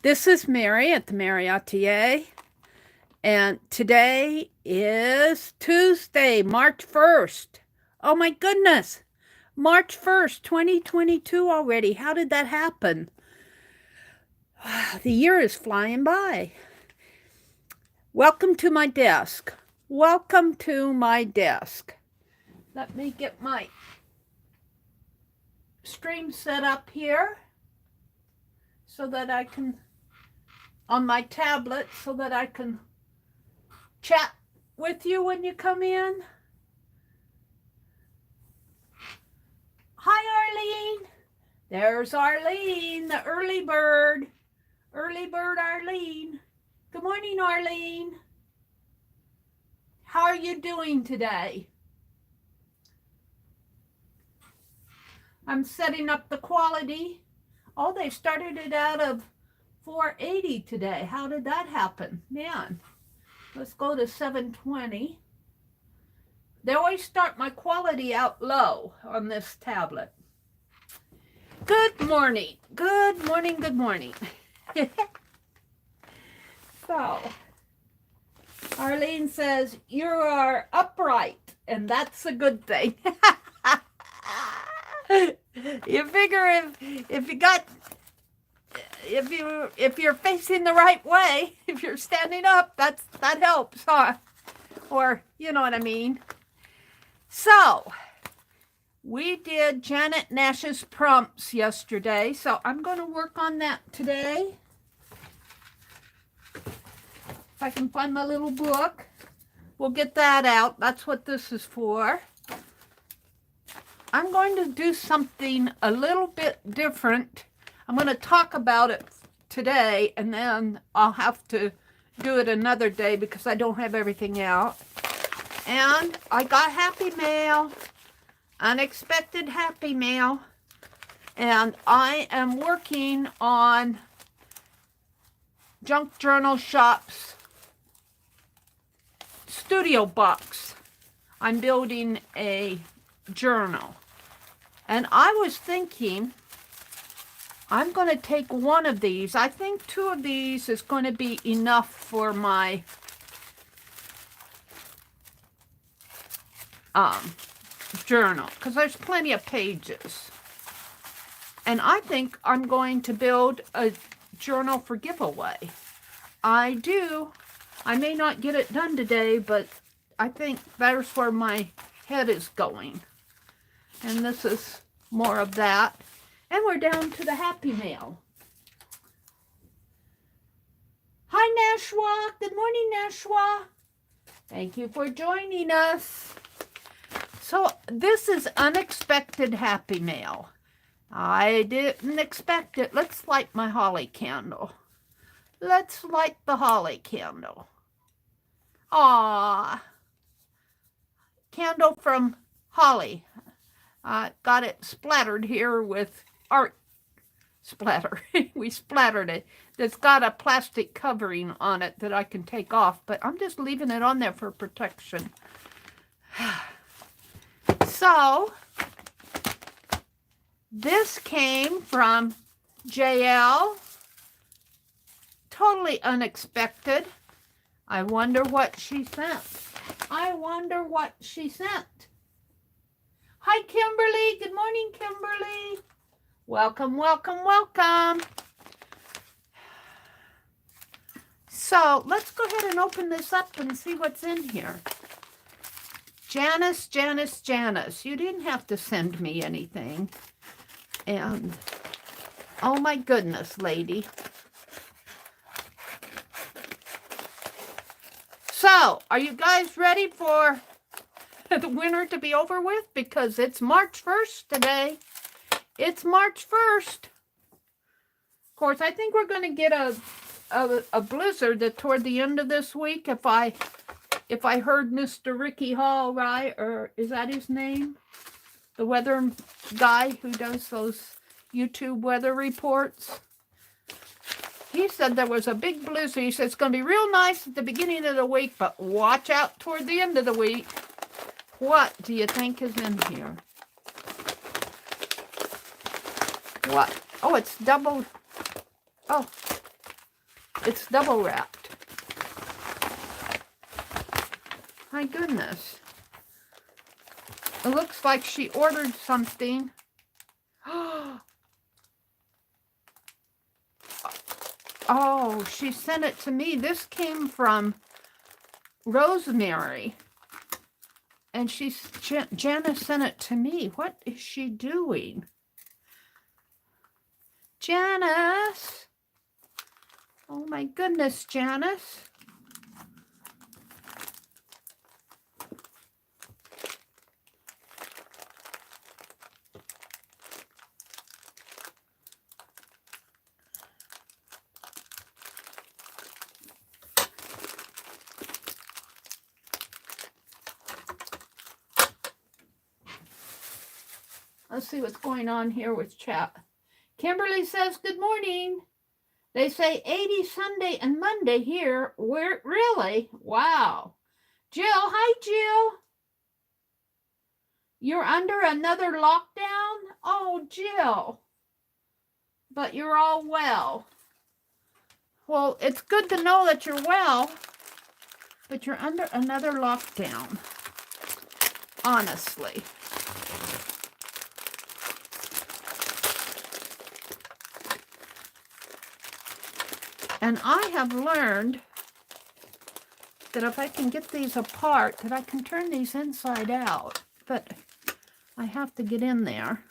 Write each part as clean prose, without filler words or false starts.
This is Meri at the.meri.atelier, and today is Tuesday, March 1st. Oh my goodness, March 1st, 2022 already. How did that happen? The year is flying by. Welcome to my desk. Welcome to my desk. Let me get my stream set up here so that I can, on my tablet, so that I can chat with you when you come in. Hi, Arlene. There's Arlene, the early bird. Early bird Arlene. Good morning, Arlene. How are you doing today? I'm setting up the quality. Oh, they started it out of 480 today. How did that happen? Man, let's go to 720. They always start my quality out low on this tablet. Good morning. Good morning. Good morning. So, Arlene says, you are upright, and that's a good thing. You figure if you're facing the right way, if you're standing up, that helps, huh? Or you know what I mean. So we did Janet Nash's prompts yesterday, so I'm going to work on that today. If I can find my little book, we'll get that out. That's what this is for. I'm going to do something a little bit different. I'm going to talk about it today, and then I'll have to do it another day because I don't have everything out. And I got happy mail, unexpected happy mail, and I am working on Junk Journal Shop's studio box. I'm building a journal. And I was thinking, I'm going to take one of these. I think two of these is going to be enough for my journal, because there's plenty of pages. And I think I'm going to build a journal for giveaway. I may not get it done today, but I think that's where my head is going. And this is more of that. And we're down to the happy mail. Hi, Nashwa. Good morning, Nashwa. Thank you for joining us. So this is unexpected happy mail. I didn't expect it. Let's light my holly candle. Let's light the holly candle. Aww. Candle from Holly. Got it splattered here with art splatter. We splattered it. It's got a plastic covering on it that I can take off, but I'm just leaving it on there for protection. So, this came from JL. Totally unexpected. I wonder what she sent. I wonder what she sent. Hi, Kimberly. Good morning, Kimberly. Welcome, welcome, welcome. So let's go ahead and open this up and see what's in here. Janice, Janice, Janice. You didn't have to send me anything. And, oh my goodness, lady. So, are you guys ready for the winter to be over with? Because it's March 1st today. It's March 1st. Of course, I think we're going to get a blizzard toward the end of this week if I heard Mr. Ricky Hall right, or is that his name? The weather guy who does those YouTube weather reports. He said there was a big blizzard. He said it's going to be real nice at the beginning of the week, but watch out toward the end of the week. What do you think is in here? What? Oh, it's double. Oh, It's double wrapped. My goodness. It looks like she ordered something. Oh, she sent it to me. This came from Rosemary. And Janice sent it to me. What is she doing? Janice. Oh my goodness, Janice. Let's see what's going on here with chat. Kimberly says, good morning. They say 80 Sunday and Monday here. Where really? Wow. Jill, hi Jill. You're under another lockdown? Oh, Jill. But you're all well. Well, it's good to know that you're well, but you're under another lockdown. Honestly. And I have learned that if I can get these apart, that I can turn these inside out. But I have to get in there.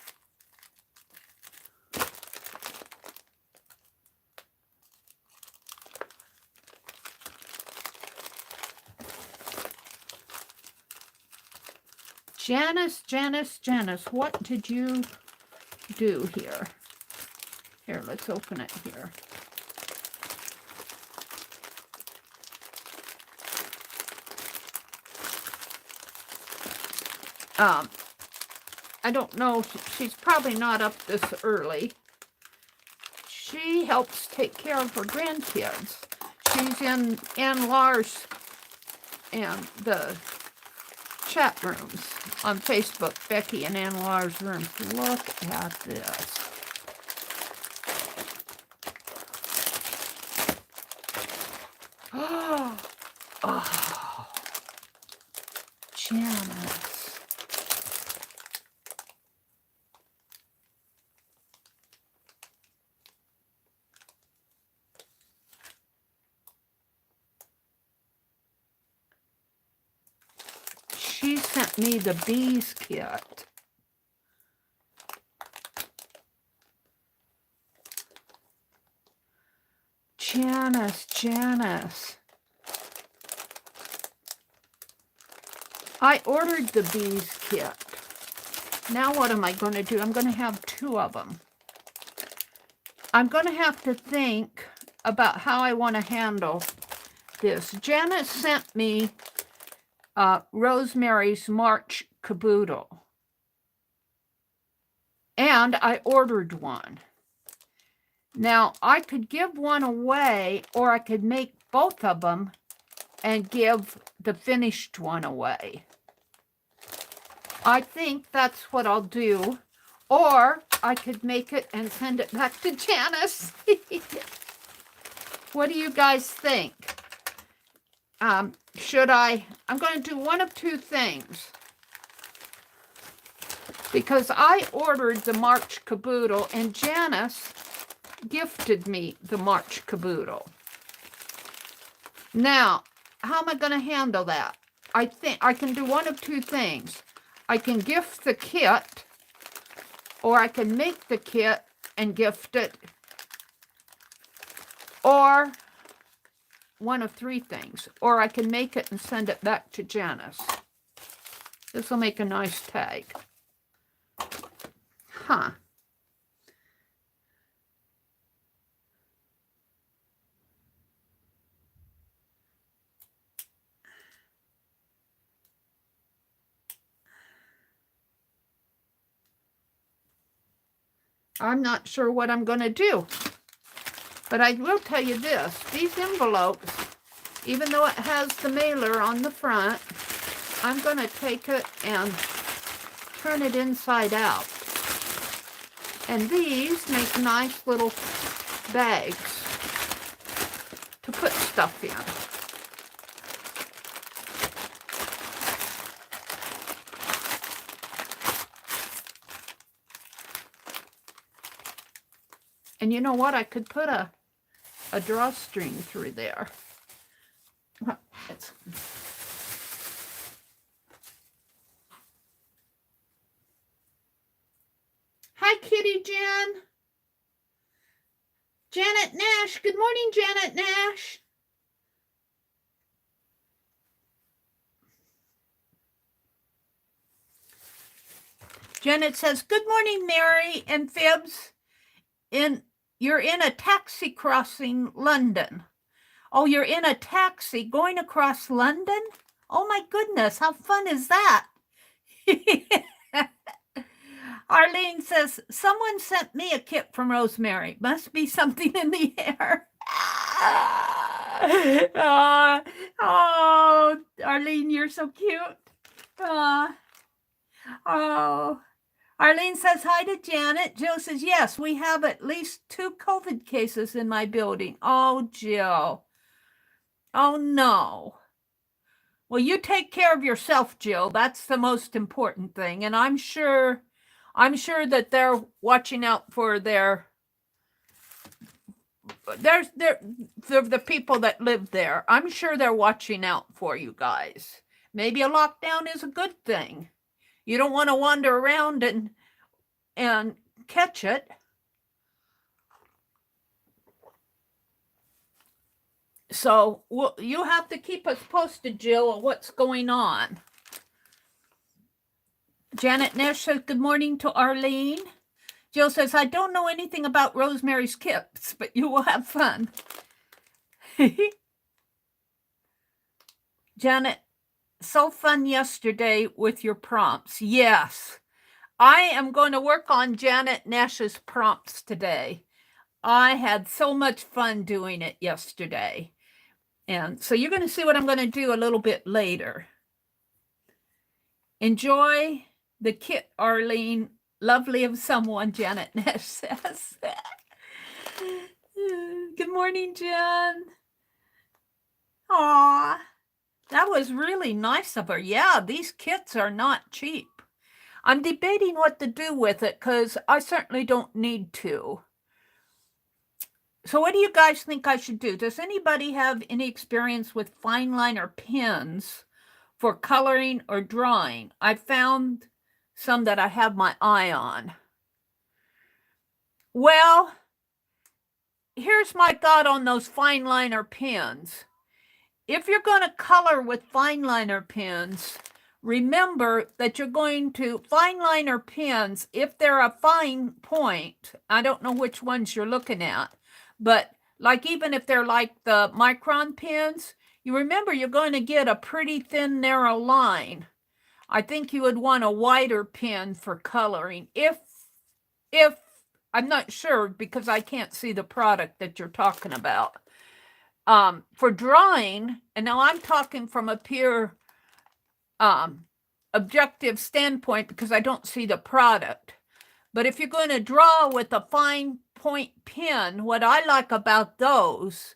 Janice, Janice, Janice, what did you do here? Here, let's open it here. I don't know, she's probably not up this early. She helps take care of her grandkids. She's in Ann Lars and the chat rooms on Facebook, Becky and Ann Lars rooms. Look at this. Oh, Janice. She sent me the bees kit. Janice, Janice. I ordered the bees kit. Now what am I going to do? I'm going to have 2 of them. I'm going to have to think about how I want to handle this. Janice sent me Rosemary's March caboodle. And I ordered one. Now, I could give one away, or I could make both of them and give the finished one away. I think that's what I'll do. Or I could make it and send it back to Janice. What do you guys think? Should I? I'm going to do one of 2 things. Because I ordered the March caboodle and Janice gifted me the March caboodle. Now, how am I going to handle that? I think I can do one of 2 things. I can gift the kit, or I can make the kit and gift it, or one of 3 things. Or I can make it and send it back to Janice. This will make a nice tag. Huh. I'm not sure what I'm going to do. But I will tell you this. These envelopes, even though it has the mailer on the front, I'm going to take it and turn it inside out. And these make nice little bags. stuff in. And you know what? I could put a drawstring through there. Hi, Kitty Jen. Janet Nash. Good morning, Janet Nash. Janet says, good morning, Meri and Fibs. You're in a taxi crossing London. Oh, you're in a taxi going across London? Oh my goodness, how fun is that? Arlene says, someone sent me a kit from Rosemary. Must be something in the air. Oh, Arlene, you're so cute. Oh, Arlene says, hi to Janet. Jill says, yes, we have at least 2 COVID cases in my building. Oh, Jill. Oh, no. Well, you take care of yourself, Jill. That's the most important thing. And I'm sure that they're watching out for the people that live there. I'm sure they're watching out for you guys. Maybe a lockdown is a good thing. You don't want to wander around and catch it. So you have to keep us posted, Jill, on what's going on. Janet Nash says, good morning to Arlene. Jill says, I don't know anything about Rosemary's kits, but you will have fun. Janet, so fun yesterday with your prompts. Yes, I am going to work on Janet Nash's prompts today. I had so much fun doing it yesterday. And so you're going to see what I'm going to do a little bit later. Enjoy the kit, Arlene. Lovely of someone, Janet Nash says. Good morning, Jen. Aw, that was really nice of her. Yeah, these kits are not cheap. I'm debating what to do with it because I certainly don't need to. So what do you guys think I should do? Does anybody have any experience with fine liner pens for coloring or drawing? I found some that I have my eye on. Well, here's my thought on those fine liner pens. If you're going to color with fine liner pens, remember that you're going to fine liner pens, if they're a fine point, I don't know which ones you're looking at, but like even if they're like the micron pens, you remember you're going to get a pretty thin, narrow line. I think you would want a wider pen for coloring. If I'm not sure because I can't see the product that you're talking about. For drawing, and now I'm talking from a pure objective standpoint because I don't see the product. But if you're going to draw with a fine point pen, what I like about those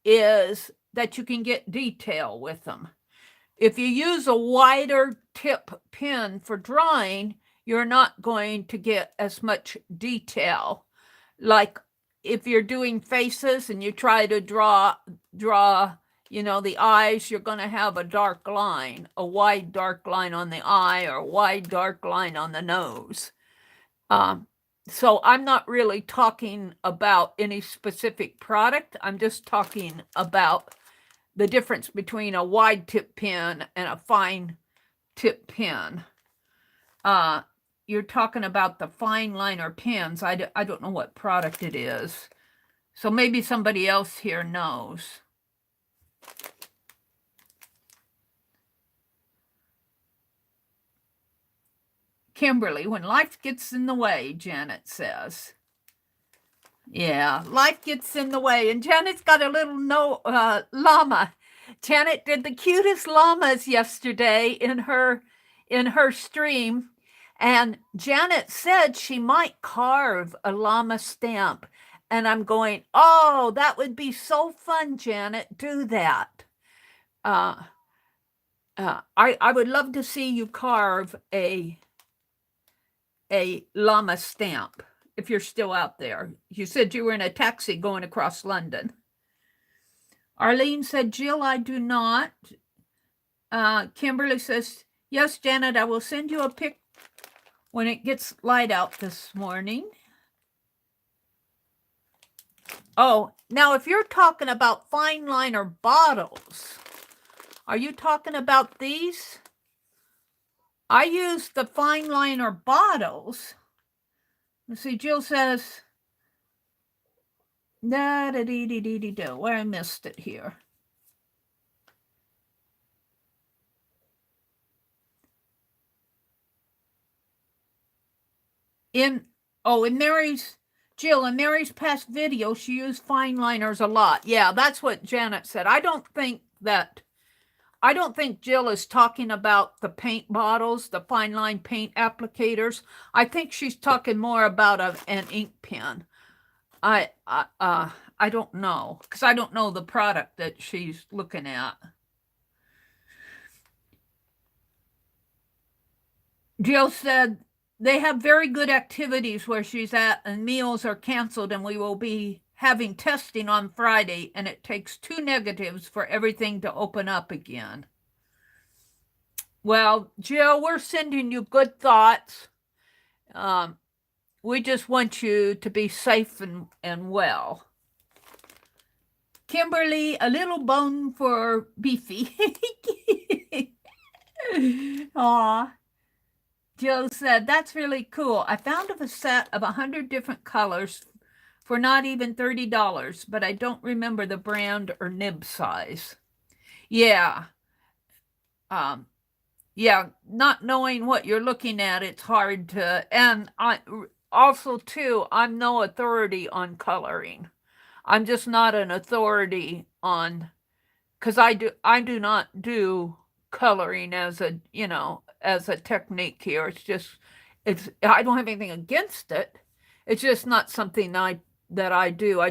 is that you can get detail with them. If you use a wider tip pen for drawing, you're not going to get as much detail. Like if you're doing faces and you try to draw, the eyes, you're going to have a dark line, a wide dark line on the eye or a wide dark line on the nose. So I'm not really talking about any specific product. I'm just talking about the difference between a wide tip pen and a fine tip pen. You're talking about the fine liner pens. I don't know what product it is. So maybe somebody else here knows. Kimberly, when life gets in the way, Janet says. Yeah, life gets in the way. And Janet's got a little llama. Janet did the cutest llamas yesterday in her stream. And Janet said she might carve a llama stamp And I'm going, oh, that would be so fun, Janet. Do that. I would love to see you carve a llama stamp if you're still out there. You said you were in a taxi going across London. Arlene said, Jill, I do not. Kimberly says, yes, Janet, I will send you a pic when it gets light out this morning. Oh, now if you're talking about fine liner bottles, are you talking about these? I use the fine liner bottles. Let's see, Jill says, da-da-dee-dee-dee-dee-do, where I missed it here. In Meri's, Jill, in Meri's past video, she used fine liners a lot. Yeah, that's what Janet said. I don't think Jill is talking about the paint bottles, the fine line paint applicators. I think she's talking more about an ink pen. I don't know, because I don't know the product that she's looking at. Jill said, they have very good activities where she's at, and meals are canceled, and we will be having testing on Friday, and it takes 2 negatives for everything to open up again. Well, Jill, we're sending you good thoughts. We just want you to be safe and well. Kimberly, a little bone for Beefy. Aw. Jill said, that's really cool. I found a set of 100 different colors for not even $30, but I don't remember the brand or nib size. Yeah. Yeah, not knowing what you're looking at, it's hard to, and I also too, I'm no authority on coloring. I'm just not an authority on, because I do not do coloring as a, as a technique here. I don't have anything against it. It's just not something that I do.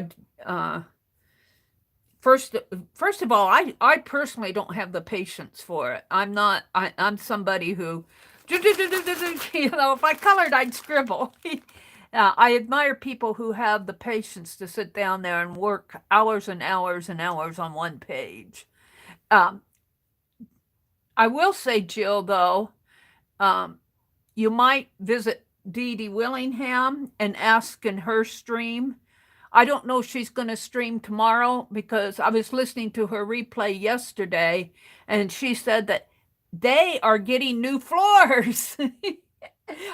First of all, I personally don't have the patience for it. I'm somebody who, if I colored, I'd scribble. I admire people who have the patience to sit down there and work hours and hours and hours on one page. I will say, Jill, though, you might visit Dee Dee Willingham and ask in her stream. I don't know if she's going to stream tomorrow, because I was listening to her replay yesterday, and she said that they are getting new floors.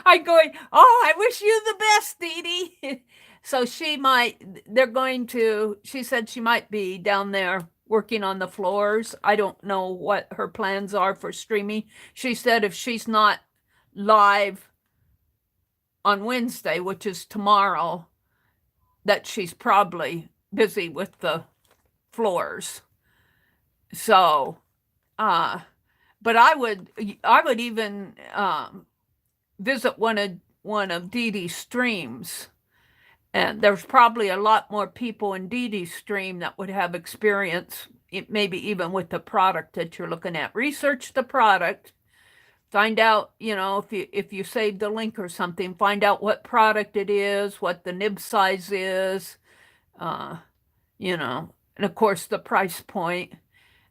I'm going, oh, I wish you the best, Dee Dee. So she said she might be down there working on the floors. I don't know what her plans are for streaming. She said if she's not live on Wednesday, which is tomorrow, that she's probably busy with the floors. So, but I would even visit one of Dee Dee's streams, and there's probably a lot more people in Dee Dee's stream that would have experience, maybe even with the product that you're looking at. Research the product. Find out, if you saved the link or something, find out what product it is, what the nib size is, and of course the price point.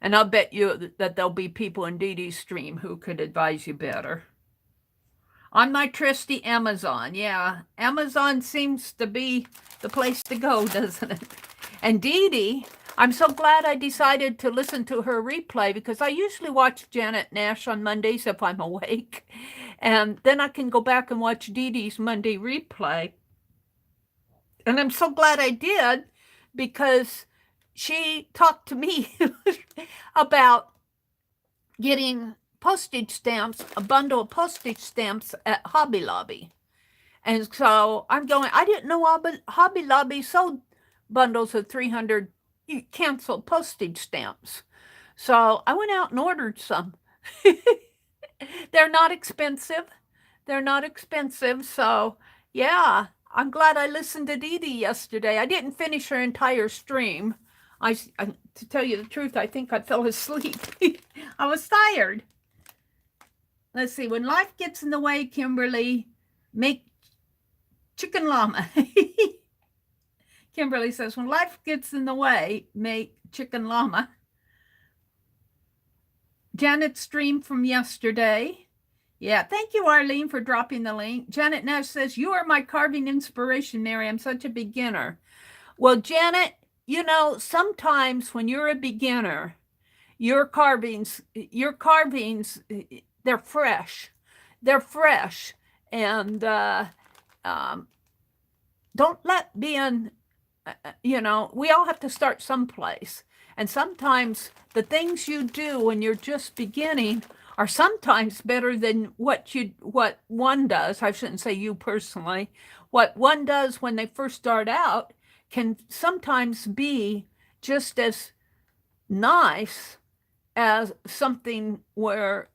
And I'll bet you that there'll be people in Dee Dee's stream who could advise you better. On my trusty Amazon. Yeah, Amazon seems to be the place to go, doesn't it? And Dee Dee, I'm so glad I decided to listen to her replay, because I usually watch Janet Nash on Mondays if I'm awake. And then I can go back and watch Dee Dee's Monday replay. And I'm so glad I did, because she talked to me about getting postage stamps, a bundle of postage stamps at Hobby Lobby. And so I'm going, I didn't know Hobby Lobby sold bundles of 300 canceled postage stamps. So I went out and ordered some. They're not expensive. So yeah, I'm glad I listened to Dee Dee yesterday. I didn't finish her entire stream. To tell you the truth, I think I fell asleep. I was tired. Let's see. When life gets in the way, Kimberly, make chicken llama. Kimberly says, when life gets in the way, make chicken llama. Janet's stream from yesterday. Yeah, thank you, Arlene, for dropping the link. Janet Nash says, you are my carving inspiration, Meri. I'm such a beginner. Well, Janet, you know, sometimes when you're a beginner, your carvings, they're fresh. They're fresh. And don't let being, you know, we all have to start someplace. And sometimes the things you do when you're just beginning are sometimes better than what one does. I shouldn't say you personally. What one does when they first start out can sometimes be just as nice as something where,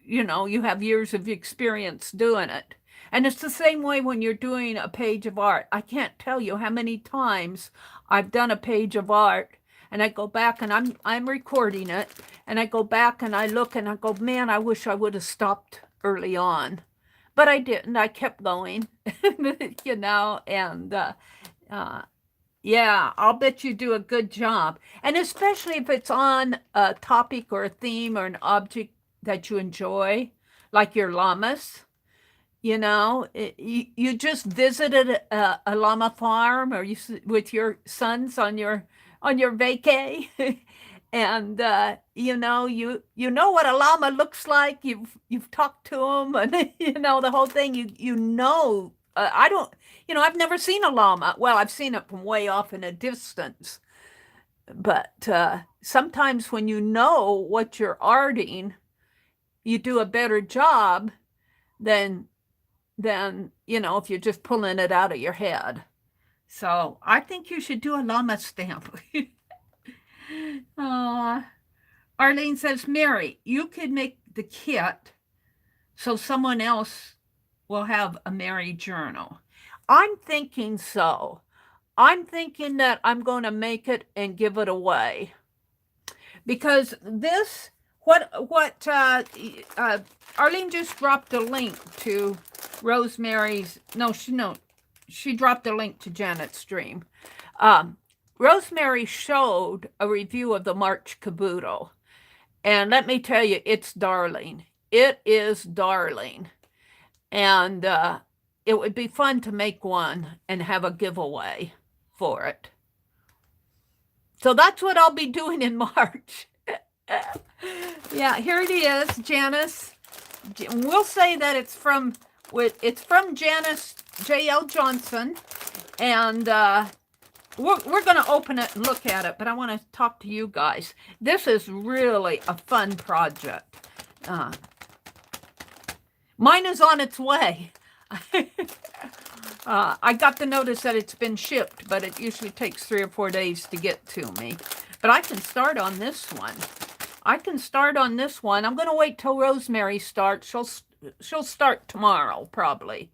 you know, you have years of experience doing it. And it's the same way when you're doing a page of art. I can't tell you how many times I've done a page of art and I go back and I'm recording it and I go back and I look and I go, man, I wish I would have stopped early on. But I didn't. I kept going, you know, and yeah, I'll bet you do a good job. And especially if it's on a topic or a theme or an object that you enjoy, like your llamas. You know, you just visited a llama farm, or you with your sons on your vacay, and you know what a llama looks like. You've talked to them, and you know the whole thing. You know, I don't. You know, I've never seen a llama. Well, I've seen it from way off in a distance, but sometimes when you know what you're arting, you do a better job than you know, if you're just pulling it out of your head. So I think you should do a llama stamp. Arlene says, Meri, you could make the kit so someone else will have a Meri journal. I'm thinking so. I'm thinking that I'm going to make it and give it away. Because this, Arlene just dropped a link to Rosemary's, she dropped a link to Janet's stream. Rosemary showed a review of the March Caboodle. And let me tell you, it's darling. It is darling. And it would be fun to make one and have a giveaway for it. So that's what I'll be doing in March. Yeah, here it is, Janice. We'll say that it's from Janice J.L. Johnson, and we're going to open it and look at it, but I want to talk to you guys. This is really a fun project. Mine is on its way. I got the notice that it's been shipped, but it usually takes 3 or 4 days to get to me. But I can start on this one. I'm going to wait till Rosemary starts. She'll start tomorrow, probably.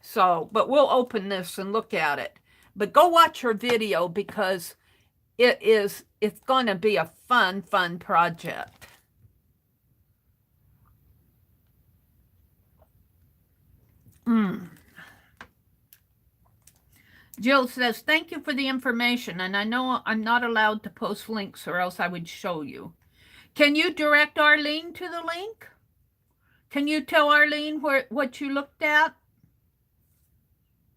So, but we'll open this and look at it. But go watch her video because it's going to be a fun project. Jill says, thank you for the information, and I know I'm not allowed to post links or else I would show you. Can you direct Arlene to the link? Can you tell Arlene what you looked at?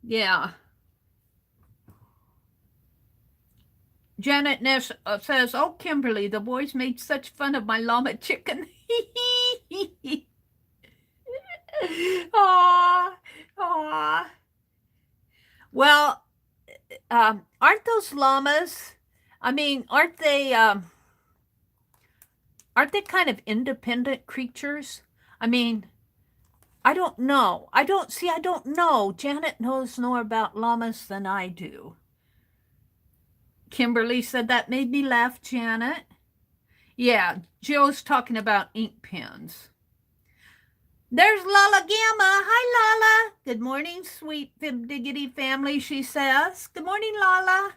Yeah. Janet Nash says, oh, Kimberly, the boys made such fun of my llama chicken. Aww. Well, aren't those llamas, I mean, aren't they kind of independent creatures? I mean, I don't know. I don't know. Janet knows more about llamas than I do. Kimberly said that made me laugh, Janet. Yeah, Jill's talking about ink pens. There's Lala Gamma. Hi, Lala. Good morning, sweet Fib Diggity family, she says. Good morning, Lala.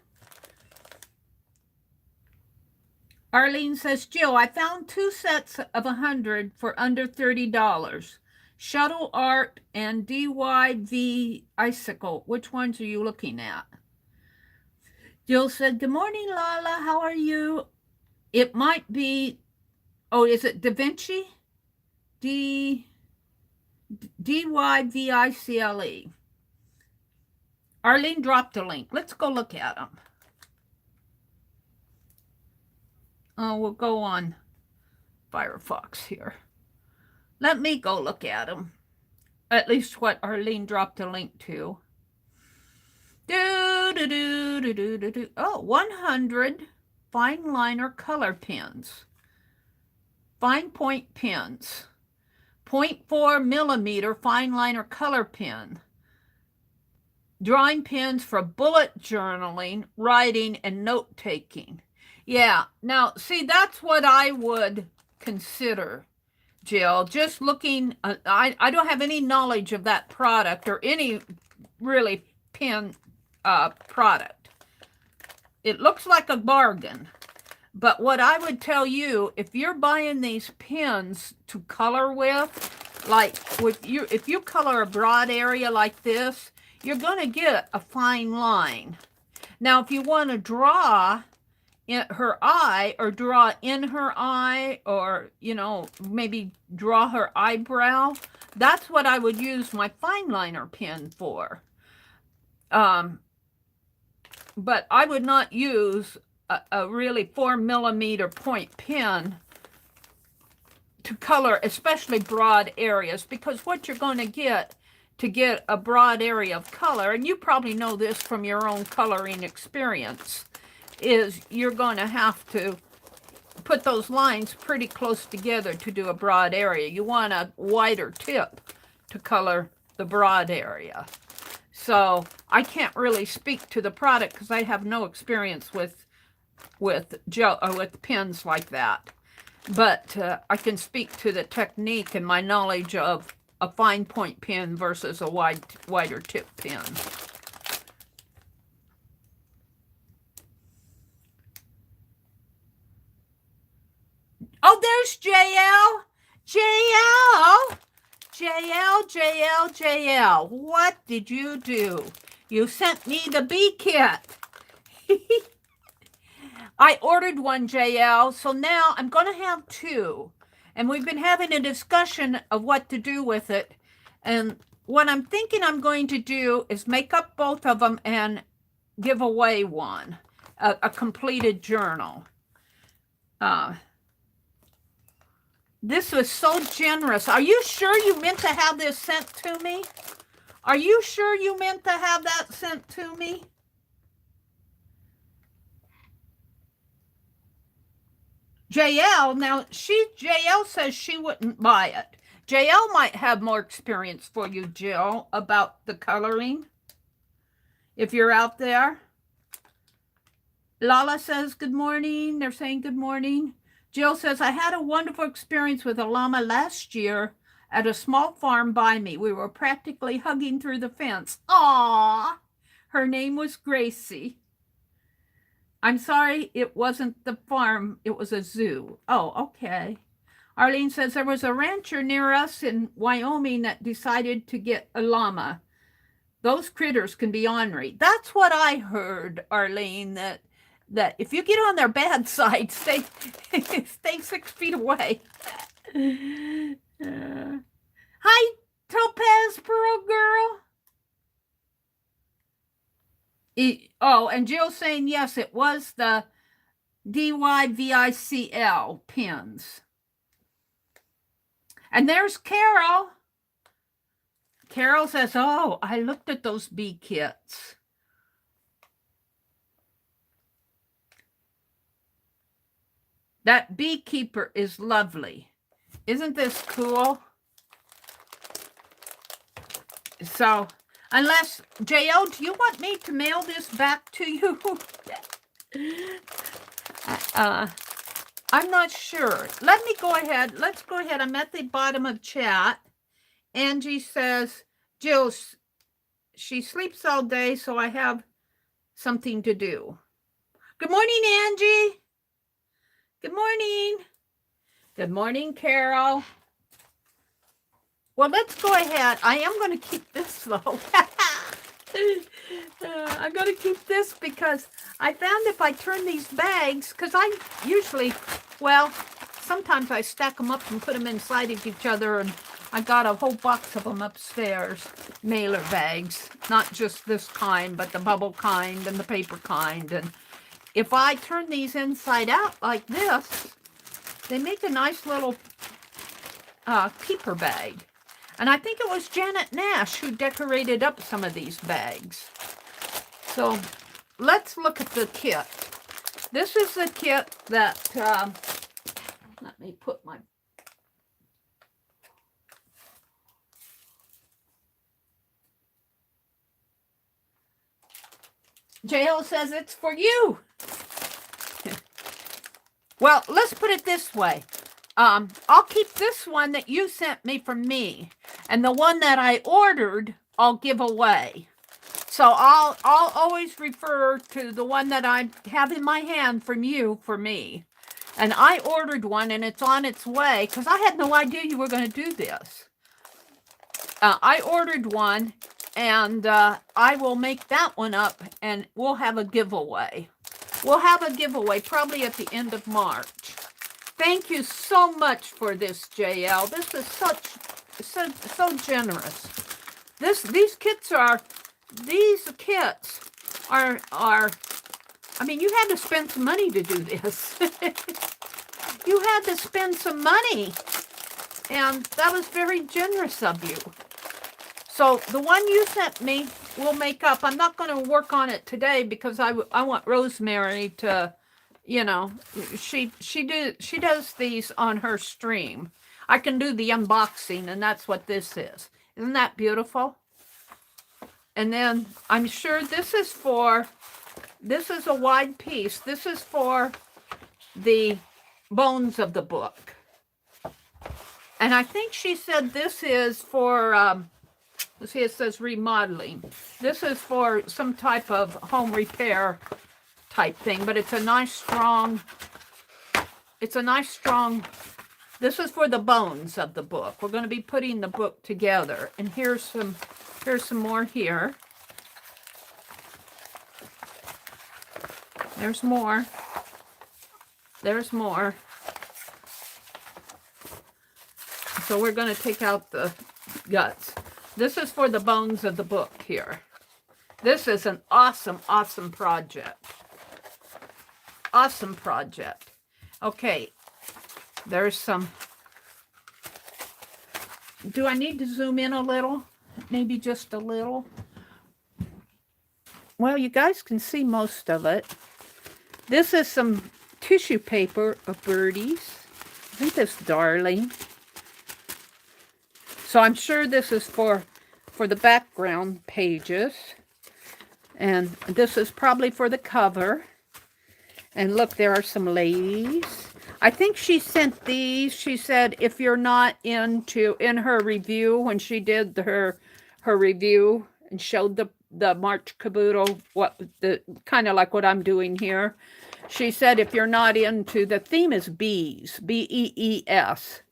Arlene says, Jill, I found 2 sets of 100 for under $30. Shuttle Art and DYV Icicle. Which ones are you looking at? Jill said, good morning, Lala. How are you? It might be, oh, is it Da Vinci? DYVICLE. Arlene dropped a link. Let's go look at them. Oh, we'll go on Firefox here. Let me go look at them. At least what Arlene dropped a link to. Oh, 100 fine liner color pens. Fine point pens. 0.4 millimeter fine liner color pen. Drawing pens for bullet journaling, writing, and note taking. Yeah, now see, that's what I would consider, Jill. Just looking, I don't have any knowledge of that product or any really pen product. It looks like a bargain. But what I would tell you, if you're buying these pens to color with, like if you color a broad area like this, you're going to get a fine line. Now, if you want to draw in her eye or draw in her eye or, you know, maybe draw her eyebrow, that's what I would use my fine liner pen for. But I would not use a really 4 millimeter point pen to color, especially broad areas, because what you're going to get a broad area of color, and you probably know this from your own coloring experience, is you're going to have to put those lines pretty close together to do a broad area. You want a wider tip to color the broad area. So I can't really speak to the product because I have no experience with gel or with pens like that. But I can speak to the technique and my knowledge of a fine point pen versus a wider tip pen. Oh, there's JL. JL. What did you do? You sent me the bee kit. I ordered one, JL, so now I'm going to have 2. And we've been having a discussion of what to do with it. And what I'm thinking I'm going to do is make up both of them and give away one, a completed journal. This was so generous. Are you sure you meant to have this sent to me? Are you sure you meant to have that sent to me? JL, now JL says she wouldn't buy it. JL might have more experience for you, Jill, about the coloring. If you're out there. Lala says good morning. They're saying good morning. Jill says, I had a wonderful experience with a llama last year at a small farm by me. We were practically hugging through the fence. Aww. Her name was Gracie. I'm sorry, it wasn't the farm. It was a zoo. Oh, okay. Arlene says there was a rancher near us in Wyoming that decided to get a llama. Those critters can be ornery. That's what I heard, Arlene, that if you get on their bad side, stay 6 feet away. Hi, Topaz Pearl Girl. Oh, and Jill's saying, yes, it was the DYVICL pens. And there's Carol. Carol says, oh, I looked at those bee kits. That beekeeper is lovely. Isn't this cool? So, unless, JL, do you want me to mail this back to you? I'm not sure. Let me go ahead. Let's go ahead. I'm at the bottom of chat. Angie says, Jill, she sleeps all day, so I have something to do. Good morning, Angie. Good morning. Good morning, Carol. Well, let's go ahead. I am going to keep this, though. I'm going to keep this because I found if I turn these bags, because I usually, well, sometimes I stack them up and put them inside of each other, and I got a whole box of them upstairs, mailer bags, not just this kind, but the bubble kind and the paper kind. And if I turn these inside out like this, they make a nice little keeper bag. And I think it was Janet Nash who decorated up some of these bags. So let's look at the kit. This is the kit that, let me put my, JL says it's for you. Well, let's put it this way. I'll keep this one that you sent me from me, and the one that I ordered, I'll give away. So I'll always refer to the one that I have in my hand from you for me. And I ordered one, and it's on its way, because I had no idea you were going to do this. I ordered one, and I will make that one up, and we'll have a giveaway. We'll have a giveaway probably at the end of March. Thank you so much for this, JL. This is so generous. These kits are, I mean, you had to spend some money to do this. You had to spend some money, and that was very generous of you. So the one you sent me, we'll make up. I'm not going to work on it today because I want Rosemary to, you know, she does these on her stream. I can do the unboxing, and that's what this is. Isn't that beautiful? And then I'm sure this is a wide piece. This is for the bones of the book. And I think she said this is for, see, it says remodeling. This is for some type of home repair type thing, but it's a nice strong, this is for the bones of the book. We're going to be putting the book together. And here's some more here. There's more. There's more. So we're going to take out the guts. This is for the bones of the book here. This is an awesome, awesome project. Awesome project. Okay, there's some. Do I need to zoom in a little? Maybe just a little. Well, you guys can see most of it. This is some tissue paper of birdies. Isn't this darling? So I'm sure this is for the background pages. And this is probably for the cover. And look, there are some ladies. I think she sent these. She said if you're not in her review, when she did her review and showed the March caboodle, kind of like what I'm doing here. She said if you're not into, the theme is bees, B-E-E-S.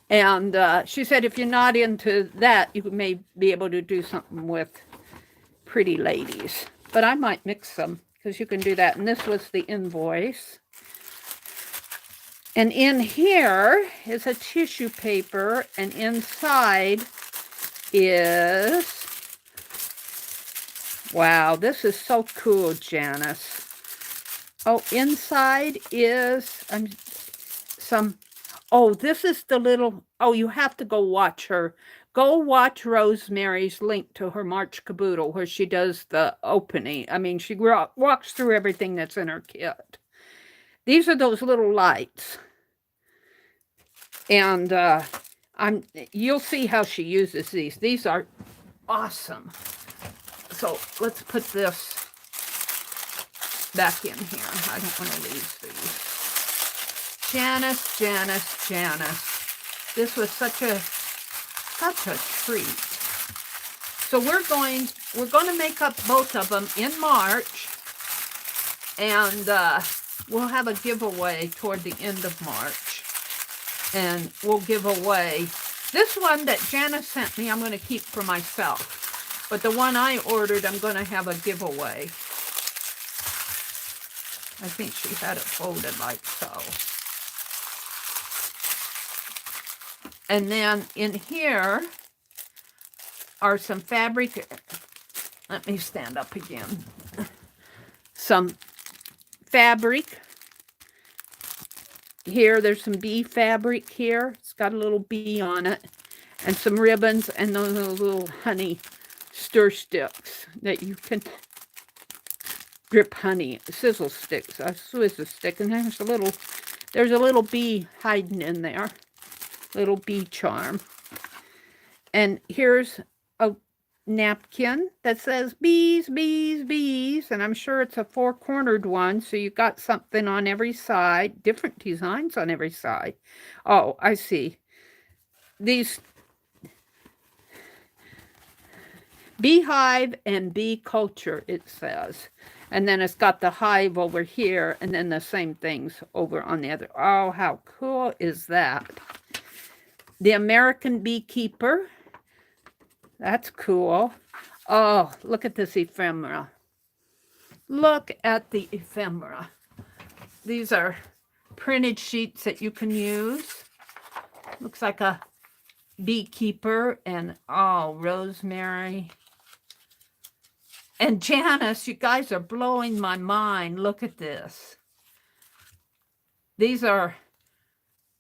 And she said if you're not into that, you may be able to do something with pretty ladies. But I might mix them, because you can do that. And this was the invoice. And in here is a tissue paper, and inside is, wow, this is so cool, Janice. Oh, inside is some, oh, this is the little, oh, you have to go watch her. Go watch Rosemary's link to her March caboodle where she does the opening. I mean, she walks through everything that's in her kit. These are those little lights. And you'll see how she uses these. These are awesome. So let's put this back in here. I don't want to leave these. Janice. This was such a Such a treat. So we're going to make up both of them in March, and we'll have a giveaway toward the end of March, and we'll give away this one that Janice sent me. I'm going to keep for myself, but the one I ordered, I'm going to have a giveaway. I think she had it folded like so. And then in here are some fabric. Let me stand up again. Some fabric. Here, there's some bee fabric here. It's got a little bee on it. And some ribbons and those little honey stir sticks that you can drip honey. Sizzle sticks. A swizzle stick. And there's a little bee hiding in there. Little bee charm. And here's a napkin that says bees, bees, bees, and I'm sure it's a four-cornered one, so you got something on every side, different designs on every side. Oh, I see. These beehive and bee culture, it says. And then it's got the hive over here, and then the same things over on the other. Oh, how cool is that? The American Beekeeper. That's cool. Oh, look at this ephemera. Look at the ephemera. These are printed sheets that you can use. Looks like a beekeeper and, oh, rosemary. And Janice, you guys are blowing my mind. Look at this. These are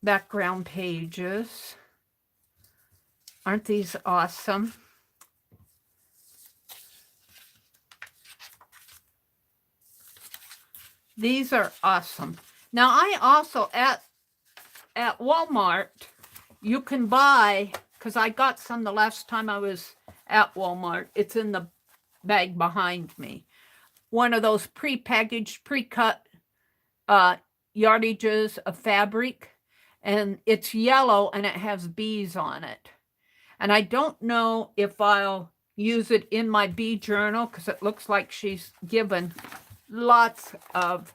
background pages. Aren't these awesome? These are awesome. Now, I also, at Walmart, you can buy, because I got some the last time I was at Walmart. It's in the bag behind me. One of those pre-packaged, pre-cut yardages of fabric. And it's yellow, and it has bees on it. And I don't know if I'll use it in my bee journal, because it looks like she's given lots of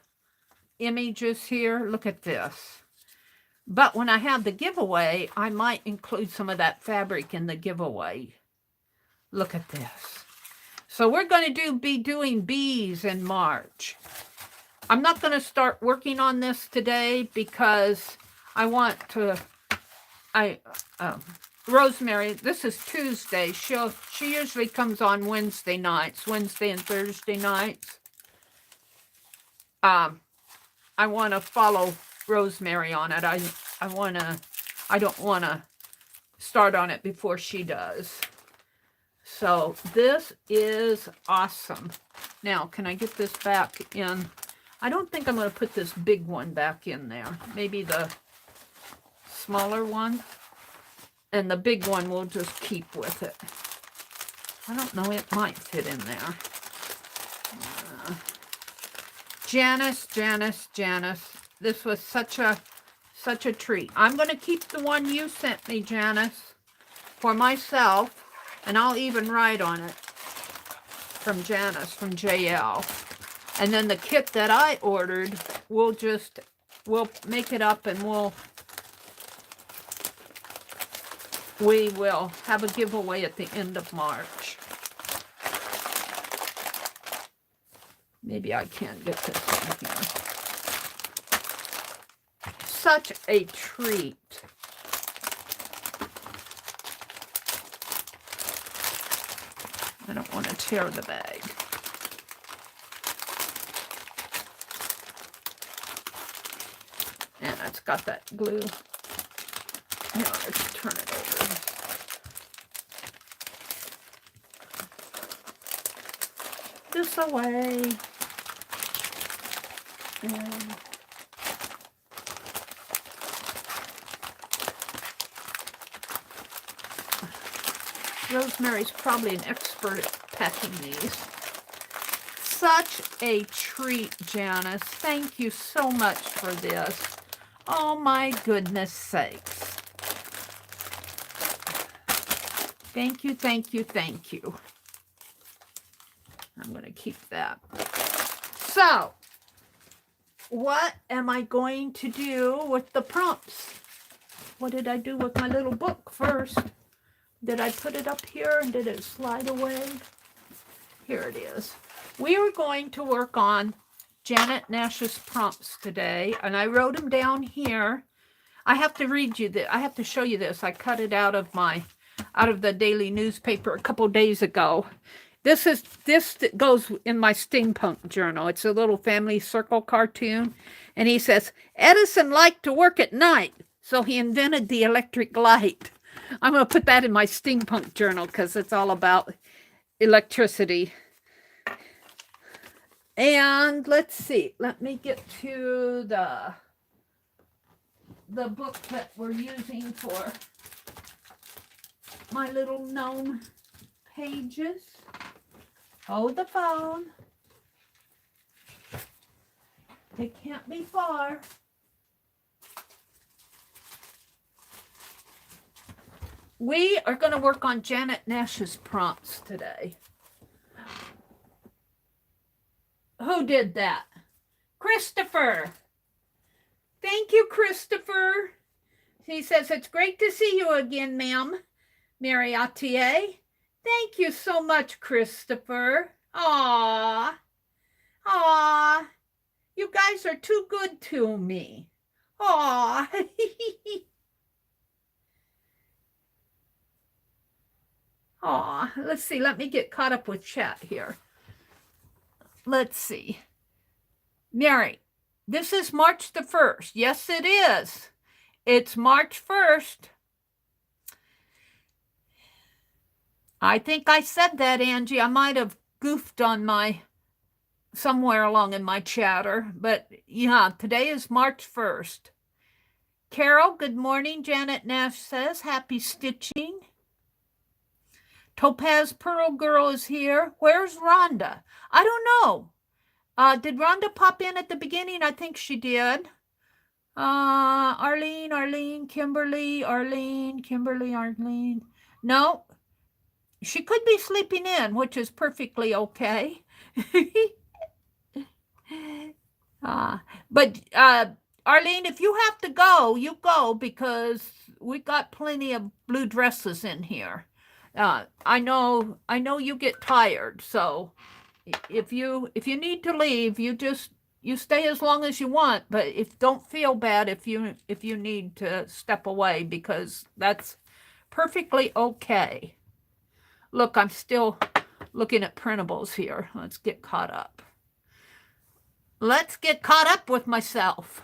images here. Look at this. But when I have the giveaway, I might include some of that fabric in the giveaway. Look at this. So we're going to be doing bees in March. I'm not going to start working on this today because I want to, Rosemary, this is Tuesday. She usually comes on Wednesday nights, Wednesday and Thursday nights. I want to follow Rosemary on it. I don't want to start on it before she does. So this is awesome. Now, can I get this back in? I don't think I'm going to put this big one back in there. Maybe the smaller one. And the big one we'll just keep with it. I don't know, it might fit in there. Janice. This was such a treat. I'm going to keep the one you sent me, Janice, for myself. And I'll even write on it from Janice, from JL. And then the kit that I ordered, we'll make it up and we will have a giveaway at the end of March. Maybe I can't get this in here. Such a treat. I don't want to tear the bag. And it's got that glue. Here, let's turn it over. This away. And Rosemary's probably an expert at packing these. Such a treat, Janice. Thank you so much for this. Oh my goodness sakes. Thank you, thank you, thank you. I'm going to keep that. So, what am I going to do with the prompts? What did I do with my little book first? Did I put it up here and did it slide away? Here it is. We are going to work on Janet Nash's prompts today, and I wrote them down here. I have to read you that. I have to show you this. I cut it out of the daily newspaper a couple days ago. This goes in my Steampunk journal. It's a little family circle cartoon, and he says Edison liked to work at night, so he invented the electric light. I'm going to put that in my Steampunk journal because it's all about electricity. And let's see. Let me get to the book that we're using for my little gnome pages. Hold the phone. It can't be far. We are going to work on Janet Nash's prompts today. Who did that? Christopher. Thank you, Christopher. He says, it's great to see you again, ma'am. Meri Atelier. Thank you so much, Christopher. Aww. Aww. You guys are too good to me. Aww. Aw, let's see. Let me get caught up with chat here. Let's see. Meri, this is March the 1st. Yes, it is. It's March 1st. I think I said that, Angie. I might have goofed on somewhere along in my chatter. But yeah, today is March 1st. Carol, good morning. Janet Nash says, happy stitching. Topaz Pearl Girl is here. Where's Rhonda? I don't know. Did Rhonda pop in at the beginning? I think she did. Arlene, Kimberly. No, she could be sleeping in, which is perfectly okay. But Arlene, if you have to go, you go, because we got plenty of blue dresses in here. I know you get tired, so if you need to leave, you stay as long as you want, but don't feel bad if you need to step away, because that's perfectly okay. Look, I'm still looking at printables here. Let's get caught up. Let's get caught up with myself.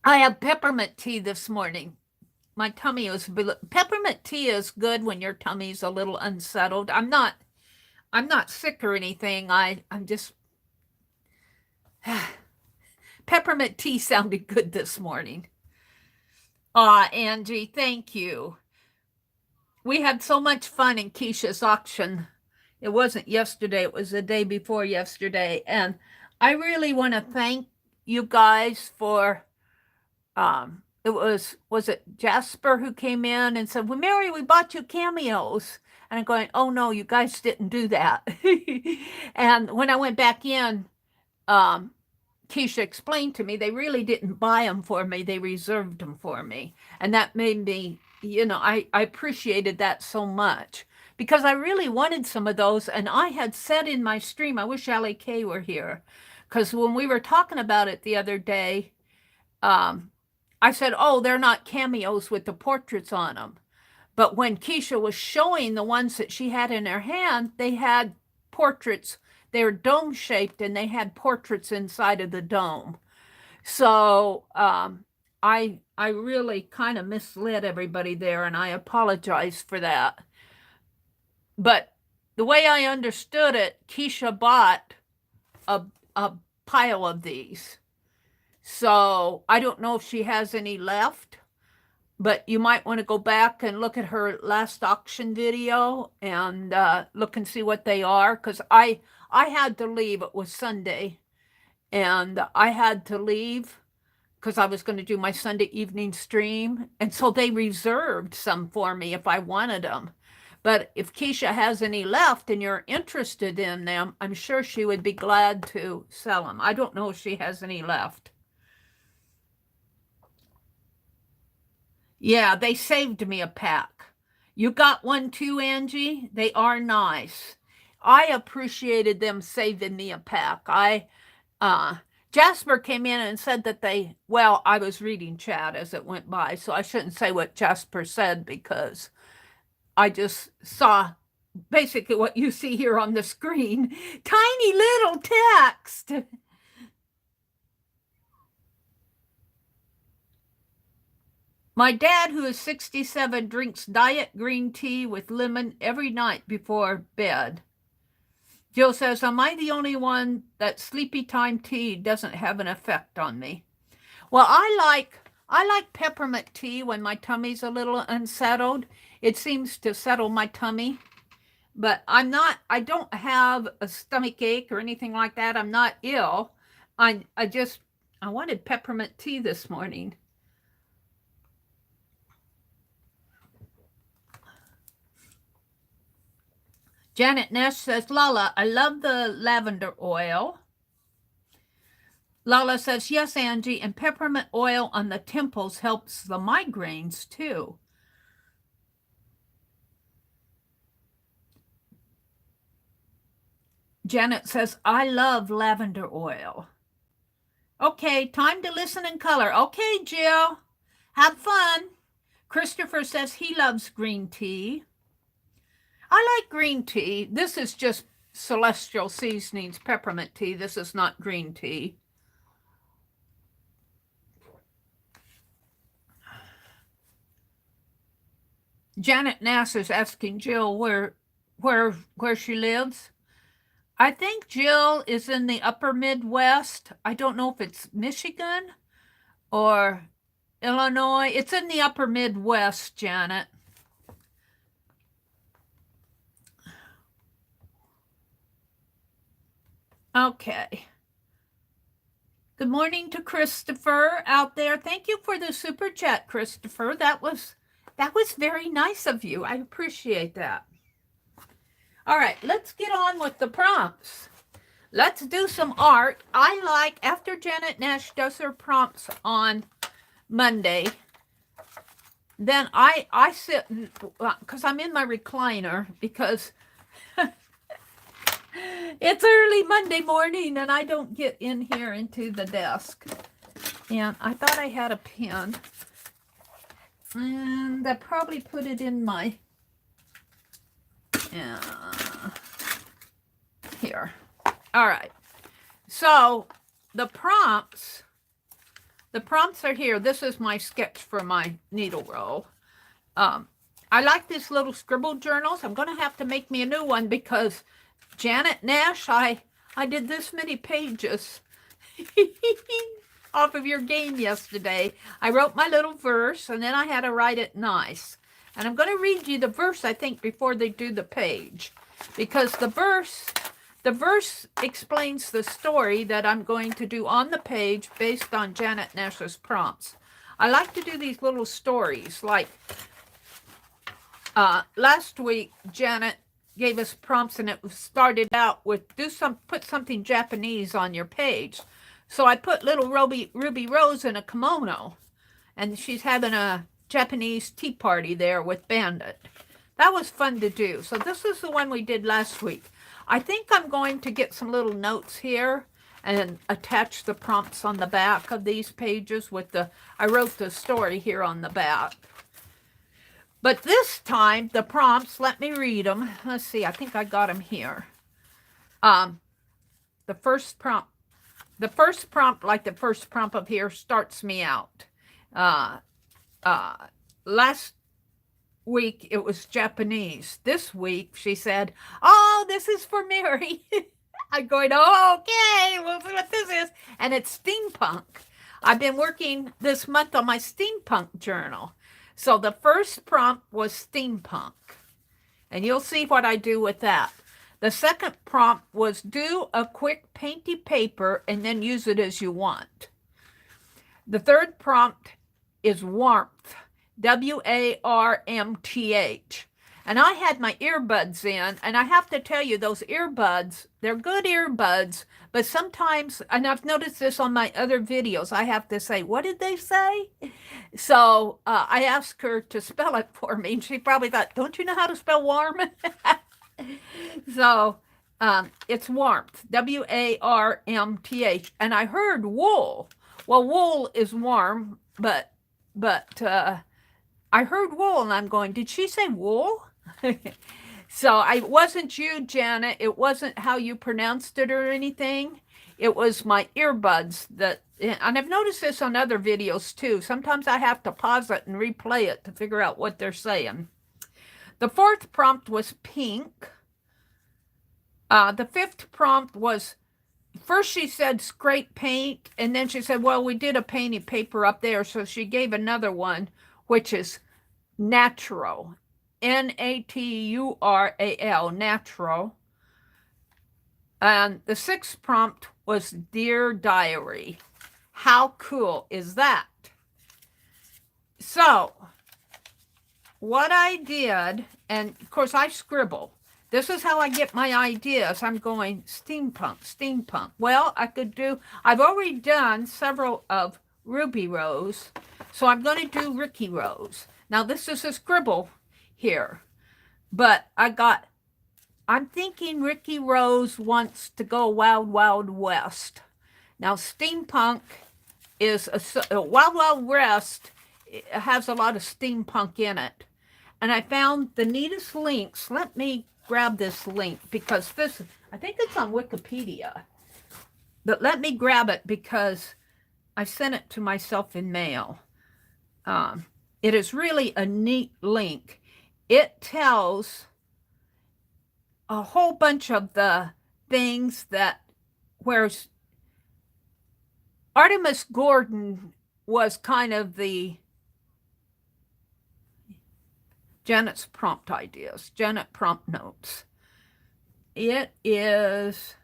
I have peppermint tea this morning. My tummy was... Peppermint tea is good when your tummy's a little unsettled. I'm not sick or anything. I'm just... Peppermint tea sounded good this morning. Angie, thank you. We had so much fun in Keisha's auction. It wasn't yesterday. It was the day before yesterday. And I really want to thank you guys for... was it Jasper who came in and said, well, Meri, we bought you cameos. And I'm going, oh no, you guys didn't do that. And when I went back in, Keisha explained to me, they really didn't buy them for me. They reserved them for me. And that made me, I appreciated that so much, because I really wanted some of those. And I had said in my stream, I wish Allie Kay were here, because when we were talking about it the other day, I said, oh, they're not cameos with the portraits on them. But when Keisha was showing the ones that she had in her hand, they had portraits. They were dome-shaped, and they had portraits inside of the dome. So I really kind of misled everybody there, and I apologize for that. But the way I understood it, Keisha bought a pile of these. So I don't know if she has any left, but you might want to go back and look at her last auction video and look and see what they are, because I had to leave. It was Sunday, and I had to leave because I was going to do my Sunday evening stream. And so they reserved some for me if I wanted them. But if Keisha has any left and you're interested in them, I'm sure she would be glad to sell them. I don't know if she has any left. Yeah, they saved me a pack. You got one too, Angie? They are nice. I appreciated them saving me a pack. Jasper came in and said that well, I was reading chat as it went by, so I shouldn't say what Jasper said because I just saw basically what you see here on the screen. Tiny little text. My dad, who is 67, drinks diet green tea with lemon every night before bed. Jill says, am I the only one that sleepy time tea doesn't have an effect on me? Well, I like peppermint tea when my tummy's a little unsettled. It seems to settle my tummy. But I don't have a stomach ache or anything like that. I'm not ill. I wanted peppermint tea this morning. Janet Nash says, Lala, I love the lavender oil. Lala says, yes, Angie, and peppermint oil on the temples helps the migraines too. Janet says, I love lavender oil. Okay, time to listen in color. Okay, Jill, have fun. Christopher says he loves green tea. I like green tea. This is just Celestial Seasonings peppermint tea. This is not green tea. Janet Nass is asking Jill where she lives. I think Jill is in the upper Midwest. I don't know if it's Michigan or Illinois. It's in the upper Midwest, Janet. Okay. Good morning to Christopher out there. Thank you for the super chat, Christopher. That was very nice of you. I appreciate that. All right, let's get on with the prompts. Let's do some art. I like, after Janet Nash does her prompts on Monday, then I sit, because I'm in my recliner, because it's early Monday morning and I don't get in here into the desk. And I thought I had a pen. And I probably put it in my, here. All right. So the prompts are here. This is my sketch for my needle roll. I like these little scribble journals. I'm going to have to make me a new one because Janet Nash, I did this many pages off of your game yesterday. I wrote my little verse, and then I had to write it nice. And I'm going to read you the verse, I think, before they do the page. Because the verse explains the story that I'm going to do on the page based on Janet Nash's prompts. I like to do these little stories. Like last week, Janet gave us prompts, and it started out with put something Japanese on your page. So I put little Ruby Rose in a kimono, and she's having a Japanese tea party there with Bandit. That was fun to do. So this is the one we did last week. I think I'm going to get some little notes here and attach the prompts on the back of these pages with I wrote the story here on the back. But this time, the prompts, let me read them. Let's see, I think I got them here. The first prompt, like the first prompt up here, starts me out. Last week, it was Japanese. This week, she said, oh, this is for Meri. I'm going, oh, okay, we'll see what this is. And it's steampunk. I've been working this month on my steampunk journal. So the first prompt was steampunk, and you'll see what I do with that. The second prompt was do a quick painty paper and then use it as you want. The third prompt is warmth, W-A-R-M-T-H. And I had my earbuds in, and I have to tell you, those earbuds, they're good earbuds, but sometimes, and I've noticed this on my other videos, I have to say, what did they say? So I asked her to spell it for me, and she probably thought, don't you know how to spell warm? So it's warmth, W-A-R-M-T-H. And I heard wool. Well, wool is warm, but I heard wool, and I'm going, did she say wool? So it wasn't you, Janet. It wasn't how you pronounced it or anything. It was my earbuds that, and I've noticed this on other videos too. Sometimes I have to pause it and replay it to figure out what they're saying. The fourth prompt was pink. The fifth prompt was, first she said scrape paint, and then she said, well, we did a painted paper up there, so she gave another one, which is natural, N-A-T-U-R-A-L, natural. And the sixth prompt was Dear Diary. How cool is that? So what I did, and of course I scribble. This is how I get my ideas. I'm going steampunk, steampunk. Well, I could do, I've already done several of Ruby Rose, so I'm going to do Ricky Rose. Now this is a scribble here, but I'm thinking Ricky Rose wants to go Wild Wild West. Now steampunk is a Wild Wild West. It has a lot of steampunk in it. And I found the neatest links. Let me grab this link because this, I think it's on Wikipedia. But let me grab it because I sent it to myself in mail. It is really a neat link. It tells a whole bunch of the things that, whereas Artemis Gordon was kind of the Janet's prompt ideas, Janet prompt notes. It is,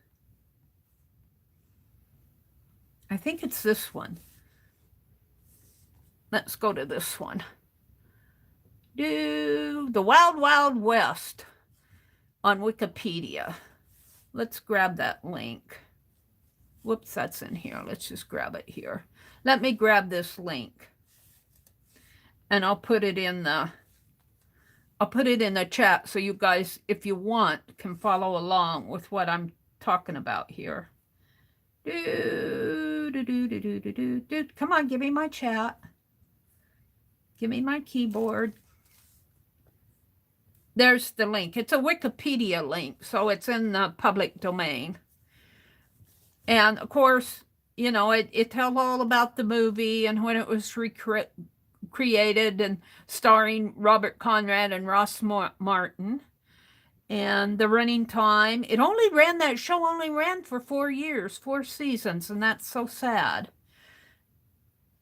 I think it's this one. Let's go to this one. Do the Wild Wild West on Wikipedia. Let's grab that link. Whoops, that's in here. Let's just grab it here. Let me grab this link. And I'll put it in the chat so you guys, if you want, can follow along with what I'm talking about here. Come on, give me my chat. Give me my keyboard. There's the link. It's a Wikipedia link, so it's in the public domain. And of course, you know, it tells all about the movie and when it was created and starring Robert Conrad and Ross Martin. And the running time. It only ran, that show only ran for 4 years, 4 seasons, and that's so sad.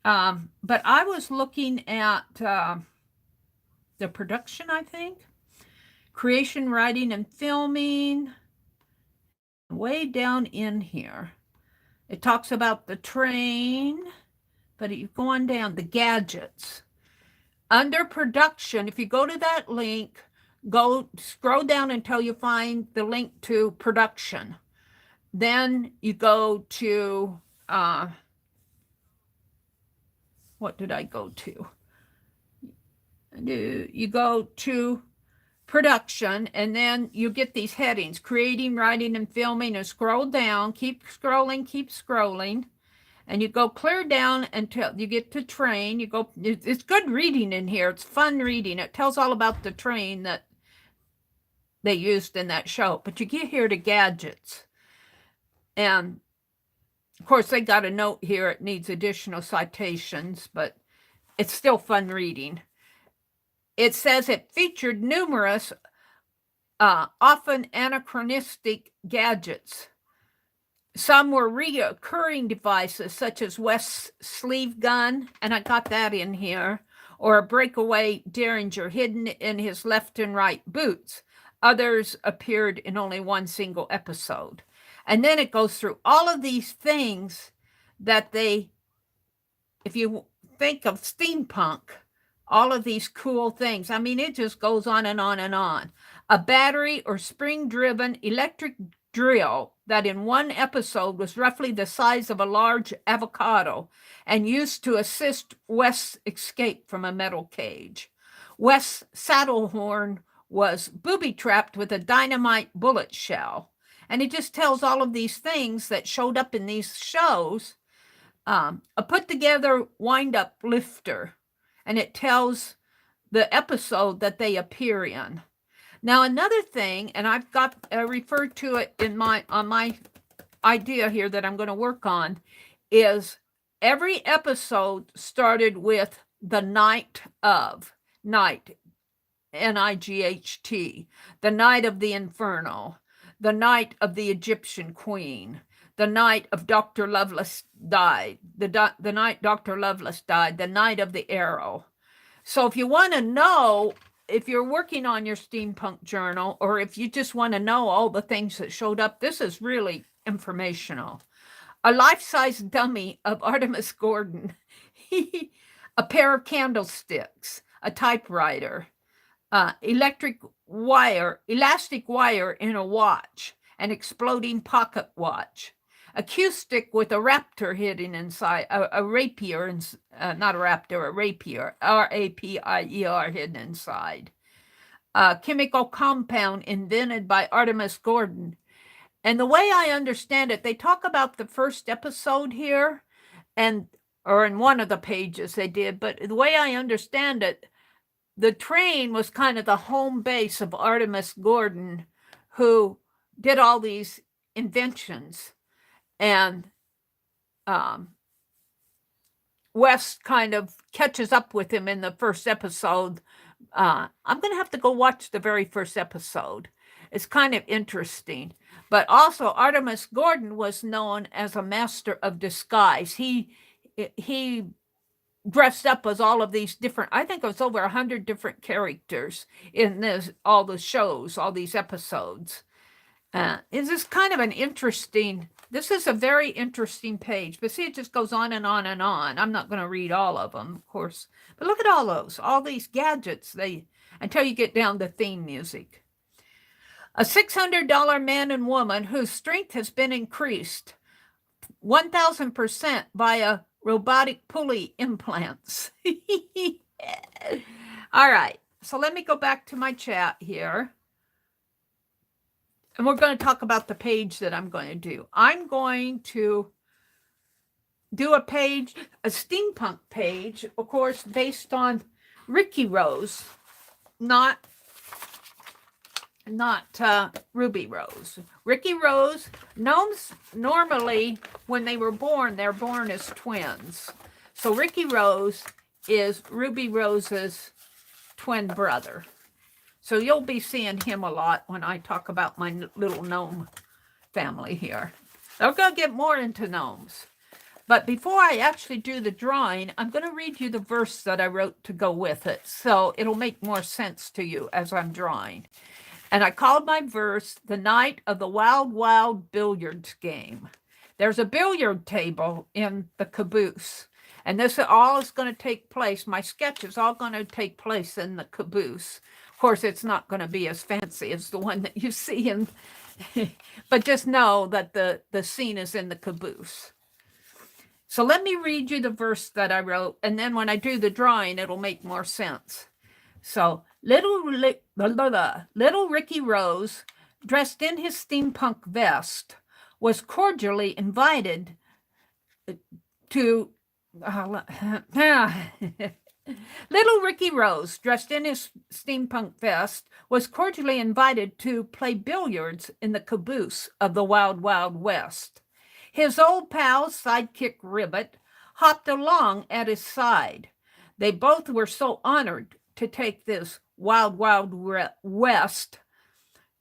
But I was looking at the production, I think. Creation, writing, and filming. Way down in here. It talks about the train, but you've gone down, the gadgets. Under production, if you go to that link, go scroll down until you find the link to production. Then you go to, what did I go to? You go to production, and then you get these headings: creating, writing, and filming, and scroll down, keep scrolling, and you go clear down until you get to train. You go, it's good reading in here. It's fun reading. It tells all about the train that they used in that show. But you get here to gadgets. And of course, they got a note here. It needs additional citations, but it's still fun reading. It says it featured numerous, often anachronistic gadgets. Some were recurring devices, such as West's sleeve gun, and I got that in here, or a breakaway Derringer hidden in his left and right boots. Others appeared in only one single episode. And then it goes through all of these things that they if you think of steampunk, all of these cool things, I mean, it just goes on and on and on. A battery or spring-driven electric drill that in one episode was roughly the size of a large avocado and used to assist West's escape from a metal cage. West's saddle horn was booby-trapped with a dynamite bullet shell. And it just tells all of these things that showed up in these shows. A put-together wind-up lifter, and it tells the episode that they appear in. Now, another thing, and I've got referred to it in my idea here that I'm going to work on, is every episode started with the night of, night, N-I-G-H-T, the night of the Inferno, the night of the Egyptian queen, the night of Dr. Lovelace died, the night Dr. Lovelace died, the night of the arrow. So if you want to know, if you're working on your steampunk journal, or if you just want to know all the things that showed up, this is really informational. A life-size dummy of Artemis Gordon, a pair of candlesticks, a typewriter, elastic wire in a watch, an exploding pocket watch, a cue stick with a raptor hidden inside, a rapier, not a raptor, a rapier, R-A-P-I-E-R hidden inside, a chemical compound invented by Artemis Gordon. And the way I understand it, they talk about the first episode here, or in one of the pages they did, but the way I understand it, the train was kind of the home base of Artemis Gordon, who did all these inventions. And West kind of catches up with him in the first episode. I'm going to have to go watch the very first episode. It's kind of interesting. But also, Artemis Gordon was known as a master of disguise. He dressed up as all of these different, I think it was over 100 different characters in all the shows, all these episodes. This is kind of an interesting, this is a very interesting page, but see, it just goes on and on and on. I'm not going to read all of them, of course, but look at all these gadgets, until you get down to theme music. A $600 man and woman whose strength has been increased 1,000% via robotic pulley implants. All right, so let me go back to my chat here. And we're going to talk about the page that I'm going to do. I'm going to do a page, a steampunk page, of course, based on Ricky Rose, not Ruby Rose. Ricky Rose, gnomes normally, when they were born, they're born as twins. So Ricky Rose is Ruby Rose's twin brother. So you'll be seeing him a lot when I talk about my little gnome family here. I'm going to get more into gnomes. But before I actually do the drawing, I'm going to read you the verse that I wrote to go with it. So it'll make more sense to you as I'm drawing. And I called my verse, The Night of the Wild, Wild Billiards Game. There's a billiard table in the caboose. And this all is going to take place, my sketch is all going to take place in the caboose. Of course, it's not going to be as fancy as the one that you see in, but just know that the scene is in the caboose. So let me read you the verse that I wrote, and then when I do the drawing, it'll make more sense. So, little Ricky Rose, dressed in his steampunk vest, was cordially invited to... Little Ricky Rose, dressed in his steampunk vest, was cordially invited to play billiards in the caboose of the Wild Wild West. His old pal, sidekick Ribbit, hopped along at his side. They both were so honored to take this Wild Wild West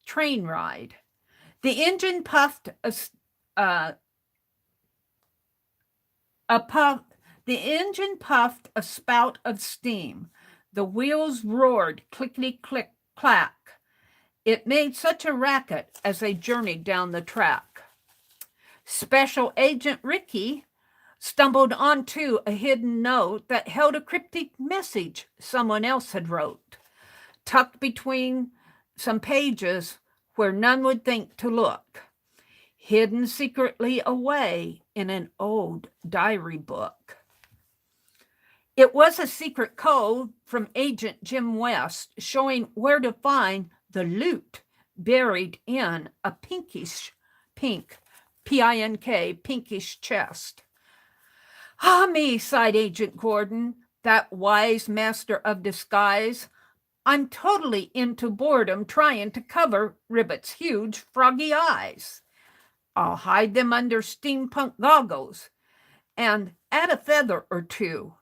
train ride. The engine puffed The engine puffed a spout of steam. The wheels roared clickety-click-clack. It made such a racket as they journeyed down the track. Special Agent Ricky stumbled onto a hidden note that held a cryptic message someone else had wrote, tucked between some pages where none would think to look, hidden secretly away in an old diary book. It was a secret code from Agent Jim West showing where to find the loot buried in a pink, P-I-N-K, pinkish chest. Ah, me, sighed Agent Gordon, that wise master of disguise. I'm totally into boredom trying to cover Ribbit's huge froggy eyes. I'll hide them under steampunk goggles and add a feather or two.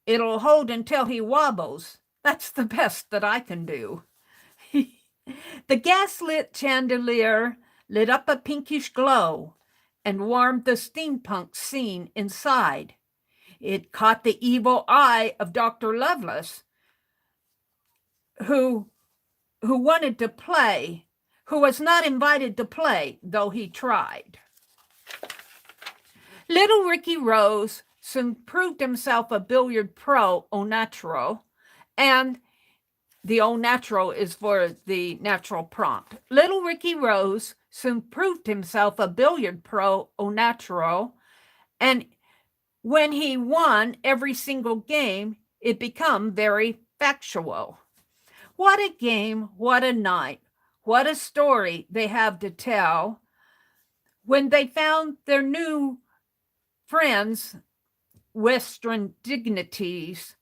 It'll hold until he wobbles. That's the best that I can do. The gaslit chandelier lit up a pinkish glow and warmed the steampunk scene inside. It caught the evil eye of Dr. Lovelace, who wanted to play, who was not invited to play, though he tried. Little Ricky Rose soon proved himself a billiard pro au naturel, and the au natural is for the natural prompt. Little Ricky Rose soon proved himself a billiard pro au naturel, and when he won every single game, it became very factual. What a game, what a night, what a story they have to tell when they found their new friends, Western dignities,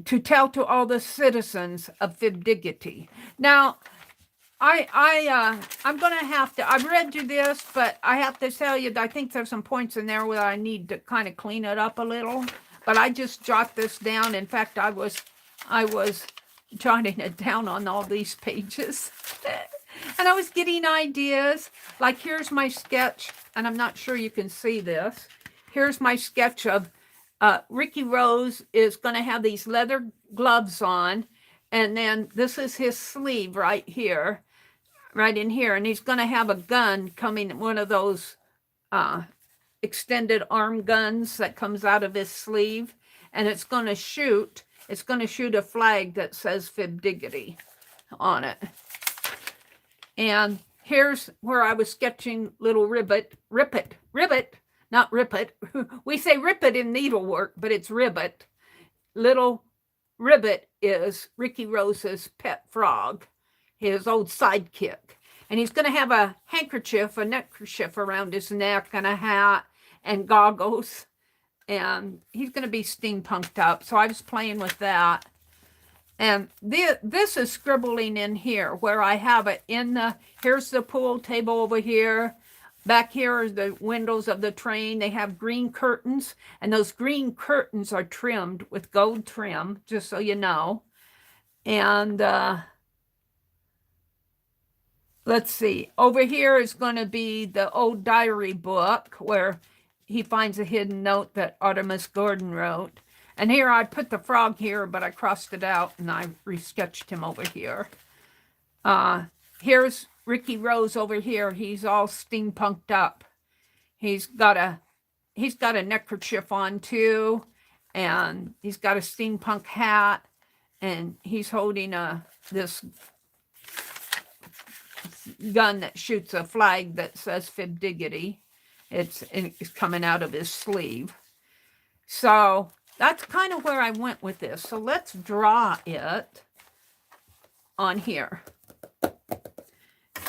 to tell to all the citizens of Fibdiggity. Now, I'm going to have to, I've read you this, but I have to tell you, I think there's some points in there where I need to kind of clean it up a little, but I just jot this down. In fact, I was jotting it down on all these pages and I was getting ideas. Like, here's my sketch, and I'm not sure you can see this. Here's my sketch of Ricky Rose is going to have these leather gloves on, and then this is his sleeve right here, right in here, and he's going to have a gun coming, one of those extended arm guns that comes out of his sleeve, and it's going to shoot a flag that says Fibdiggity on it. And here's where I was sketching little Ribbit, not Ribbit. We say Ribbit in needlework, but it's Ribbit. Little Ribbit is Ricky Rose's pet frog, his old sidekick. And he's going to have a neckerchief around his neck and a hat and goggles. And he's going to be steampunked up. So I was playing with that. And this is scribbling in here where I have it here's the pool table over here. Back here are the windows of the train. They have green curtains, and those green curtains are trimmed with gold trim, just so you know. And let's see. Over here is going to be the old diary book where he finds a hidden note that Artemis Gordon wrote. And here I put the frog here, but I crossed it out and I resketched him over here. Here's Ricky Rose over here. He's all steampunked up. He's got a neckerchief on too, and he's got a steampunk hat, and he's holding this gun that shoots a flag that says Fibdiggity. It's coming out of his sleeve. So that's kind of where I went with this. So let's draw it on here.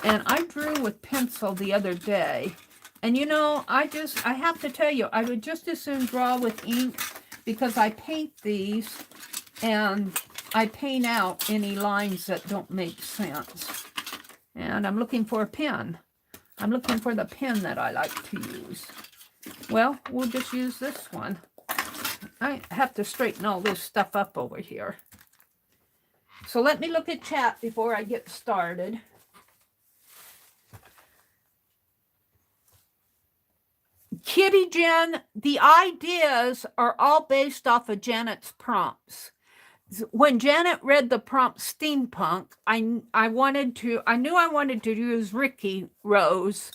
And I drew with pencil the other day. And you know, I have to tell you, I would just as soon draw with ink because I paint these and I paint out any lines that don't make sense. And I'm looking for a pen. I'm looking for the pen that I like to use. Well, we'll just use this one. I have to straighten all this stuff up over here. So let me look at chat before I get started. Kitty Jen, the ideas are all based off of Janet's prompts. When Janet read the prompt steampunk, I knew I wanted to use Ricky Rose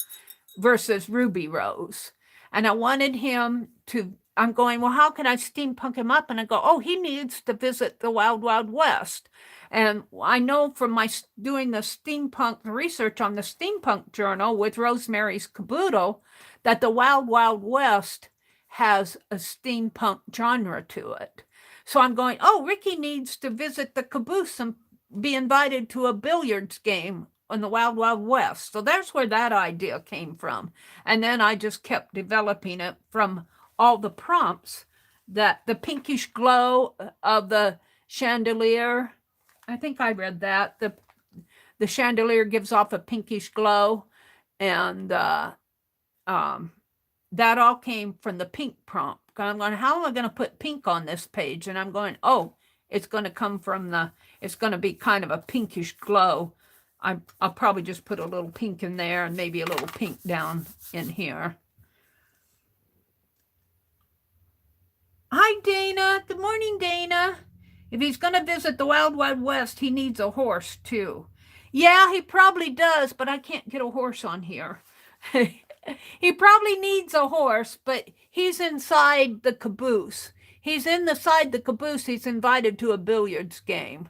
versus Ruby Rose. And I wanted him to, I'm going, well, how can I steampunk him up? And I go, oh, he needs to visit the Wild Wild West. And I know from my doing the steampunk research on the Steampunk Journal with Rosemary's Caboodle that the Wild Wild West has a steampunk genre to it. So I'm going, oh, Ricky needs to visit the caboose and be invited to a billiards game in the Wild Wild West. So that's where that idea came from. And then I just kept developing it from all the prompts, that the pinkish glow of the chandelier. I think I read that. The chandelier gives off a pinkish glow. And that all came from the pink prompt. I'm going, how am I going to put pink on this page? And I'm going, oh, it's going to come from it's going to be kind of a pinkish glow. I'll probably just put a little pink in there and maybe a little pink down in here. Hi, Dana. Good morning, Dana. If he's going to visit the Wild Wild West, he needs a horse, too. Yeah, he probably does, but I can't get a horse on here. He probably needs a horse, but he's inside the caboose. He's inside the caboose. He's invited to a billiards game.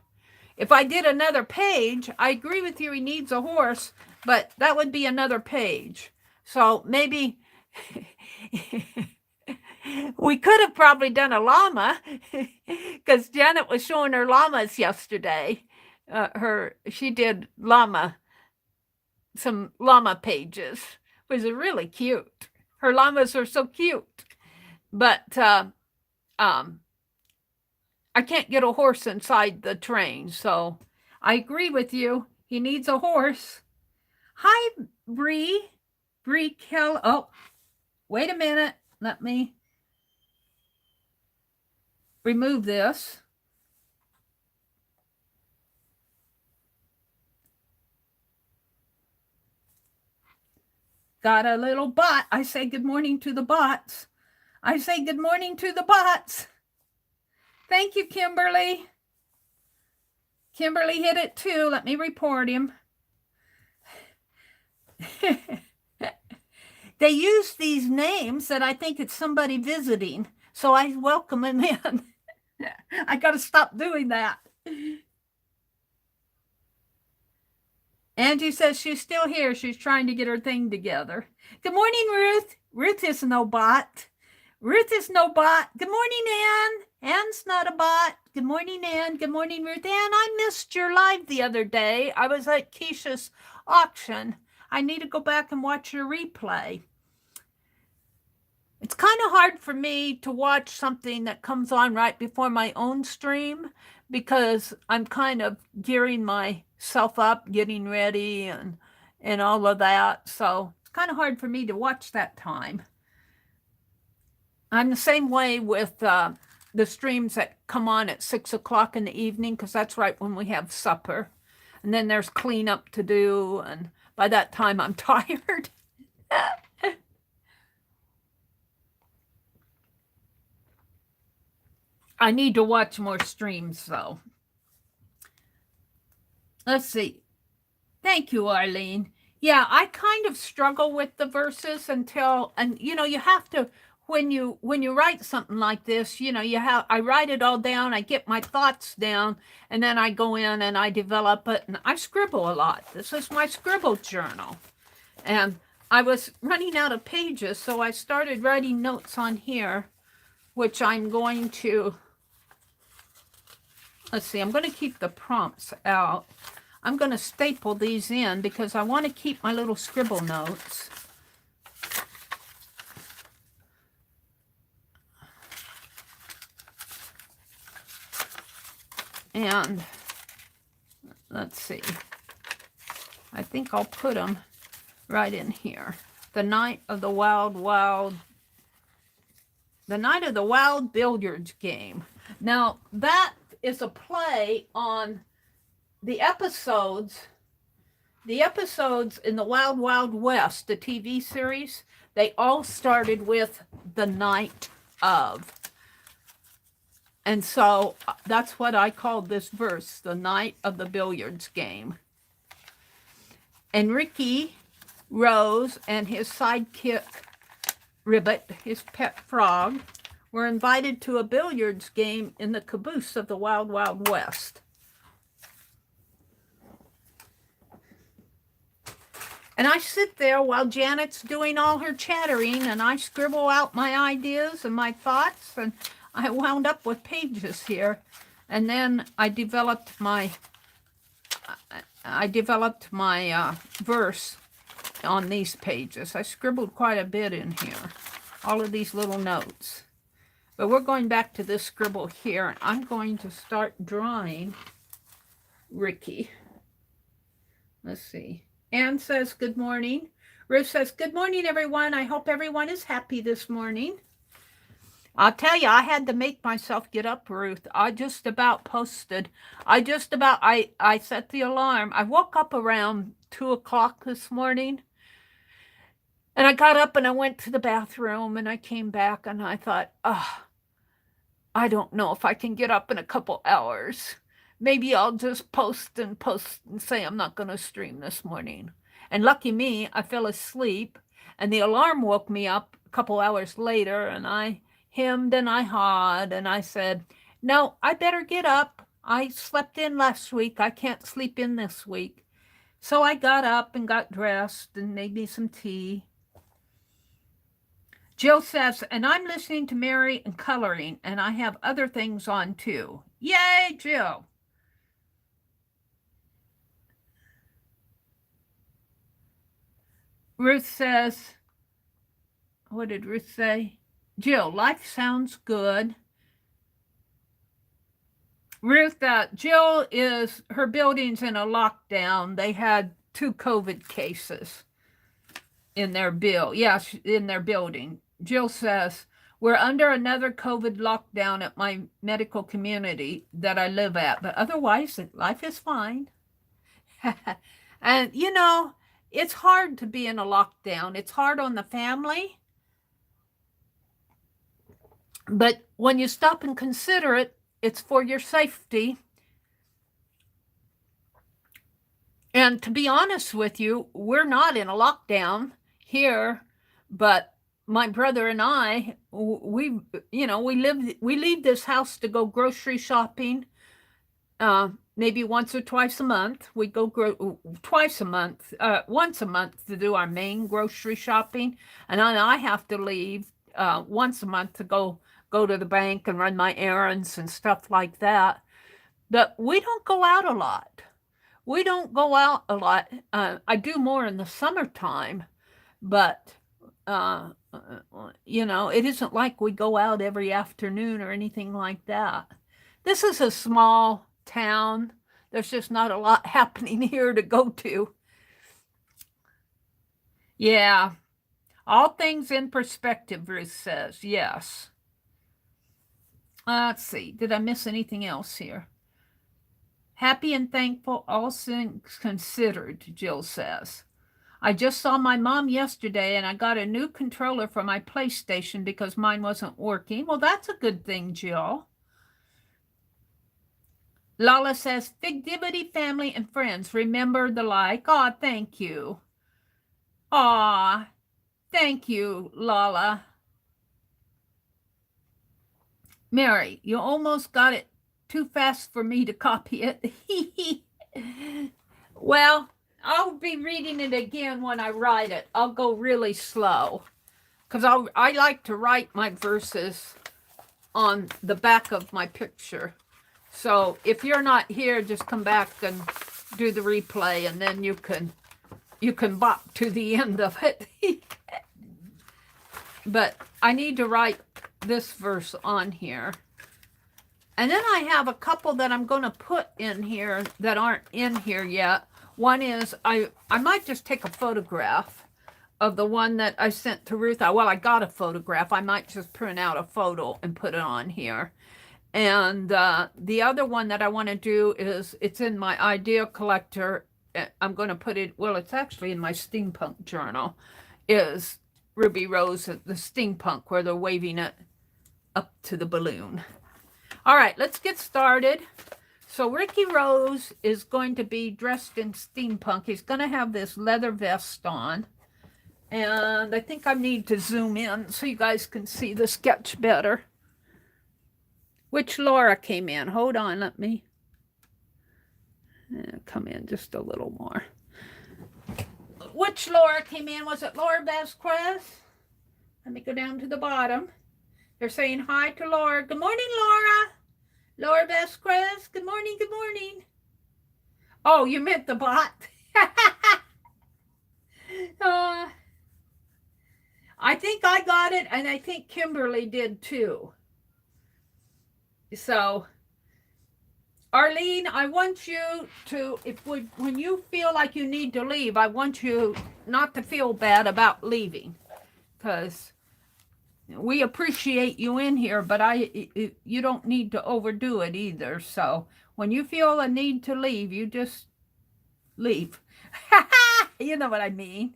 If I did another page, I agree with you, he needs a horse, but that would be another page. So maybe we could have probably done a llama, because Janet was showing her llamas yesterday. She did some llama pages. It was really cute. Her llamas are so cute. But I can't get a horse inside the train, so I agree with you. He needs a horse. Hi, Bree. Bree Kell. Oh, wait a minute. Let me remove this. Got a little bot. I say good morning to the bots. I say good morning to the bots. Thank you, Kimberly. Kimberly hit it too. Let me report him. They use these names that I think it's somebody visiting, so I welcome him in. I got to stop doing that. Angie says she's still here. She's trying to get her thing together. Good morning, Ruth. Ruth is no bot. Ruth is no bot. Good morning, Ann. Ann's not a bot. Good morning, Ann. Good morning, Ruth. Ann, I missed your live the other day. I was at Keisha's auction. I need to go back and watch your replay. It's kind of hard for me to watch something that comes on right before my own stream, because I'm kind of gearing myself up, getting ready and all of that. So it's kind of hard for me to watch that time. I'm the same way with the streams that come on at 6 o'clock in the evening, because that's right when we have supper. And then there's cleanup to do, and by that time I'm tired. I need to watch more streams, though. Let's see. Thank you, Arlene. Yeah, I kind of struggle with the verses until, and you know, you have to, when you write something like this, you know, I write it all down, I get my thoughts down, and then I go in and I develop it, and I scribble a lot. This is my scribble journal. And I was running out of pages, so I started writing notes on here, which I'm going to, let's see, I'm going to keep the prompts out. I'm going to staple these in because I want to keep my little scribble notes. And let's see, I think I'll put them right in here. The night of the wild billiards game. Now that is a play on the episodes in the Wild Wild West, the TV series. They all started with the night of. And so that's what I called this verse, the night of the billiards game. And Ricky Rose and his sidekick Ribbit, his pet frog, were invited to a billiards game in the caboose of the Wild Wild West. And I sit there while Janet's doing all her chattering, and I scribble out my ideas and my thoughts, and I wound up with pages here. And then I developed my verse on these pages. I scribbled quite a bit in here, all of these little notes. But we're going back to this scribble here, and I'm going to start drawing Ricky. Let's see. Anne says, good morning. Ruth says, good morning, everyone. I hope everyone is happy this morning. I'll tell you, I had to make myself get up, Ruth. I just about posted. I set the alarm. I woke up around 2 o'clock this morning. And I got up and I went to the bathroom and I came back and I thought, I don't know if I can get up in a couple hours. Maybe I'll just post and say I'm not going to stream this morning. And lucky me, I fell asleep and the alarm woke me up a couple hours later, and I hemmed and I hawed and I said, no, I better get up. I slept in last week. I can't sleep in this week. So I got up and got dressed and made me some tea. Jill says, and I'm listening to Meri and coloring, and I have other things on too. Yay, Jill. Ruth says, what did Ruth say? Jill, life sounds good. Ruth, Jill her building's in a lockdown. They had 2 COVID cases in their in their building. Jill says, we're under another COVID lockdown at my medical community that I live at, but otherwise life is fine. And you know, it's hard to be in a lockdown. It's hard on the family. But when you stop and consider it, it's for your safety. And to be honest with you, we're not in a lockdown here, but my brother and I, we leave this house to go grocery shopping, maybe once or twice a month. We go once a month to do our main grocery shopping, and then I have to leave once a month to go to the bank and run my errands and stuff like that. But we don't go out a lot. I do more in the summertime, but it isn't like we go out every afternoon or anything like that. This is a small town. There's just not a lot happening here to go to. Yeah. All things in perspective, Ruth says. Yes. Let's see. Did I miss anything else here? Happy and thankful, all things considered, Jill says. I just saw my mom yesterday and I got a new controller for my PlayStation because mine wasn't working. Well, that's a good thing, Jill. Lala says, Figdivity family and friends, remember the like. Aw, thank you. Aw, thank you, Lala. Meri, you almost got it too fast for me to copy it. Well, I'll be reading it again when I write it. I'll go really slow because I like to write my verses on the back of my picture. So if you're not here, just come back and do the replay, and then you can bop to the end of it. But I need to write this verse on here. And then I have a couple that I'm going to put in here that aren't in here yet. One is, I might just take a photograph of the one that I sent to Ruth. Well, I got a photograph. I might just print out a photo and put it on here. And the other one that I want to do is, it's in my idea collector. I'm going to put it, well, it's actually in my Steampunk journal, is Ruby Rose, the Steampunk, where they're waving it up to the balloon. All right, let's get started. So Ricky Rose is going to be dressed in steampunk. He's going to have this leather vest on. And I think I need to zoom in so you guys can see the sketch better. Which Laura came in? Hold on, let me come in just a little more. Which Laura came in? Was it Laura Vasquez? Let me go down to the bottom. They're saying hi to Laura. Good morning, Laura. Laura Vasquez. Good morning, good morning. Oh, you meant the bot. I think I got it, and I think Kimberly did too. So, Arlene, I want you to, when you feel like you need to leave, I want you not to feel bad about leaving, because we appreciate you in here, but you don't need to overdo it either. So when you feel a need to leave, you just leave. You know what I mean.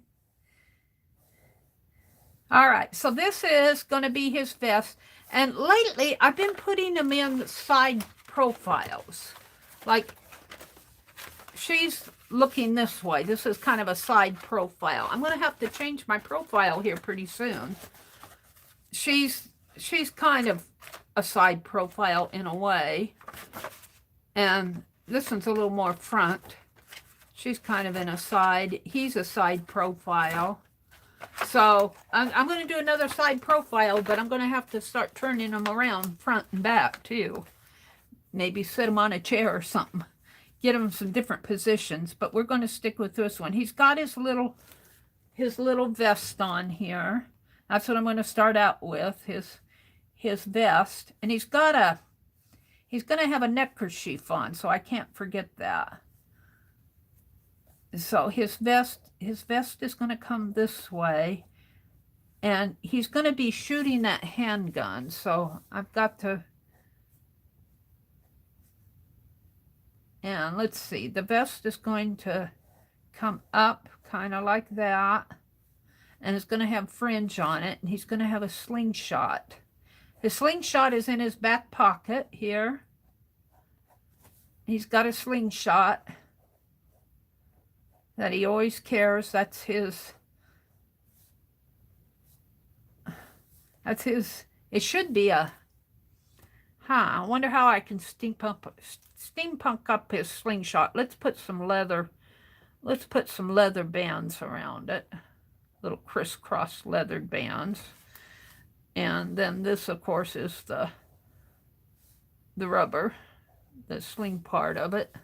All right, so this is going to be his vest. And lately, I've been putting them in side profiles. Like, she's looking this way. This is kind of a side profile. I'm going to have to change my profile here pretty soon. She's kind of a side profile in a way. And this one's a little more front. She's kind of in a side. He's a side profile. So I'm going to do another side profile, but I'm going to have to start turning them around front and back too. Maybe sit them on a chair or something. Get them some different positions, but we're going to stick with this one. He's got his little vest on here. That's what I'm going to start out with, his vest. And he's going to have a neckerchief on, so I can't forget that. So his vest is going to come this way, and he's going to be shooting that handgun. So I've got to, and let's see, the vest is going to come up kind of like that, and it's going to have fringe on it, and he's going to have a slingshot. The slingshot is in his back pocket here. He's got a slingshot that he always carries. That's his, it should be a, I wonder how I can steampunk up his slingshot. Let's put some leather bands around it. Little crisscross leather bands. And then this, of course, is the rubber, the sling part of it.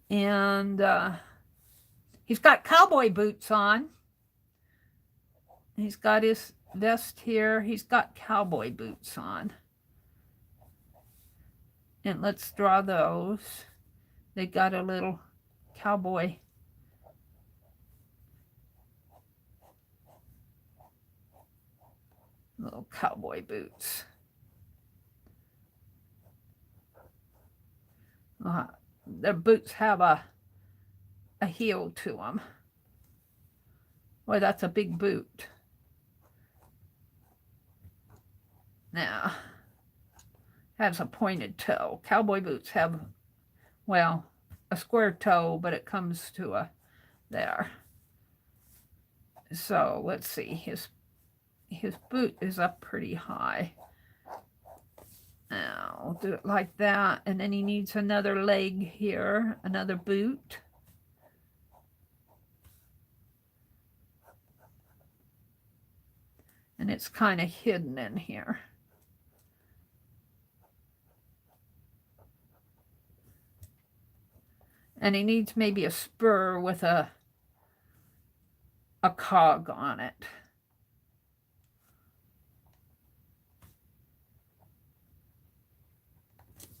And he's got cowboy boots on. He's got his vest here. He's got cowboy boots on. And let's draw those. They got a little cowboy. Little cowboy boots. Their boots have a heel to them. Boy, that's a big boot. Now, has a pointed toe. Cowboy boots have, well, a square toe, but it comes to a there. So let's see, his boot is up pretty high. Now we'll do it like that, and then he needs another leg here, another boot. And it's kind of hidden in here. And he needs maybe a spur with a cog on it.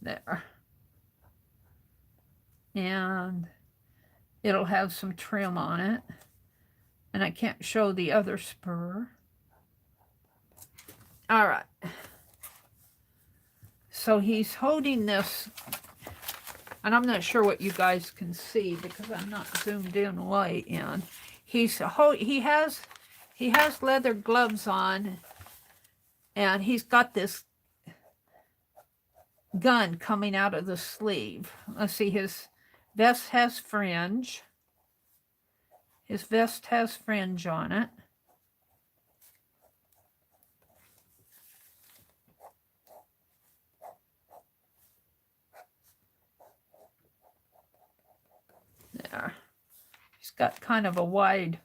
There. And it'll have some trim on it. And I can't show the other spur. All right. So he's holding this, and I'm not sure what you guys can see because I'm not zoomed in way in. He has leather gloves on, and he's got this gun coming out of the sleeve. Let's see, his vest has fringe. His vest has fringe on it. got kind of a wide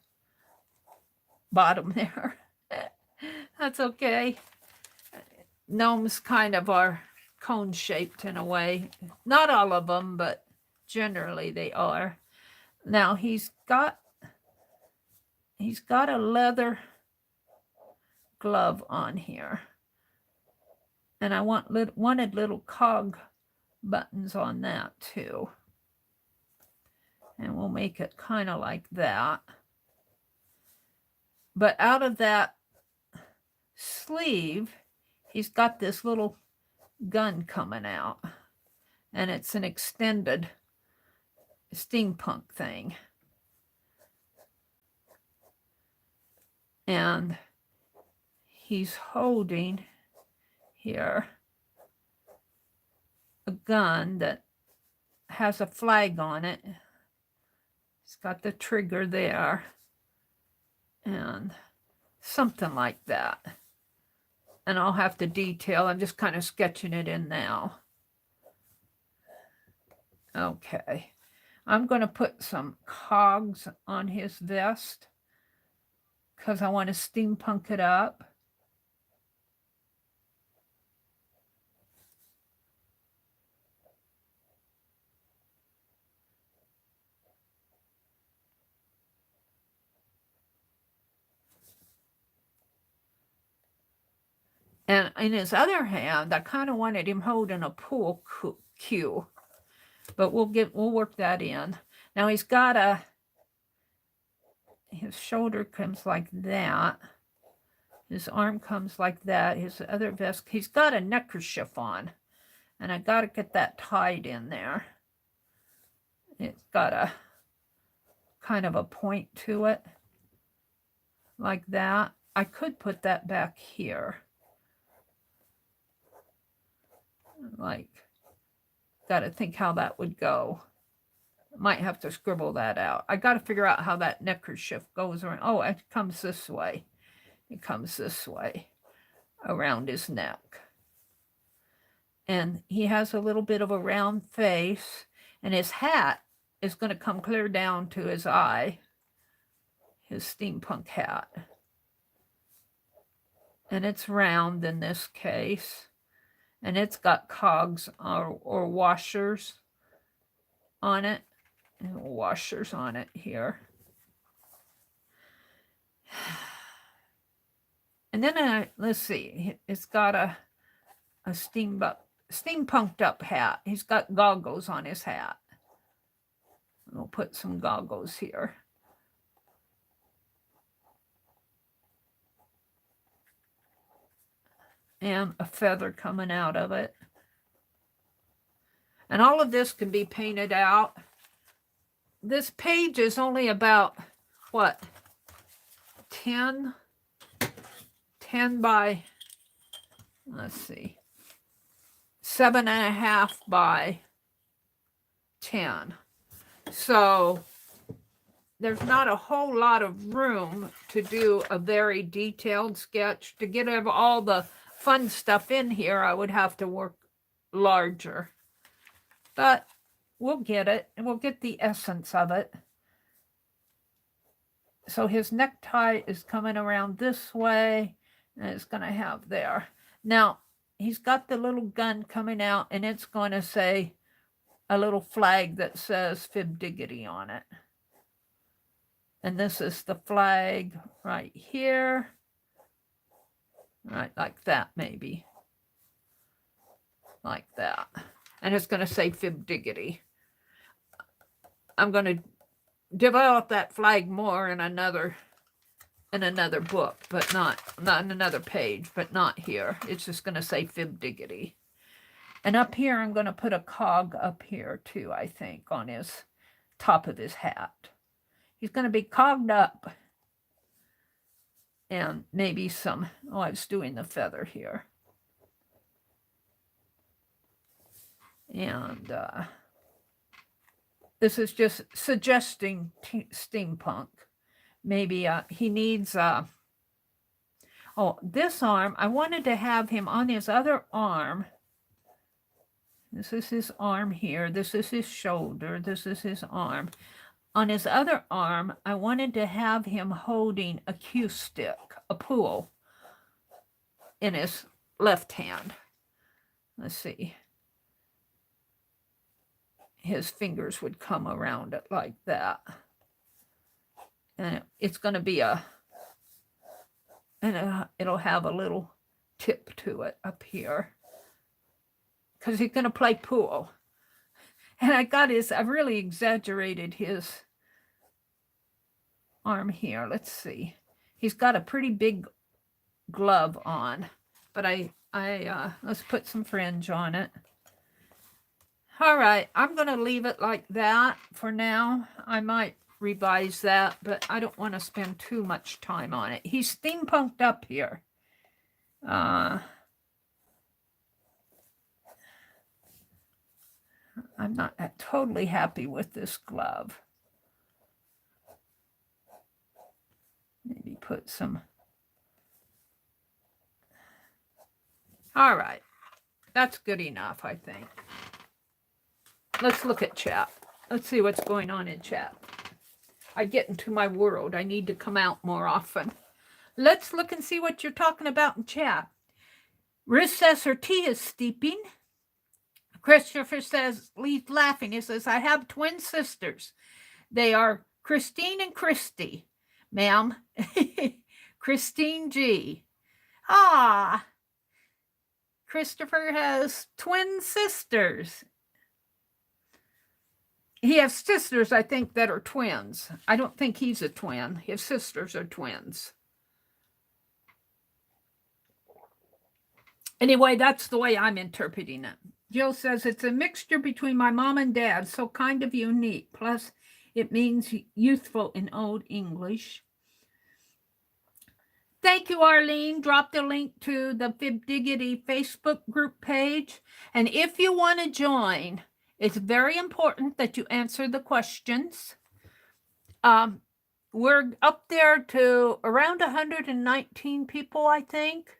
bottom there. That's okay. Gnomes kind of are cone-shaped in a way. Not all of them, but generally they are. Now he's got a leather glove on here. And I wanted little cog buttons on that too. And we'll make it kind of like that. But out of that sleeve, he's got this little gun coming out. And it's an extended steampunk thing. And he's holding here a gun that has a flag on it. It's got the trigger there and something like that. And I'll have to detail. I'm just kind of sketching it in now. Okay. I'm going to put some cogs on his vest because I want to steampunk it up. And in his other hand, I kind of wanted him holding a pool cue, but we'll work that in. Now he's got his shoulder comes like that. His arm comes like that. His other vest, he's got a neckerchief on, and I got to get that tied in there. It's got a kind of a point to it, like that. I could put that back here. Like, got to think how that would go. Might have to scribble that out. I got to figure out how that neckerchief goes around. Oh, it comes this way. It comes this way around his neck. And he has a little bit of a round face, and his hat is going to come clear down to his eye, his steampunk hat. And it's round in this case. And it's got cogs or washers on it. And washers on it here. And then, let's see, it's got a steampunked up hat. He's got goggles on his hat. We'll put some goggles here. And a feather coming out of it. And all of this can be painted out. This page is only about, what, 10 by, let's see, 7.5 by 10. So there's not a whole lot of room to do a very detailed sketch. To get all the fun stuff in here, I would have to work larger. But we'll get it, and we'll get the essence of it. So his necktie is coming around this way, and it's going to have there. Now, he's got the little gun coming out, and it's going to say a little flag that says Fib Diggity on it. And this is the flag right here. Right, like that, maybe. Like that. And it's going to say Fib Diggity. I'm going to develop that flag more in another book, but not in another page, but not here. It's just going to say Fib Diggity. And up here, I'm going to put a cog up here too, I think, on his top of his hat. He's going to be cogged up. And maybe some, I was doing the feather here. And this is just suggesting steampunk. Maybe he needs, this arm, I wanted to have him on his other arm. This is his arm here. This is his shoulder. This is his arm. on his other arm, I wanted to have him holding a cue stick, a pool, in his left hand. Let's see. His fingers would come around it like that. And it's going to be it'll have a little tip to it up here. Because he's going to play pool. And I really exaggerated his arm here. Let's see. He's got a pretty big glove on. But let's put some fringe on it. All right, I'm going to leave it like that for now. I might revise that, but I don't want to spend too much time on it. He's steampunked up here. I'm not totally happy with this glove. Maybe put some. All right, that's good enough, I think. Let's look at chat. Let's see what's going on in chat. I get into my world. I need to come out more often. Let's look and see what you're talking about in chat. Ruth says her tea is steeping. Christopher says, leave laughing. He says, I have twin sisters. They are Christine and Christy. Ma'am. Christine G. Ah. Christopher has twin sisters. He has sisters, I think, that are twins. I don't think he's a twin. His sisters are twins. Anyway, that's the way I'm interpreting it. Jill says, it's a mixture between my mom and dad, so kind of unique. Plus, it means youthful in Old English. Thank you, Arlene. Drop the link to the Fib Diggity Facebook group page. And if you want to join, it's very important that you answer the questions. We're up there to around 119 people, I think.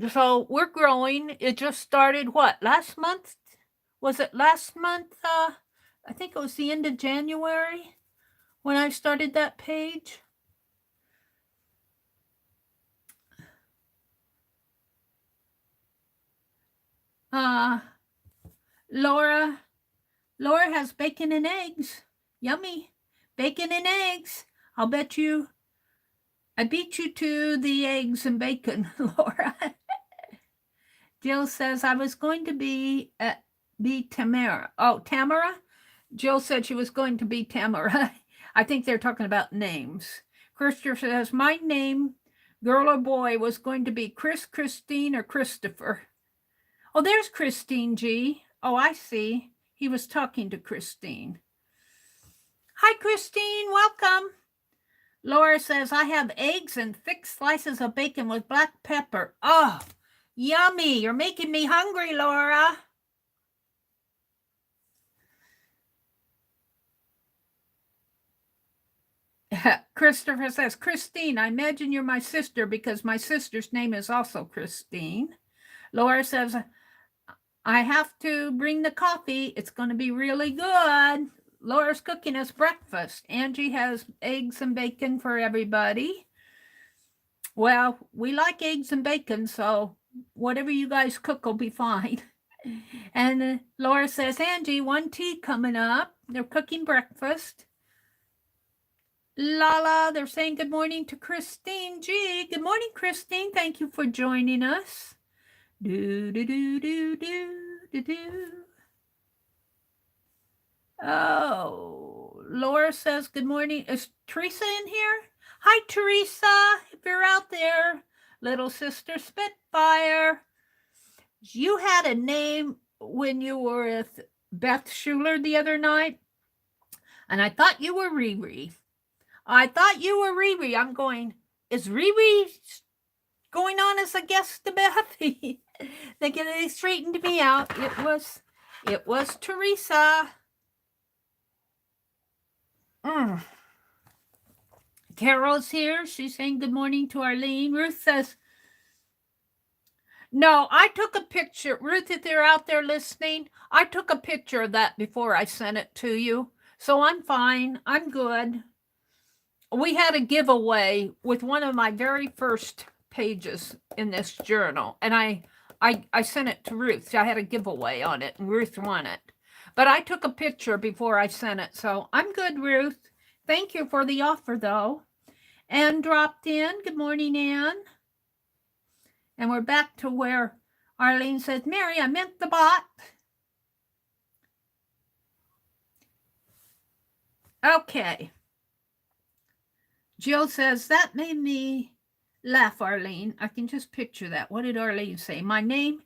So we're growing. It just started, what, last month? Was it last month? I think it was the end of January when I started that page. Laura has bacon and eggs. Yummy. Bacon and eggs. I beat you to the eggs and bacon, Laura. Jill says, I was going to be Tamara. Oh, Tamara? Jill said she was going to be Tamara. I think they're talking about names. Christopher says, my name, girl or boy, was going to be Chris, Christine, or Christopher. Oh, there's Christine G. Oh, I see. He was talking to Christine. Hi, Christine. Welcome. Laura says, I have eggs and thick slices of bacon with black pepper. Oh, yummy. You're making me hungry, Laura. Christopher says, Christine, I imagine you're my sister because my sister's name is also Christine. Laura says, I have to bring the coffee. It's going to be really good. Laura's cooking us breakfast. Angie has eggs and bacon for everybody. Well, we like eggs and bacon, so whatever you guys cook will be fine. And Laura says, Angie, one tea coming up. They're cooking breakfast. Lala, they're saying good morning to Christine G. Good morning, Christine. Thank you for joining us. Do, do, do, do, do, do, do. Oh, Laura says, good morning. Is Teresa in here? Hi, Teresa. If you're out there, little sister Spitfire. You had a name when you were with Beth Schuler the other night, and I thought you were Riri. I'm going, is Riri going on as a guest to Beth? They straightened me out. It was Teresa. Carol's here. She's saying good morning to Arlene. Ruth says, no, I took a picture. Ruth, if you're out there listening, I took a picture of that before I sent it to you. So I'm fine. I'm good. We had a giveaway with one of my very first pages in this journal, and I sent it to Ruth. I had a giveaway on it, and Ruth won it. But I took a picture before I sent it, so I'm good, Ruth. Thank you for the offer, though. Anne dropped in. Good morning, Anne. And we're back to where Arlene says, Meri, I meant the bot. Okay. Jill says, that made me laugh, Arlene. I can just picture that. What did Arlene say? My name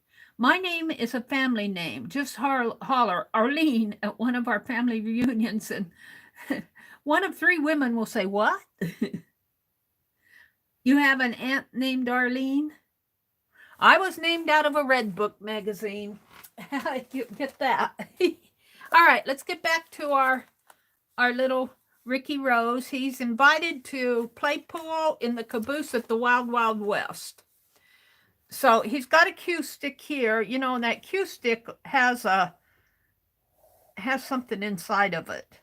is a family name. Just holler Arlene at one of our family reunions, and one of 3 women will say, what? You have an aunt named Arlene? I was named out of a Red Book magazine. Get that. All right, let's get back to our little Ricky Rose. He's invited to play pool in the caboose at the Wild Wild West. So he's got a cue stick here, you know, and that cue stick has something inside of it.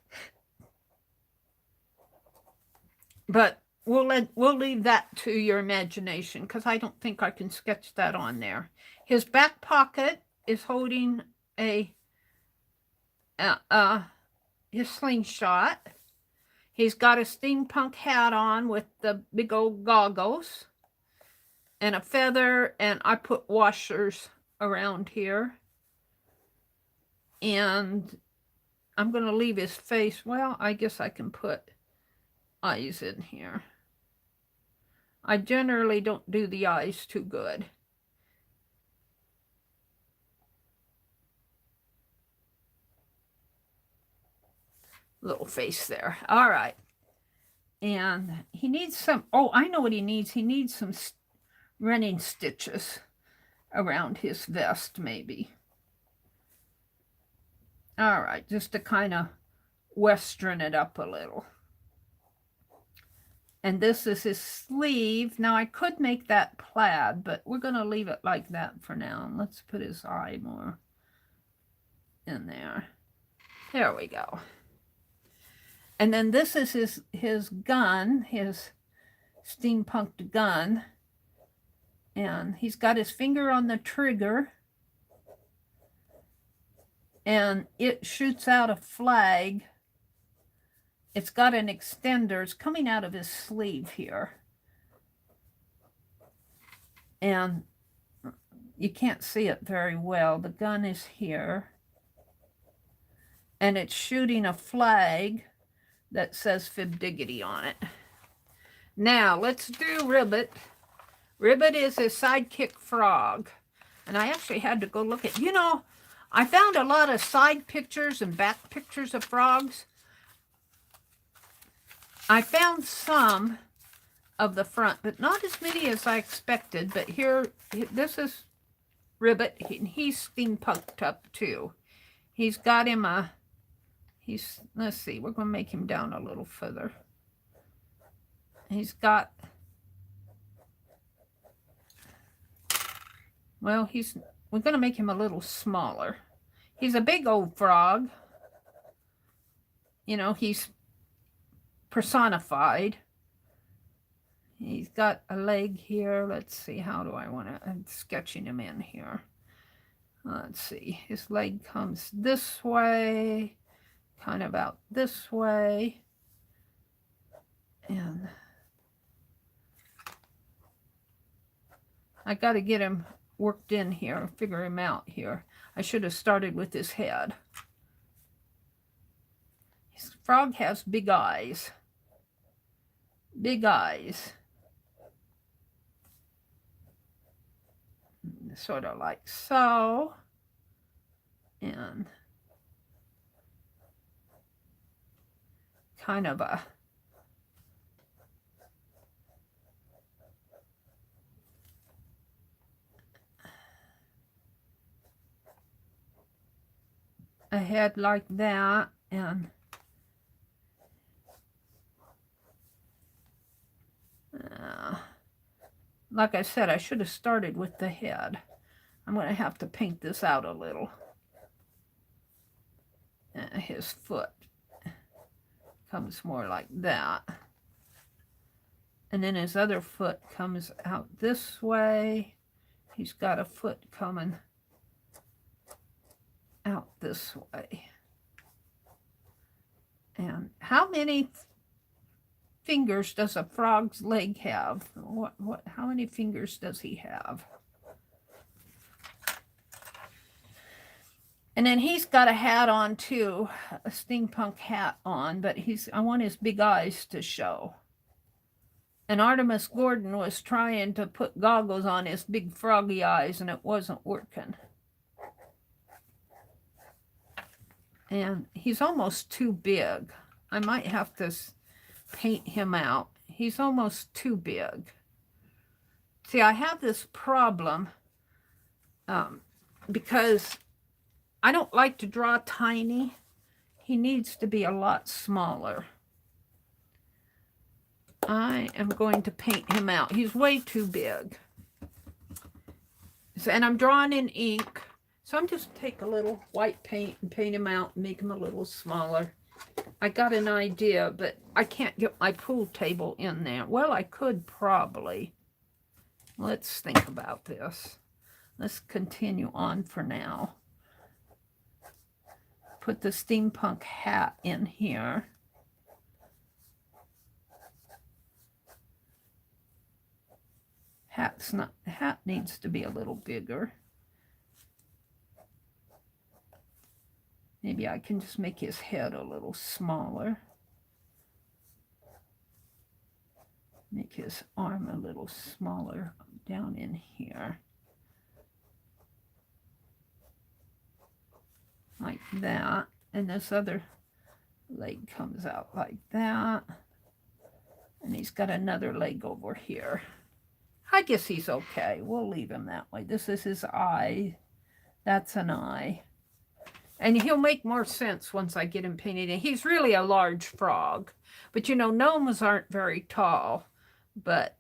But we'll leave that to your imagination, because I don't think I can sketch that on there. His back pocket is holding his slingshot. He's got a steampunk hat on with the big old goggles and a feather, and I put washers around here. And I'm going to leave his face. Well, I guess I can put eyes in here. I generally don't do the eyes too good. Little face there. All right. And he needs some, oh, I know what he needs. He needs some running stitches around his vest, maybe. All right, just to kind of western it up a little. And this is his sleeve. Now, I could make that plaid, but we're going to leave it like that for now. And let's put his eye more in there. There we go. And then this is his gun, his steampunked gun. And he's got his finger on the trigger. And it shoots out a flag. It's got an extender. It's coming out of his sleeve here. And you can't see it very well. The gun is here. And it's shooting a flag that says Fib Diggity on it. Now, let's do Ribbit. Ribbit is a sidekick frog. And I actually had to go look at, you know, I found a lot of side pictures and back pictures of frogs. I found some of the front, but not as many as I expected. But here, this is Ribbit. He's steampunked up too. He's got him a, let's see, we're going to make him down a little further. He's got, well, we're going to make him a little smaller. He's a big old frog. You know, he's personified. He's got a leg here. Let's see, how do I want to, I'm sketching him in here. Let's see, his leg comes this way, kind of out this way. And I got to get him worked in here, figure him out here. I should have started with his head. His frog has big eyes. Big eyes. Sort of like so. And kind of a head like that. And like I said, I should have started with the head. I'm going to have to paint this out a little. His foot. comes more like that. And then his other foot comes out this way. He's got a foot coming out this way. And how many fingers does a frog's leg have? How many fingers does he have? And then he's got a hat on too, a steampunk hat on, but I want his big eyes to show. And Artemis Gordon was trying to put goggles on his big froggy eyes, and it wasn't working. And he's almost too big. I might have to paint him out. He's almost too big. See, I have this problem because I don't like to draw tiny. He needs to be a lot smaller. I am going to paint him out. He's way too big. And I'm drawing in ink. So I'm just take a little white paint and paint him out and make him a little smaller. I got an idea, but I can't get my pool table in there. Well, I could probably. Let's think about this. Let's continue on for now. Put the steampunk hat in here. Hat needs to be a little bigger. Maybe I can just make his head a little smaller. Make his arm a little smaller down in here. Like that. And this other leg comes out like that. And he's got another leg over here. I guess he's okay. We'll leave him that way. This is his eye. That's an eye. And he'll make more sense once I get him painted in. He's really a large frog. But you know, gnomes aren't very tall. But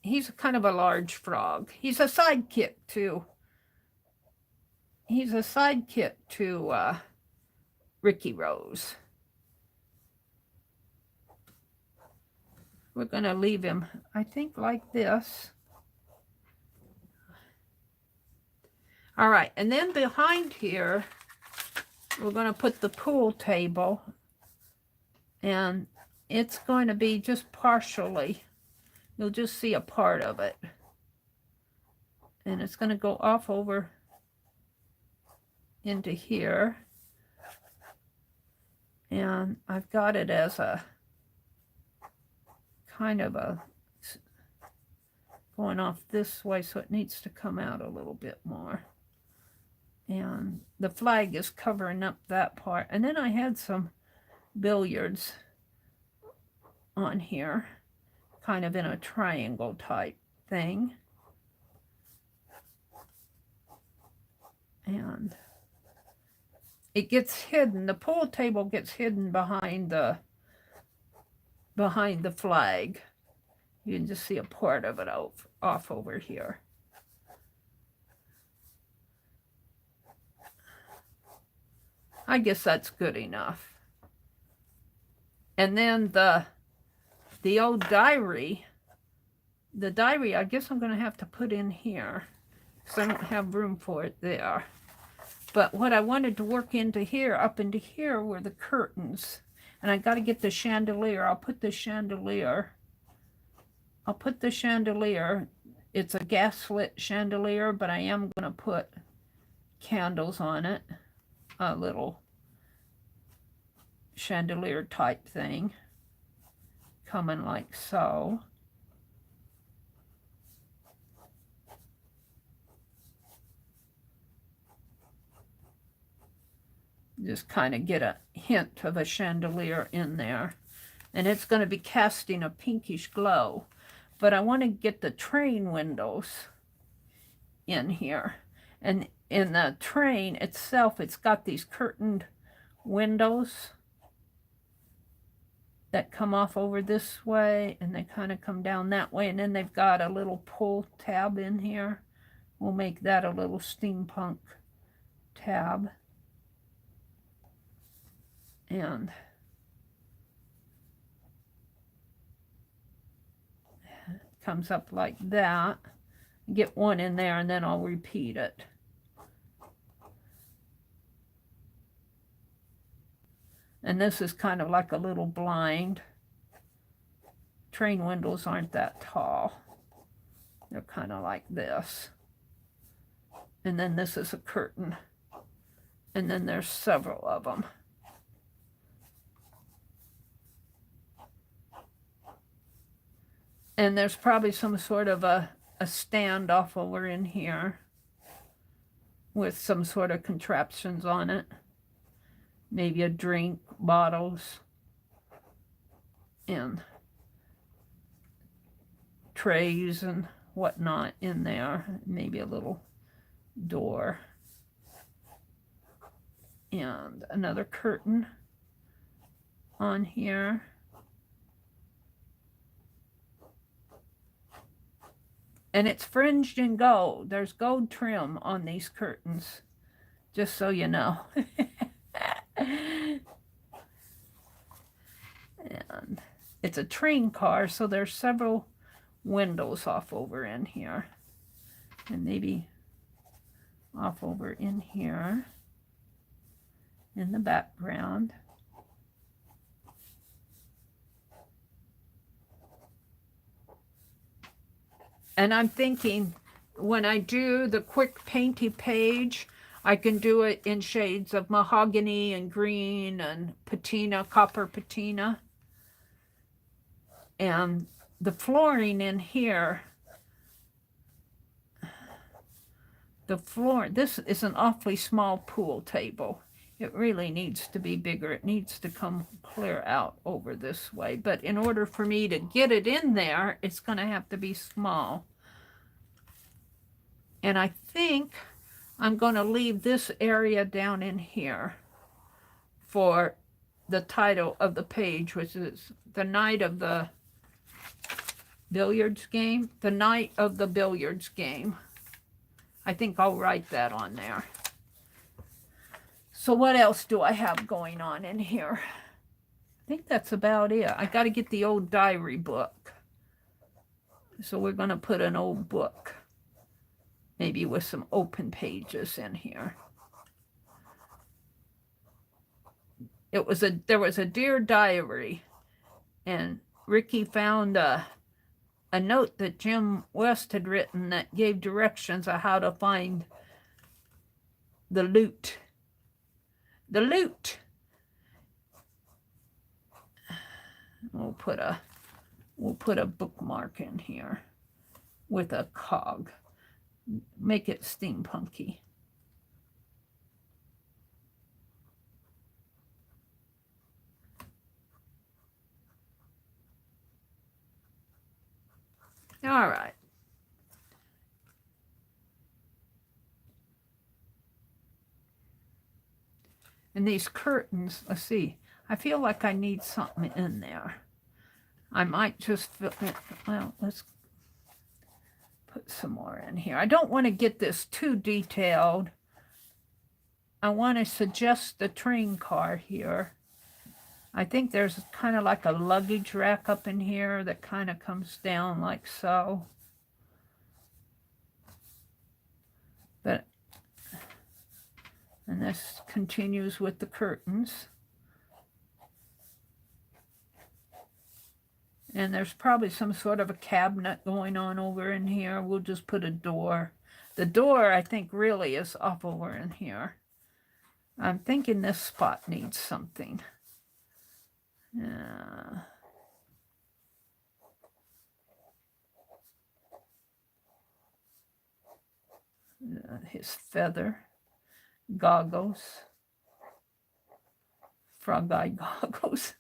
he's kind of a large frog. He's a sidekick to... He's a sidekick to Ricky Rose. We're going to leave him, I think, like this. All right, and then behind here, we're going to put the pool table. And it's going to be just partially. You'll just see a part of it. And it's going to go off over into here. And I've got it as a kind of a going off this way, so it needs to come out a little bit more. And the flag is covering up that part. And then I had some billiards on here, kind of in a triangle type thing. And it gets hidden. The pool table gets hidden behind the flag. You can just see a part of it off over here. I guess that's good enough. And then the old diary, I guess I'm going to have to put in here because I don't have room for it there. But what I wanted to work into here, up into here, were the curtains. And I got to get the chandelier. I'll put the chandelier. It's a gaslit chandelier, but I am going to put candles on it. A little chandelier type thing. Coming like so. Just kind of get a hint of a chandelier in there. And it's going to be casting a pinkish glow. But I want to get the train windows in here. And in the train itself, it's got these curtained windows that come off over this way. And they kind of come down that way. And then they've got a little pull tab in here. We'll make that a little steampunk tab. And comes up like that. Get one in there and then I'll repeat it. And this is kind of like a little blind. Train windows aren't that tall. They're kind of like this. And then this is a curtain. And then there's several of them. And there's probably some sort of a stand off over in here with some sort of contraptions on it. Maybe a drink, bottles, and trays and whatnot in there. Maybe a little door. And another curtain on here. And it's fringed in gold. There's gold trim on these curtains, just so you know. And it's a train car, so there's several windows off over in here. And maybe off over in here in the background. And I'm thinking when I do the quick painty page, I can do it in shades of mahogany and green and patina, copper patina. And the flooring in here, this is an awfully small pool table. It really needs to be bigger. It needs to come clear out over this way. But in order for me to get it in there, it's going to have to be small. And I think I'm going to leave this area down in here for the title of the page, which is The Night of the Billiards Game. The Night of the Billiards Game. I think I'll write that on there. So what else do I have going on in here? I think that's about it. I got to get the old diary book. So we're going to put an old book. Maybe with some open pages in here. There was a Dear Diary. And Ricky found a note that Jim West had written that gave directions on how to find the loot. The loot. We'll put a bookmark in here with a cog. Make it steampunky. All right. And these curtains, let's see. I feel like I need something in there. I might just, well, let's put some more in here. I don't want to get this too detailed. I want to suggest the train car here. I think there's kind of like a luggage rack up in here that kind of comes down like so. But, and this continues with the curtains. And there's probably some sort of a cabinet going on over in here. We'll just put a door. The door, I think, really is off over in here. I'm thinking this spot needs something. His feather, goggles, frog eye goggles.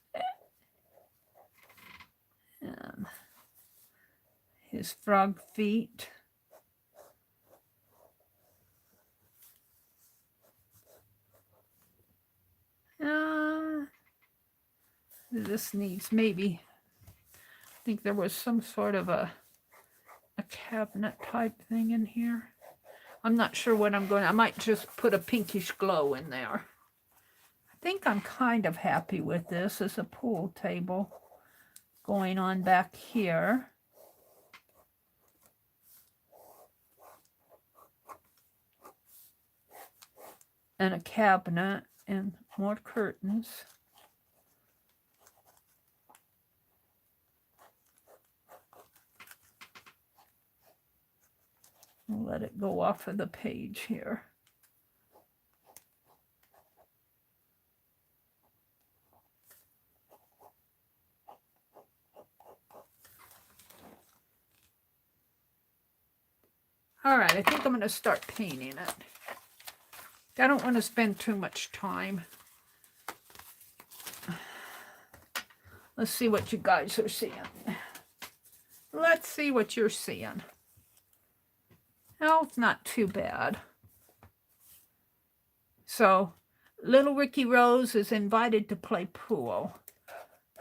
And his frog feet. This needs maybe, I think there was some sort of a cabinet type thing in here. I'm not sure what I'm going to, I might just put a pinkish glow in there. I think I'm kind of happy with this as a pool table going on back here. and a cabinet and more curtains. I'll let it go off of the page here. All right, I think I'm going to start painting it. I don't want to spend too much time. Let's see what you guys are seeing. Let's see what you're seeing. Oh, it's not too bad. So, little Ricky Rose is invited to play pool.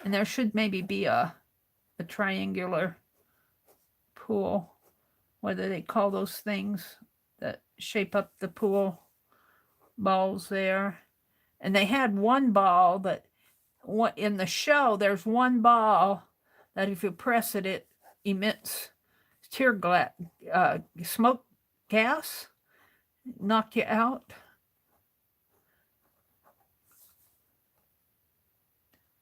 And there should maybe be a triangular pool. Whether they call those things that shape up the pool balls there. And they had one ball that, in the show, there's one ball that if you press it, it emits smoke gas, knock you out.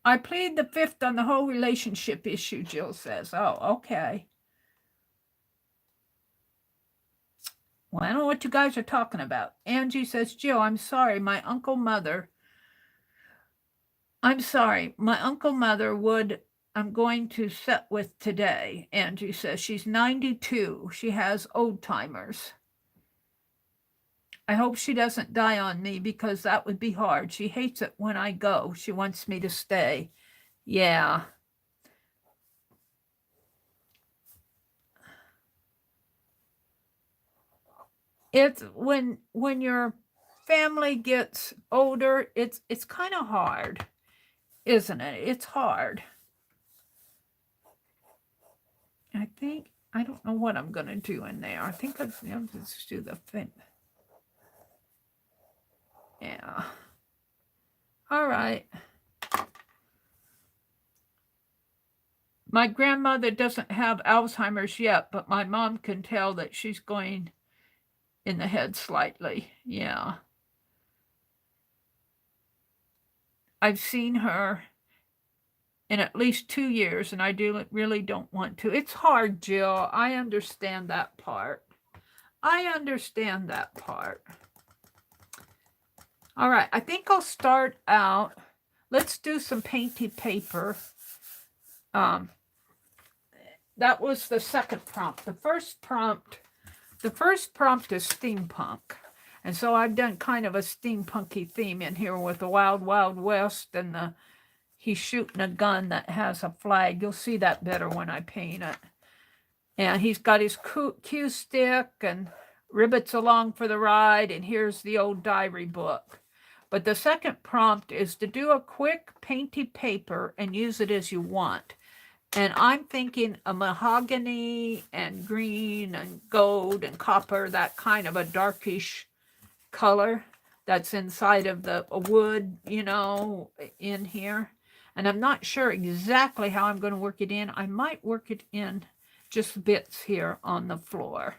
I plead the fifth on the whole relationship issue, Jill says. Oh, okay. Well, I don't know what you guys are talking about. Angie says, Jill, I'm sorry, my uncle mother I'm going to set with today. Angie says, she's 92. She has old timers. I hope she doesn't die on me because that would be hard. She hates it when I go. She wants me to stay. Yeah. It's when your family gets older, it's kind of hard, isn't it? It's hard. I don't know what I'm going to do in there. I think I'll just do the thing. Yeah. All right. My grandmother doesn't have Alzheimer's yet, but my mom can tell that she's going in the head slightly. Yeah. I've seen her in at least 2 years, and I really don't want to. It's hard, Jill. I understand that part. All right, I think I'll start out. Let's do some painty paper. That was the second prompt. The first prompt is steampunk. And so I've done kind of a steampunky theme in here with the Wild Wild West and he's shooting a gun that has a flag. You'll see that better when I paint it. And he's got his cue stick and ribbits along for the ride. And here's the old diary book. But the second prompt is to do a quick painty paper and use it as you want. And I'm thinking a mahogany and green and gold and copper, that kind of a darkish color that's inside of the wood, in here. And I'm not sure exactly how I'm going to work it in. I might work it in just bits here on the floor.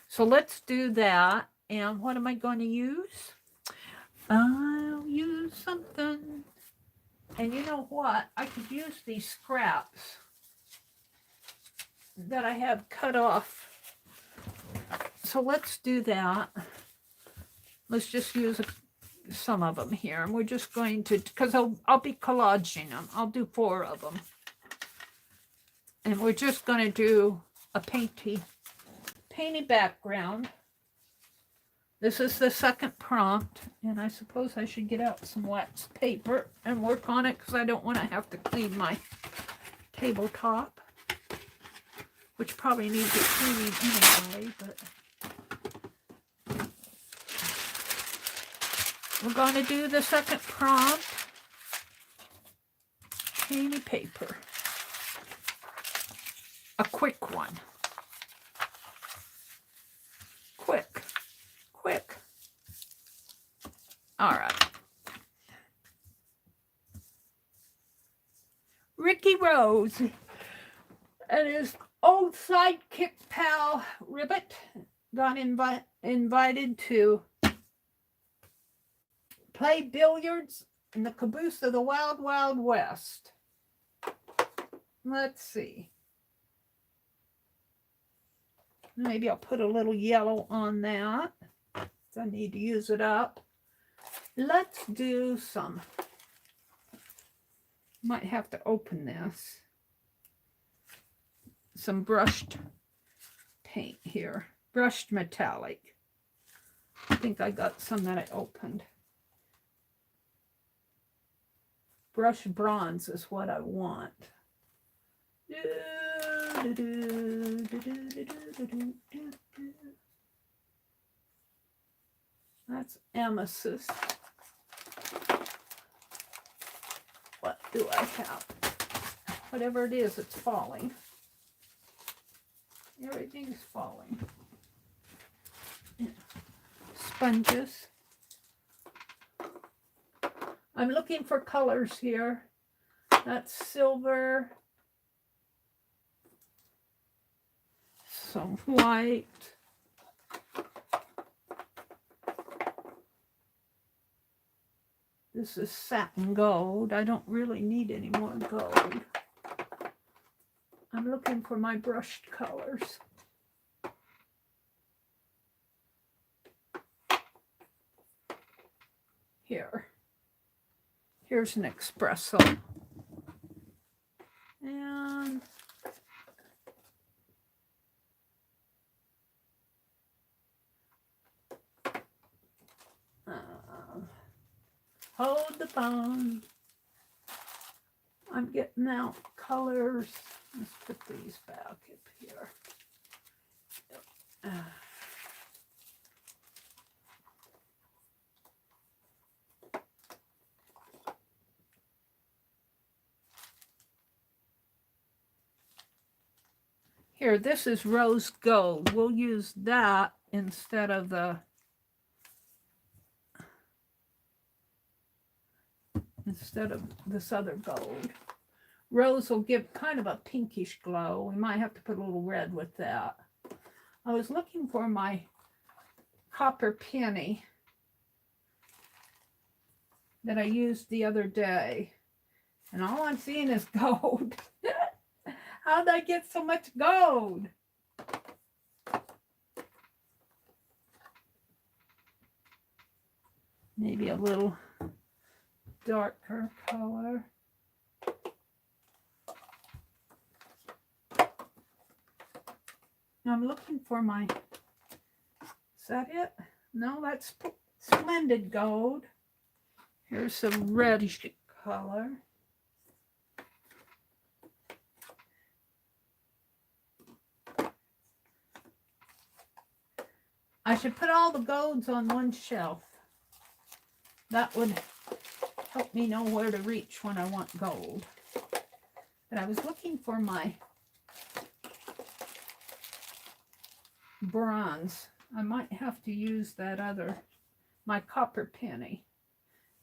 So let's do that. And what am I going to use? I'll use something. And you know what? I could use these scraps that I have cut off. So let's do that. Let's just use some of them here. And we're just going to, because I'll be collaging them. I'll do 4 of them. And we're just going to do a painty background. This is the second prompt. And I suppose I should get out some wax paper and work on it because I don't want to have to clean my tabletop, which probably needs a cleaning anyway, but we're going to do the second prompt, painty paper, a quick one, quick, all right. Ricky Rose and his old sidekick pal Ribbit got invited to play billiards in the caboose of the Wild Wild West. Let's see. Maybe I'll put a little yellow on that. I need to use it up. Let's do some. Might have to open this. Some brushed paint here. Brushed metallic. I think I got some that I opened. Brushed bronze is what I want. That's amethyst. What do I have? Whatever it is, it's falling. Everything's falling. Yeah. Sponges. I'm looking for colors here. That's silver. Some white. This is satin gold. I don't really need any more gold. I'm looking for my brushed colors. Here's an espresso. And hold the phone. I'm getting out colors. Let's put these back up here. Here, this is rose gold. We'll use that instead of this other gold. Rose will give kind of a pinkish glow. We might have to put a little red with that. I was looking for my copper penny that I used the other day, and all I'm seeing is gold. How did I get so much gold? Maybe a little darker color. Now I'm looking for my, is that it? No, that's splendid gold. Here's some reddish color. I should put all the golds on one shelf. That would help me know where to reach when I want gold. But I was looking for my bronze. I might have to use that other, my copper penny.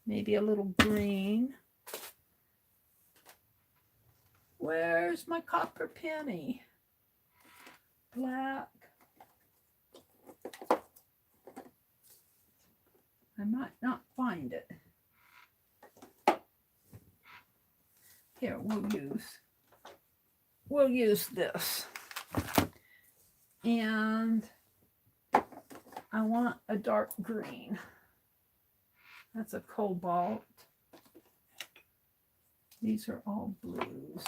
Maybe a little green. Where's my copper penny? Black. I might not find it. Here, we'll use this. And I want a dark green. That's a cobalt. These are all blues.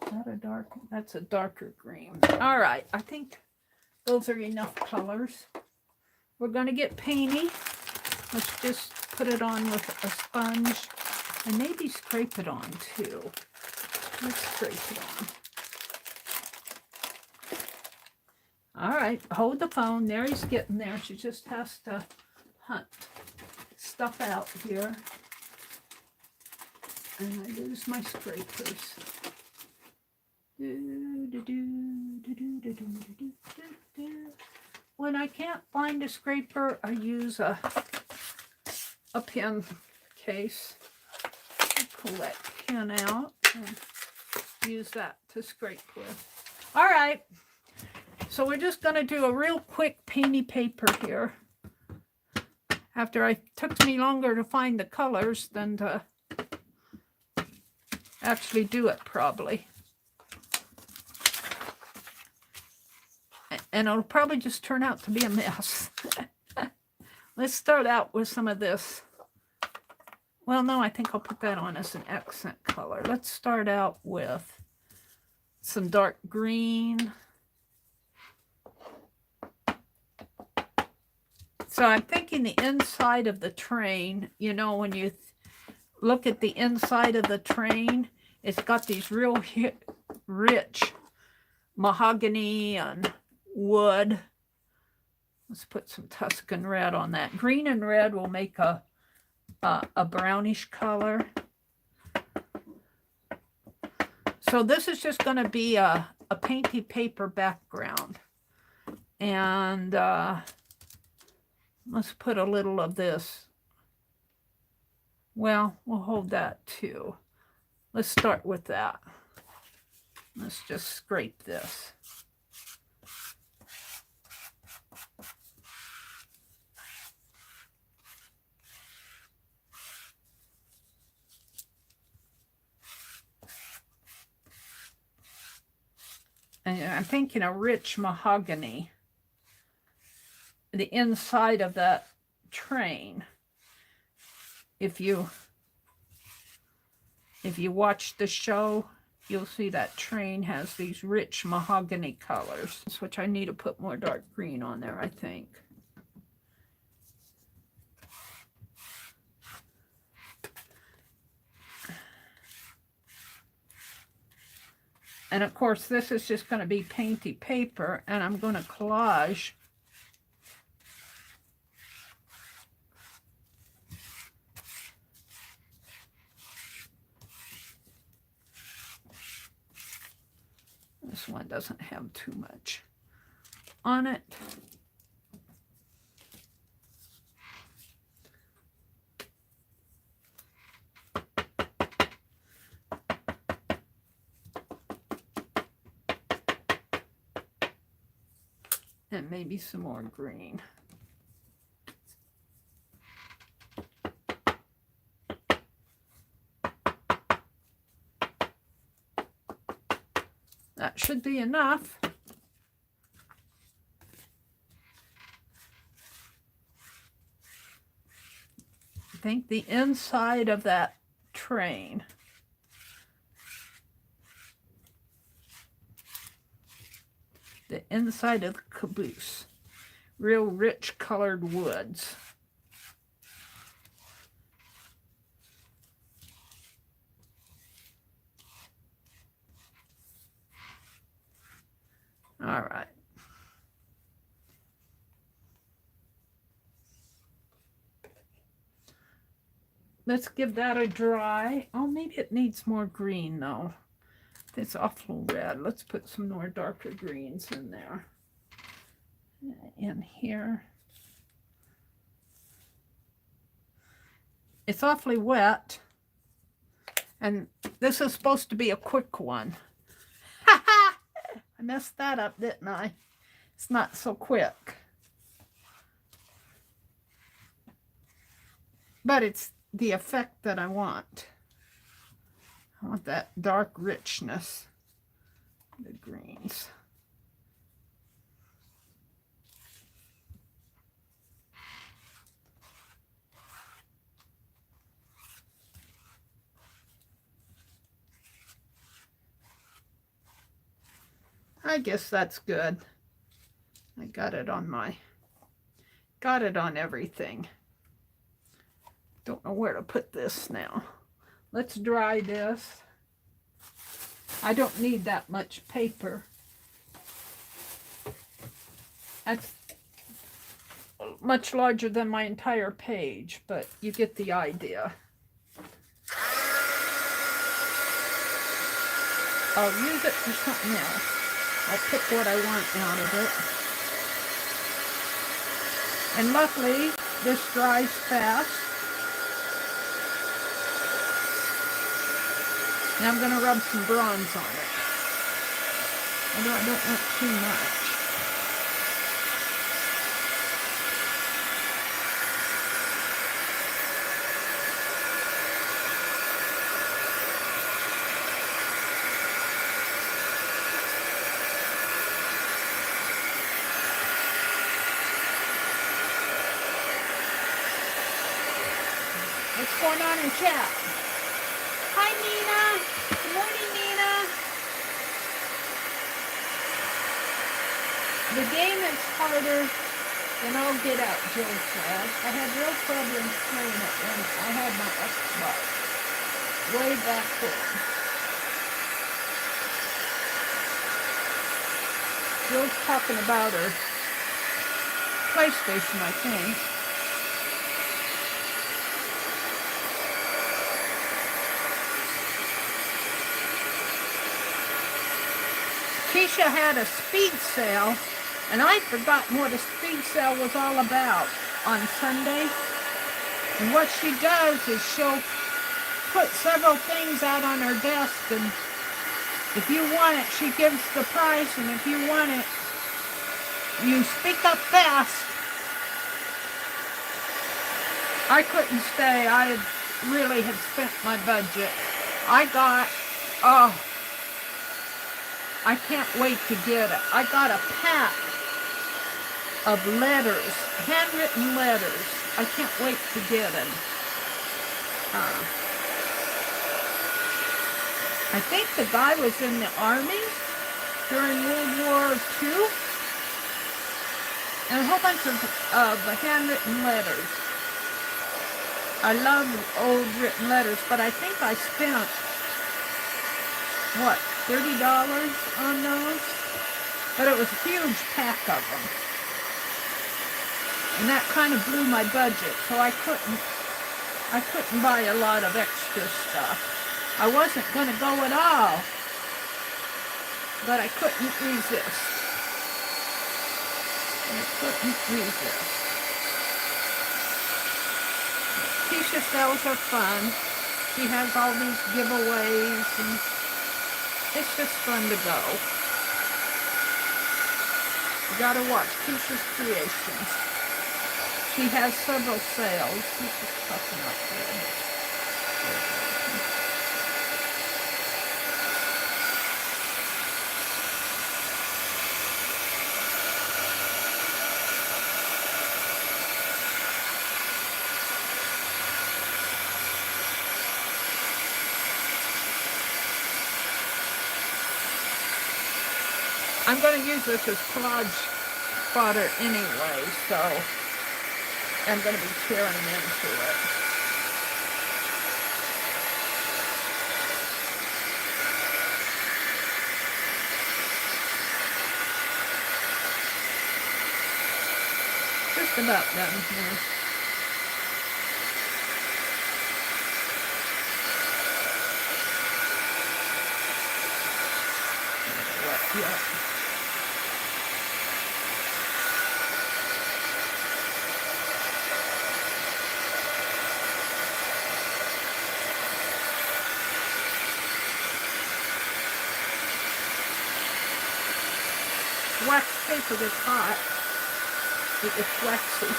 Is that a dark? That's a darker green. All right, I think those are enough colors. We're going to get painty. Let's just put it on with a sponge and maybe scrape it on too. Let's scrape it on. All right, hold the phone. Mary's getting there. She just has to hunt stuff out here. And I lose my scrapers. When I can't find a scraper, I use a pen case. I pull that pen out and use that to scrape with. All right, so we're just going to do a real quick painty paper here. After it took me longer to find the colors than to actually do it probably. And it'll probably just turn out to be a mess. Let's start out with some of this. Well, no, I think I'll put that on as an accent color. Let's start out with some dark green. So I'm thinking the inside of the train, you know, when you look at the inside of the train, it's got these real rich mahogany and wood. Let's put some Tuscan red on that. Green and red will make a brownish color. So this is just going to be a painty paper background. And let's put a little of this. Well, we'll hold that too. Let's start with that. Let's just scrape this. And I'm thinking a rich mahogany. The inside of that train. If you watch the show, you'll see that train has these rich mahogany colors, which I need to put more dark green on there, I think. And of course, this is just going to be painty paper, and I'm going to collage this one doesn't have too much on it. And maybe some more green. That should be enough. I think the inside of that train the inside of the caboose. Real rich colored woods. All right. Let's give that a dry. Oh, maybe it needs more green though. It's awful red. Let's put some more darker greens in there. In here. It's awfully wet. And this is supposed to be a quick one. Ha ha! I messed that up, didn't I? It's not so quick. But it's the effect that I want. I want that dark richness, the greens. I guess that's good. I got it on everything. Don't know where to put this now. Let's dry this. I don't need that much paper. That's much larger than my entire page, but you get the idea. I'll use it for something else. I'll pick what I want out of it. And luckily, this dries fast. Now I'm going to rub some bronze on it. Although I don't want too much. what's going on in chat. Hi, Nina. Good morning, Nina. The game is harder than I'll get out, Jill said. I had real problems playing it when I had my Xbox way back then. Jill's talking about her PlayStation, I think. Keisha had a speed sale, and I'd forgotten what a speed sale was all about on Sunday. And what she does is she'll put several things out on her desk, and if you want it, she gives the price, and if you want it, you speak up fast. I couldn't stay. I really had spent my budget. I got, I can't wait to get it. I got a pack of letters, handwritten letters. I can't wait to get it. I think the guy was in the army during World War II. And a whole bunch of handwritten letters. I love old written letters, but I think I spent, what, $30 on those? But it was a huge pack of them. And that kind of blew my budget, so I couldn't buy a lot of extra stuff. I wasn't going to go at all, but I couldn't resist. Keisha sales are fun. She has all these giveaways, and it's just fun to go. You gotta watch Keisha's Creations. She has several sales. She's just puffing up there. I'm going to use this as collage fodder anyway, so I'm going to be tearing into it. Just about done here. Yeah. Wax paper gets hot. It gets waxy.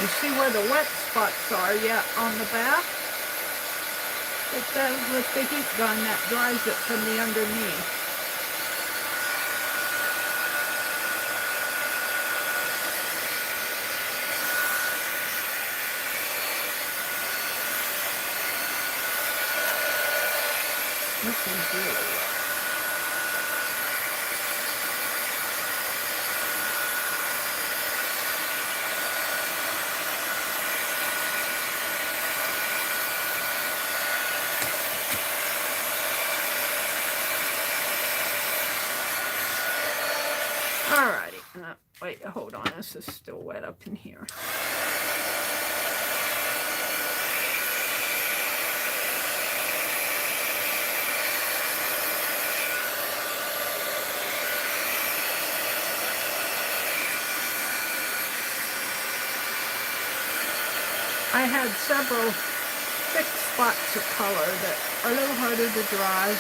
You see where the wet spots are yet on the back? It does with the heat gun that dries it from the underneath. This one's really wet. Alrighty, wait, hold on, this is still wet up in here. I had several thick spots of color that are a little harder to dry.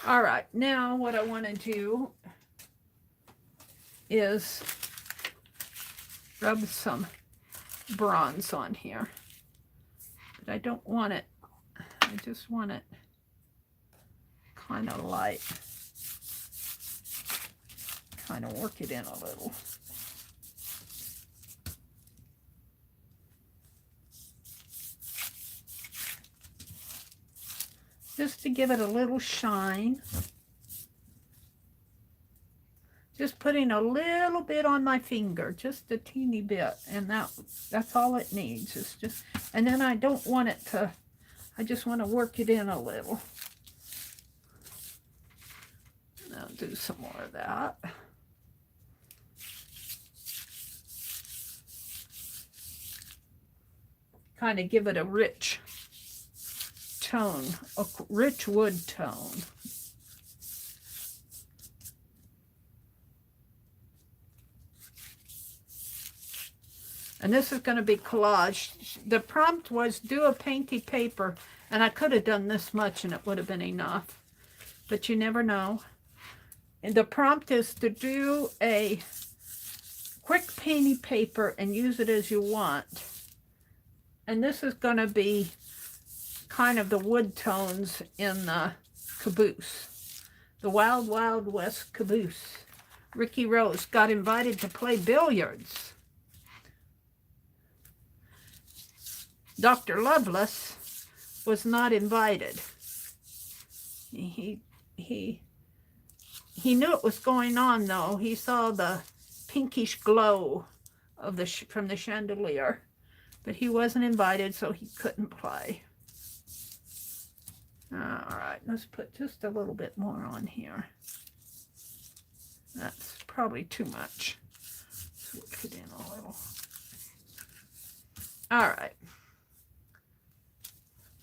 All right, now what I want to do is rub some bronze on here. But I don't want it, I just want it kind of light. Kind of work it in a little. Just to give it a little shine. Just putting a little bit on my finger, just a teeny bit, and that's all it needs. It's just, and then I don't want it to, I just want to work it in a little. I'll do some more of that. Kind of give it a rich tone, a rich wood tone. And this is going to be collage. The prompt was do a painty paper, and I could have done this much and it would have been enough. But you never know. And the prompt is to do a quick painty paper and use it as you want. And this is going to be kind of the wood tones in the caboose. The Wild Wild West caboose. Ricky Rose got invited to play billiards. Dr. Lovelace was not invited. He knew it was going on, though. He saw the pinkish glow of from the chandelier, but he wasn't invited, so he couldn't play. All right, let's put just a little bit more on here. That's probably too much. Switch it in a little. All right.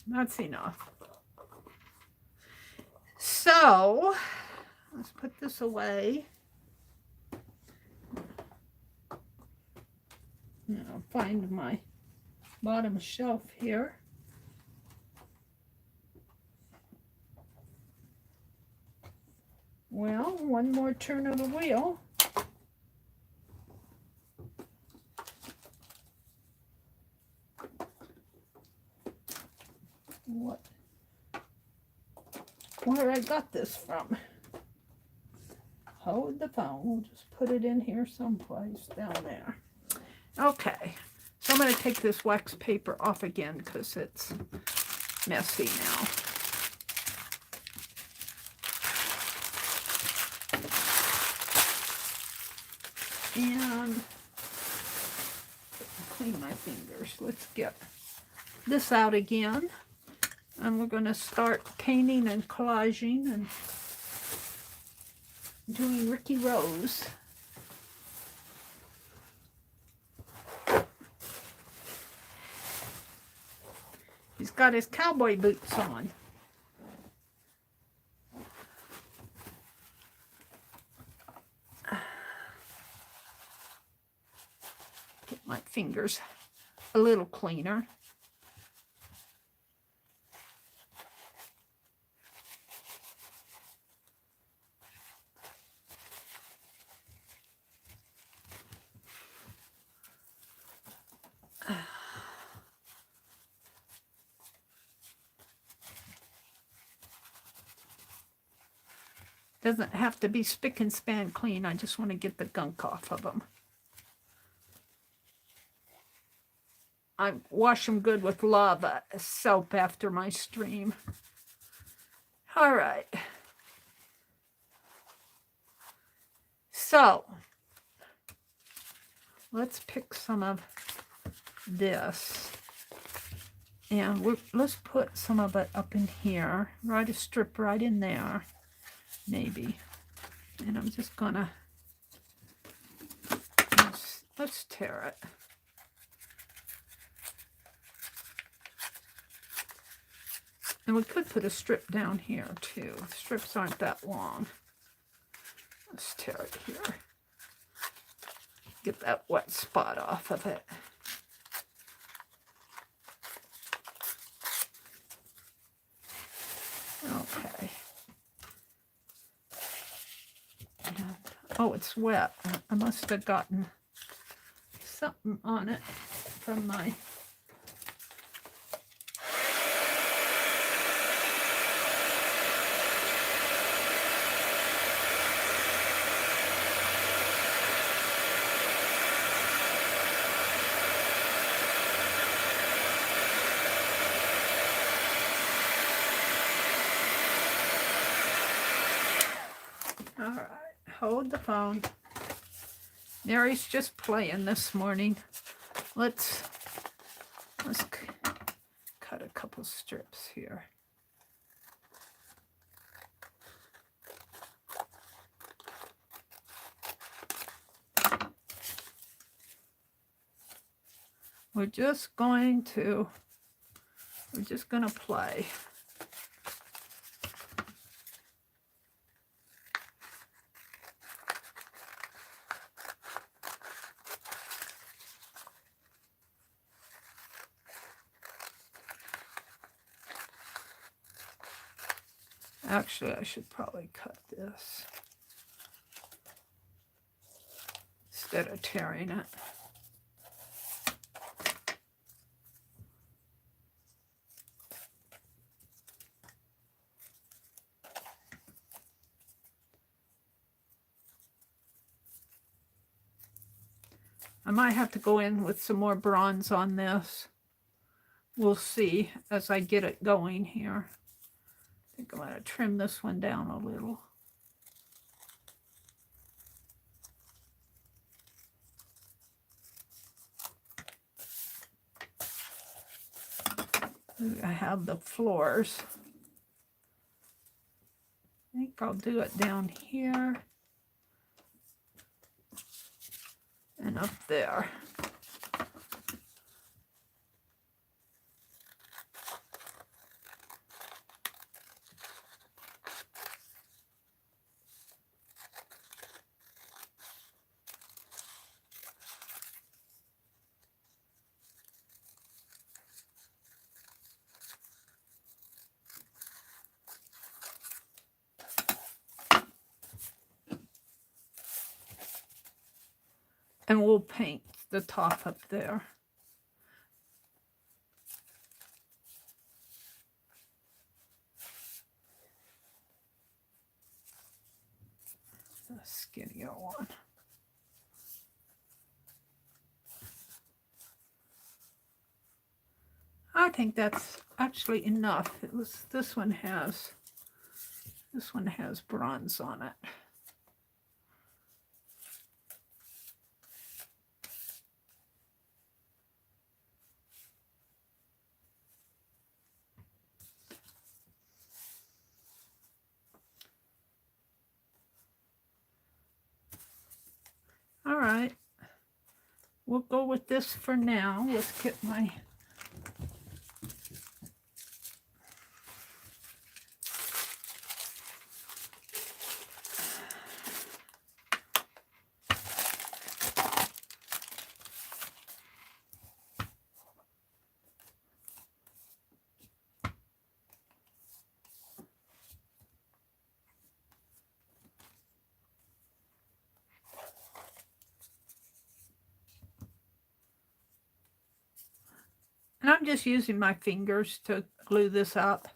That's enough. So, let's put this away. Now find my bottom shelf here. Well, one more turn of the wheel. Where I got this from. Hold the phone. We'll just put it in here someplace down there. Okay. So I'm going to take this wax paper off again because it's messy now. And clean my fingers. Let's get this out again. And we're going to start painting and collaging and doing Ricky Rose. He's got his cowboy boots on. Get my fingers a little cleaner. Doesn't have to be spick and span clean. I just want to get the gunk off of them. I wash them good with lava soap after my stream. All right. So, let's pick some of this. And let's put some of it up in here. Write a strip right in there. Maybe. And I'm just gonna, let's tear it. And we could put a strip down here too. Strips aren't that long. Let's tear it here. Get that wet spot off of it. Okay. Oh, it's wet. I must have gotten something on it from my... All right, hold the phone. Meri's just playing this morning. Let's cut a couple strips here. We're just going to play. Actually, I should probably cut this instead of tearing it. I might have to go in with some more bronze on this. We'll see as I get it going here. I think I'm going to trim this one down a little. I have the floors. I think I'll do it down here and up there. And we'll paint the top up there. The skinnier one. I think that's actually enough. This one has bronze on it. All right, we'll go with this for now. Let's get my... And I'm just using my fingers to glue this up.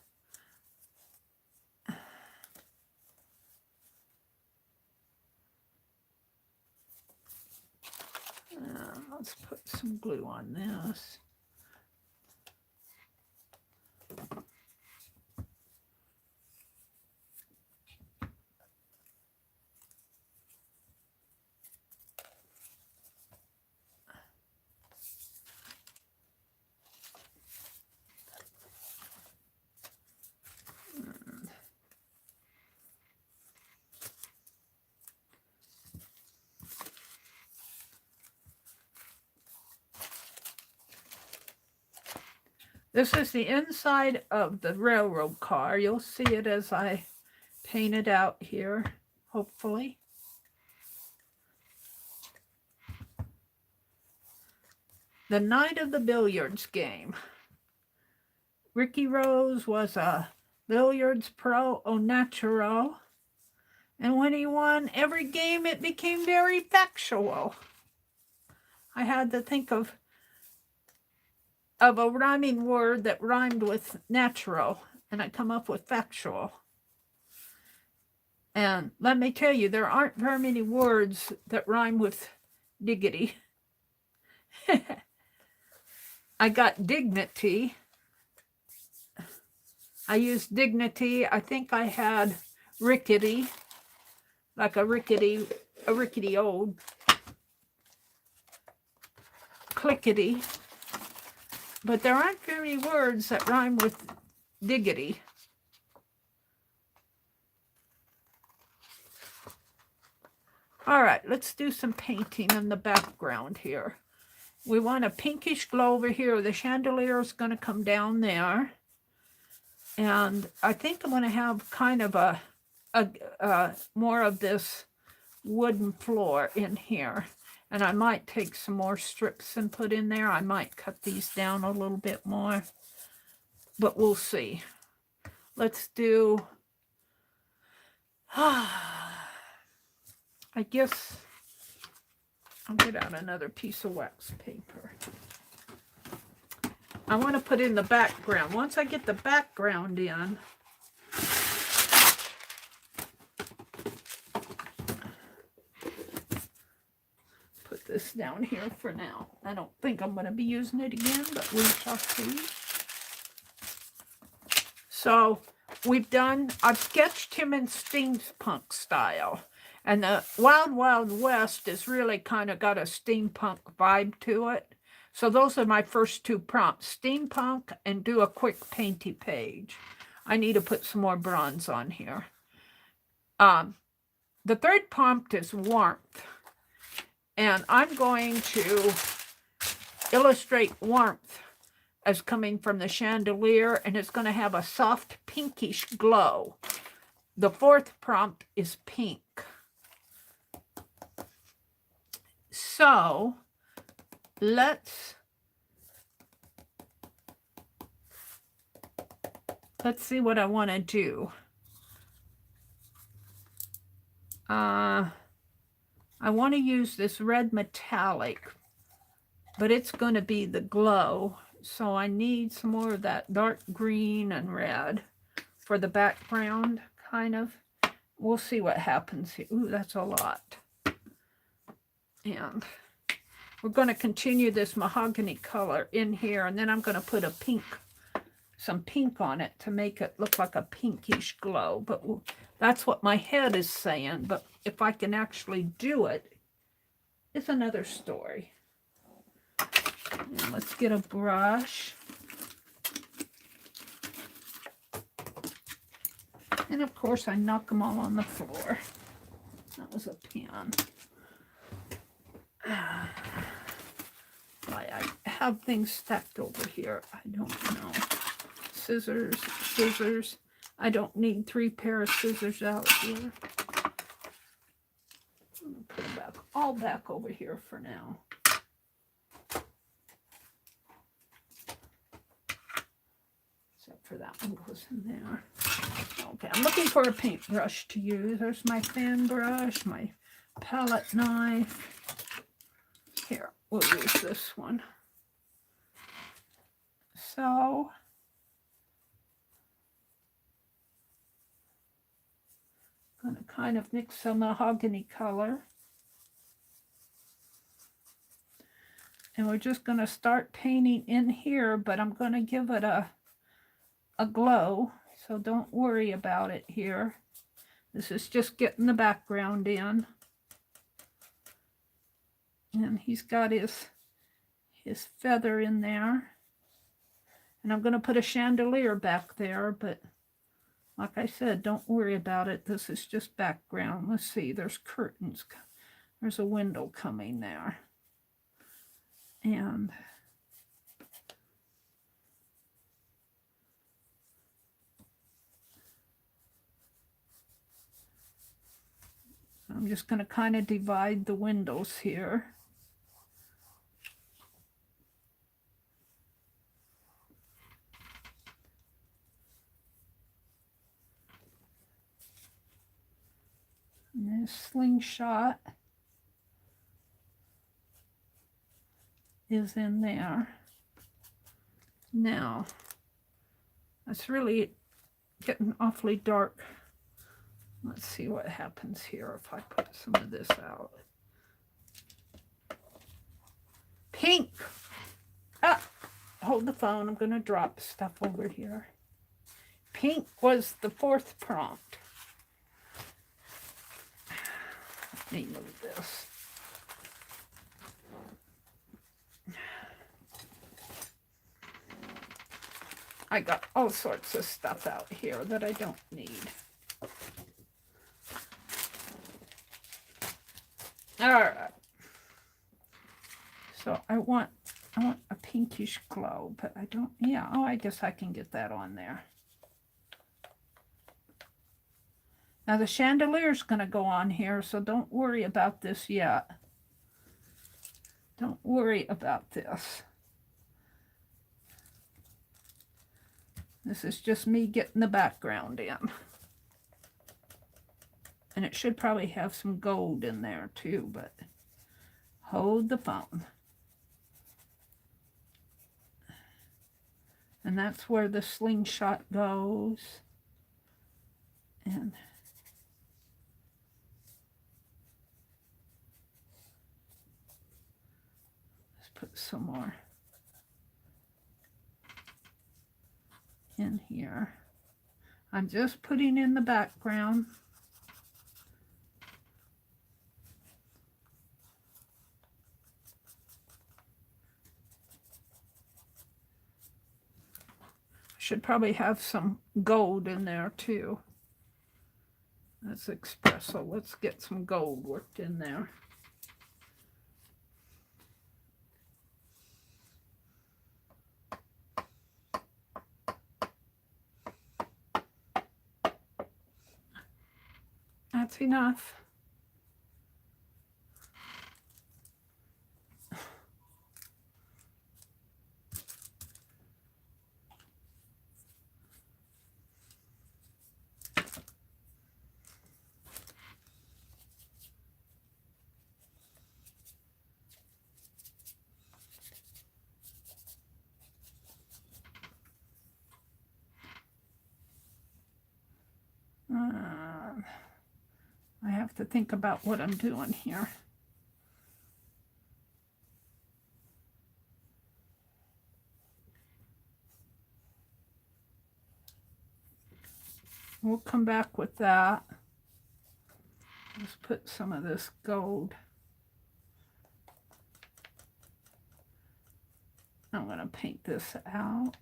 Let's put some glue on this. This is the inside of the railroad car. You'll see it as I paint it out here, hopefully. The night of the billiards game. Ricky Rose was a billiards pro au naturel, And when he won every game, it became very factual. I had to think of a rhyming word that rhymed with natural, and I come up with factual. And let me tell you, there aren't very many words that rhyme with diggity. I got dignity. I used dignity. I think I had rickety, like a rickety old. Clickety. But there aren't very many words that rhyme with diggity. All right, let's do some painting in the background here. We want a pinkish glow over here. The chandelier is going to come down there. And I think I'm going to have kind of a more of this wooden floor in here. And I might take some more strips and put in there. I might cut these down a little bit more. But we'll see. Let's do... I guess I'll get out another piece of wax paper. I want to put in the background. Once I get the background in, put this down here for now. I don't think I'm going to be using it again, but we shall see. So I've sketched him in steampunk style. And the Wild Wild West is really kind of got a steampunk vibe to it. So those are my first two prompts, steampunk and do a quick painty page. I need to put some more bronze on here. The third prompt is warmth. And I'm going to illustrate warmth as coming from the chandelier, and it's going to have a soft pinkish glow. The fourth prompt is pink. So let's see what I want to do. I want to use this red metallic, but it's going to be the glow. So I need some more of that dark green and red for the background, kind of. We'll see what happens here. Ooh, that's a lot. And we're going to continue this mahogany color in here, and then I'm going to put some pink on it to make it look like a pinkish glow. But that's what my head is saying. But if I can actually do it, it's another story. And let's get a brush. And of course, I knock them all on the floor. That was a pen. Why I have things stacked over here, I don't know. Scissors. I don't need 3 pairs of scissors out here. I'm gonna put them all back over here for now. Except for that one goes in there. Okay, I'm looking for a paintbrush to use. There's my fan brush, my palette knife. Here, we'll use this one. So, I'm going to kind of mix some mahogany color. And we're just going to start painting in here, but I'm going to give it a glow. So don't worry about it here. This is just getting the background in. And he's got his feather in there. And I'm going to put a chandelier back there, but like I said, don't worry about it. This is just background. Let's see, there's curtains. There's a window coming there. And I'm just going to kind of divide the windows here. My slingshot is in there. Now, it's really getting awfully dark. Let's see what happens here if I put some of this out. Pink! Ah! Hold the phone. I'm going to drop stuff over here. Pink was the fourth prompt. Let me move this. I got all sorts of stuff out here that I don't need. All right. So I want a pinkish glow, but I don't, yeah, oh, I guess I can get that on there. Now the chandelier's going to go on here, so don't worry about this yet. Don't worry about this. This is just me getting the background in. And it should probably have some gold in there too, but hold the phone. And that's where the slingshot goes. And let's put some more in here. I'm just putting in the background. Should probably have some gold in there too. That's espresso. Let's get some gold worked in there. That's enough. I have to think about what I'm doing here. We'll come back with that. Let's put some of this gold. I'm going to paint this out.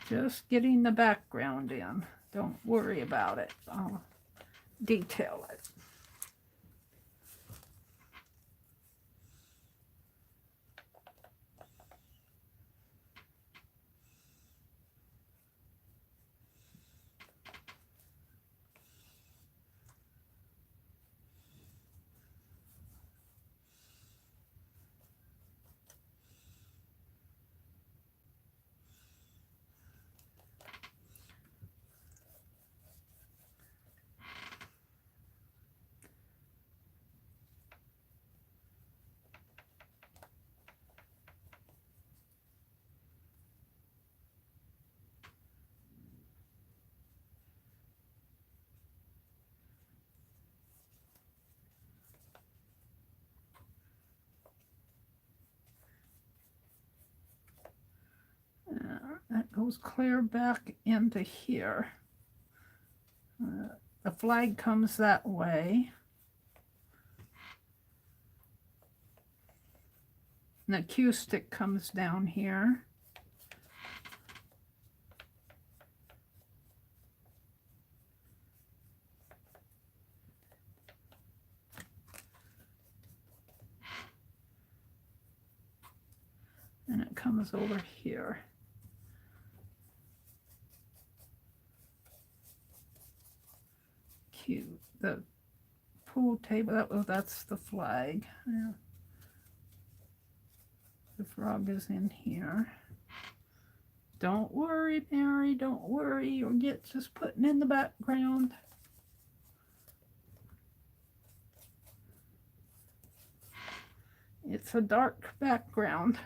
Just getting the background in. Don't worry about it. I'll detail it. That goes clear back into here. The flag comes that way. And the cue stick comes down here. And it comes over here. Cute. The pool table, that's the flag. Yeah. The frog is in here. Don't worry, Meri, don't worry. You'll get just putting in the background. It's a dark background.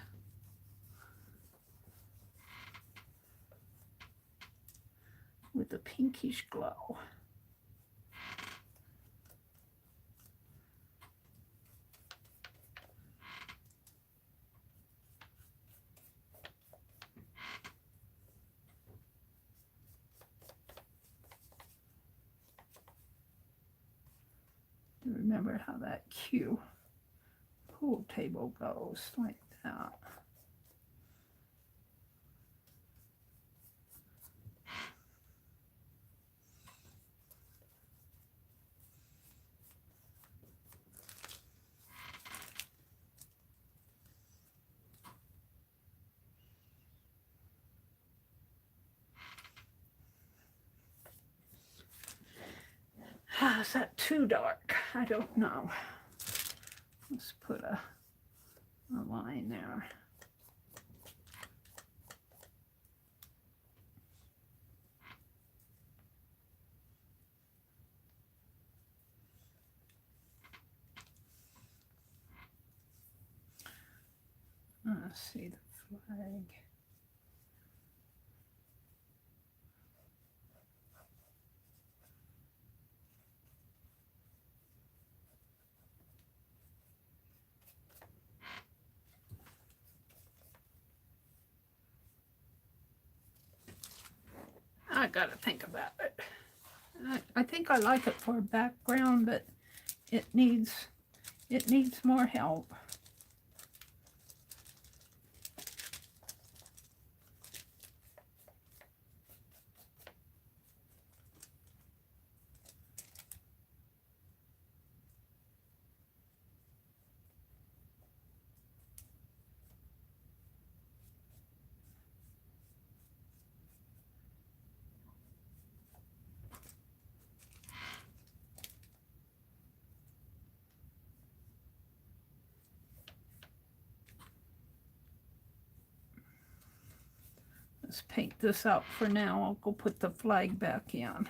With a pinkish glow. Remember how that cue pool table goes like that. Is that too dark? I don't know. Let's put a line there. Let's see the flag. I gotta think about it. I think I like it for a background, but it needs more help. Let's paint this out for now. I'll go put the flag back in.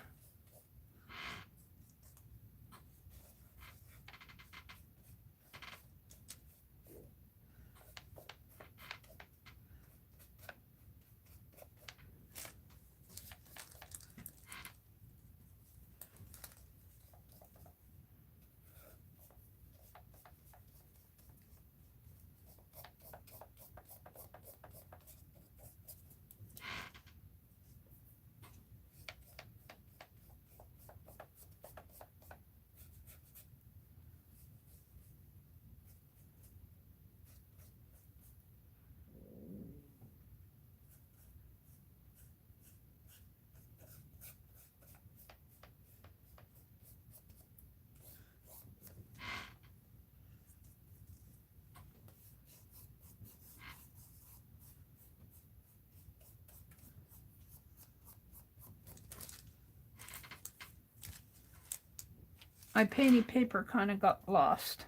My painted paper kind of got lost.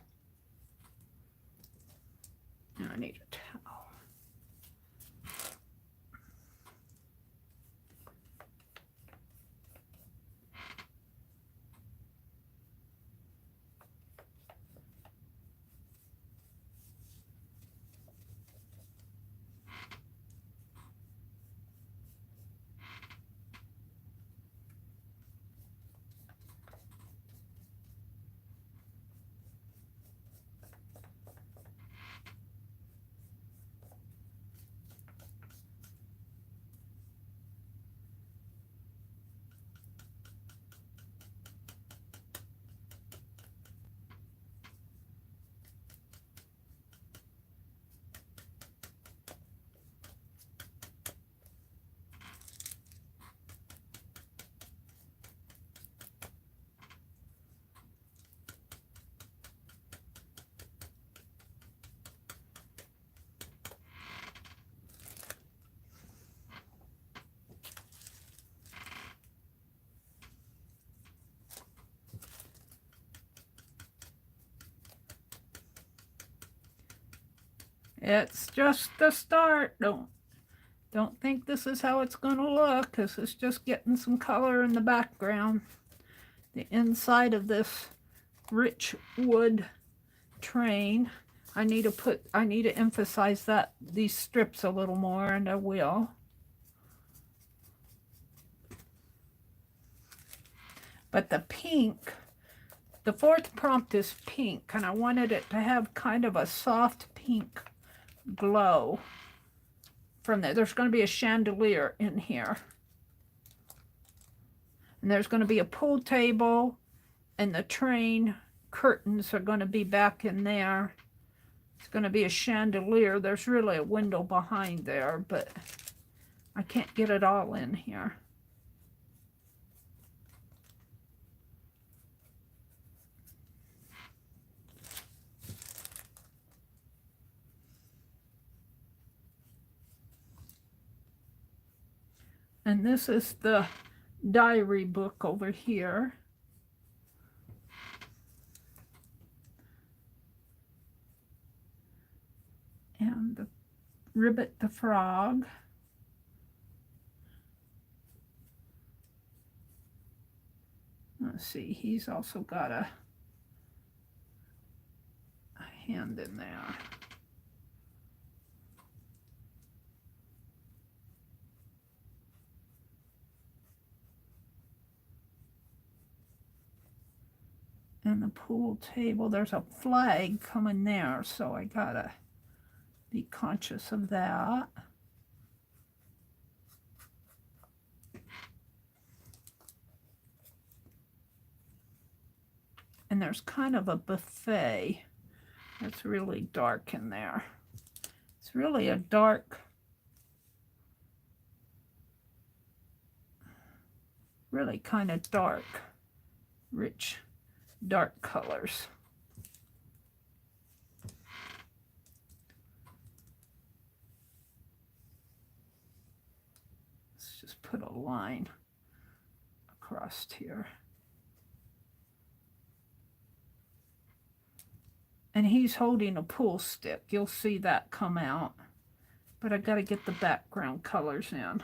Now I need a towel. It's just the start. Don't think this is how it's going to look, because it's just getting some color in the background. The inside of this rich wood train. I need to emphasize that these strips a little more, and I will. But the pink, the fourth prompt is pink, and I wanted it to have kind of a soft pink glow from there. There's going to be a chandelier in here. And there's going to be a pool table, and the train curtains are going to be back in there. It's going to be a chandelier. There's really a window behind there, but I can't get it all in here. And this is the diary book over here. And the Ribbit the Frog. Let's see, he's also got a hand in there. And the pool table, there's a flag coming there, so I gotta be conscious of that. And there's kind of a buffet that's really dark in there. It's really a dark, really kind of dark, rich, dark colors. Let's just put a line across here. And he's holding a pool stick. You'll see that come out. But I got to get the background colors in.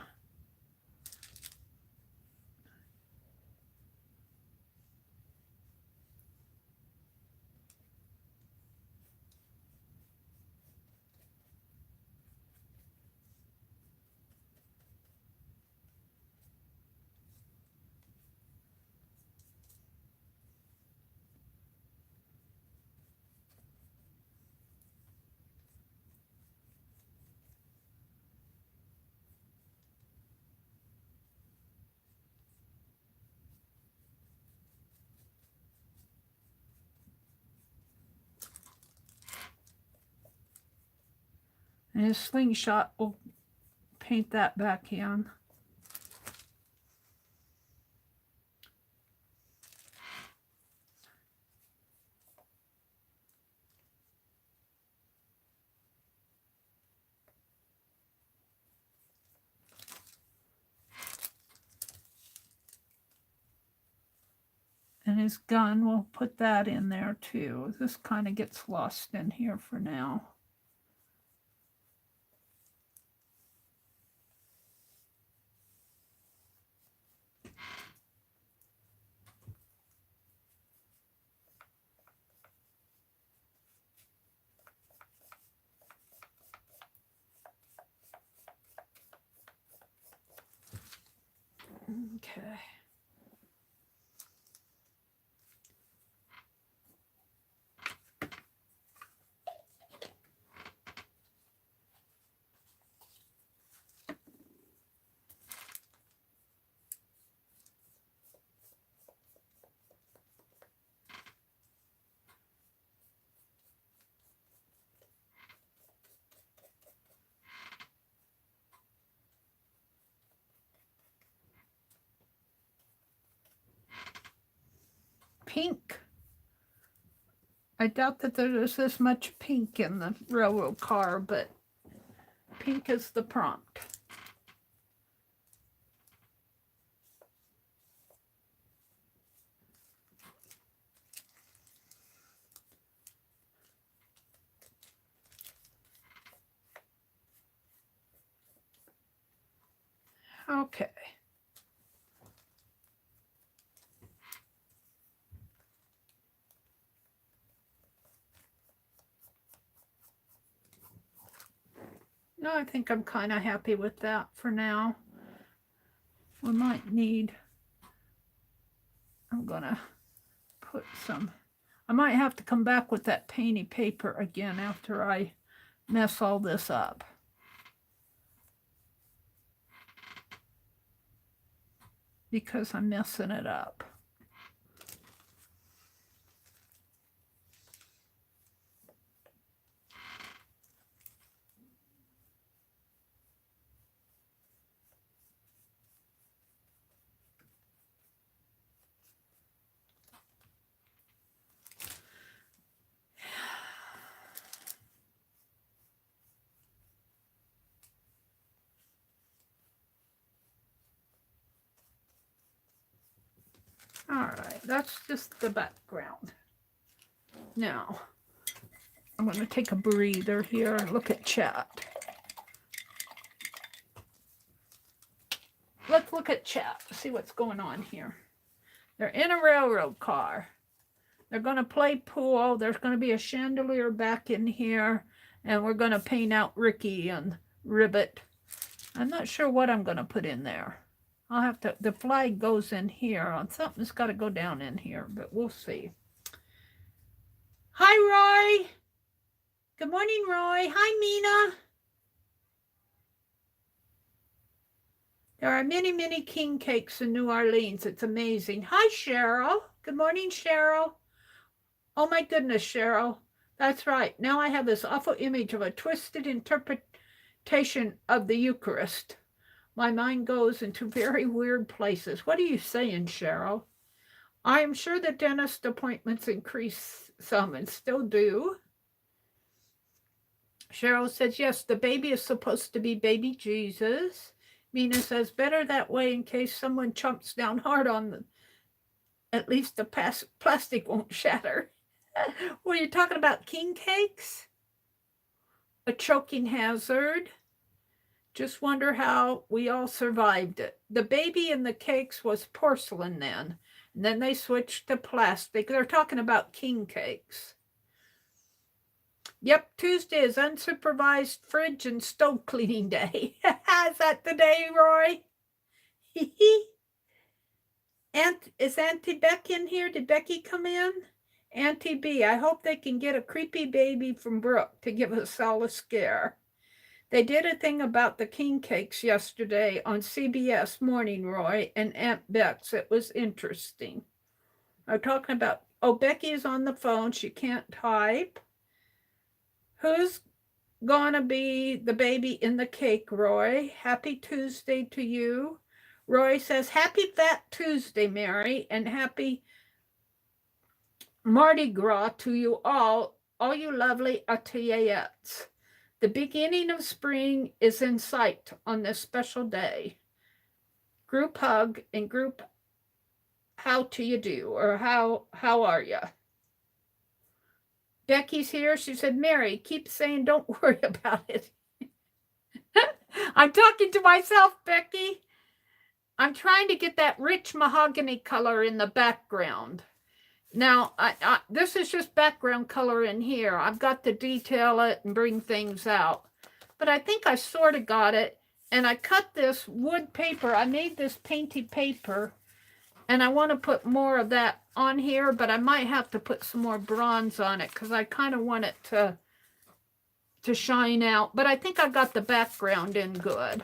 And his slingshot will paint that back in. And his gun, we'll put that in there too. This kind of gets lost in here for now. Okay. Pink. I doubt that there's this much pink in the railroad car, but pink is the prompt. No, I think I'm kind of happy with that for now. We might need, I'm gonna put some, I might have to come back with that painty paper again after I mess all this up. Because I'm messing it up. All right, that's just the background. Now, I'm going to take a breather here and look at chat. Let's look at chat to see what's going on here. They're in a railroad car. They're going to play pool. There's going to be a chandelier back in here, and we're going to paint out Ricky and Ribbit. I'm not sure what I'm going to put in there. I'll have to, the flag goes in here. Something's got to go down in here, but we'll see. Hi, Roy. Good morning, Roy. Hi, Mina. There are many, many king cakes in New Orleans. It's amazing. Hi, Cheryl. Good morning, Cheryl. Oh, my goodness, Cheryl. That's right. Now I have this awful image of a twisted interpretation of the Eucharist. My mind goes into very weird places. What are you saying, Cheryl? I am sure the dentist appointments increase some and still do. Cheryl says, yes, the baby is supposed to be baby Jesus. Mina says, better that way in case someone chomps down hard on them. At least the plastic won't shatter. Were you talking about king cakes? A choking hazard. Just wonder how we all survived it. The baby in the cakes was porcelain then. And then they switched to plastic. They're talking about king cakes. Yep, Tuesday is unsupervised fridge and stove cleaning day. Is that the day, Roy? Is Auntie Beck in here? Did Becky come in? Auntie B, I hope they can get a creepy baby from Brooke to give us all a scare. They did a thing about the king cakes yesterday on CBS Morning, Roy, and Aunt Bex. It was interesting. I'm talking about, oh, Becky is on the phone. She can't type. Who's gonna be the baby in the cake, Roy? Happy Tuesday to you. Roy says, happy Fat Tuesday, Mary, and happy Mardi Gras to you all you lovely Atelierettes. The beginning of spring is in sight on this special day. Group hug and group how do you do, or how are you? Becky's here. She said, Mary, keep saying don't worry about it. I'm talking to myself, Becky. I'm trying to get that rich mahogany color in the background. Now, this is just background color in here. I've got to detail it and bring things out. But I think I sort of got it. And I cut this wood paper. I made this painty paper. And I want to put more of that on here. But I might have to put some more bronze on it because I kind of want it to shine out. But I think I got the background in good.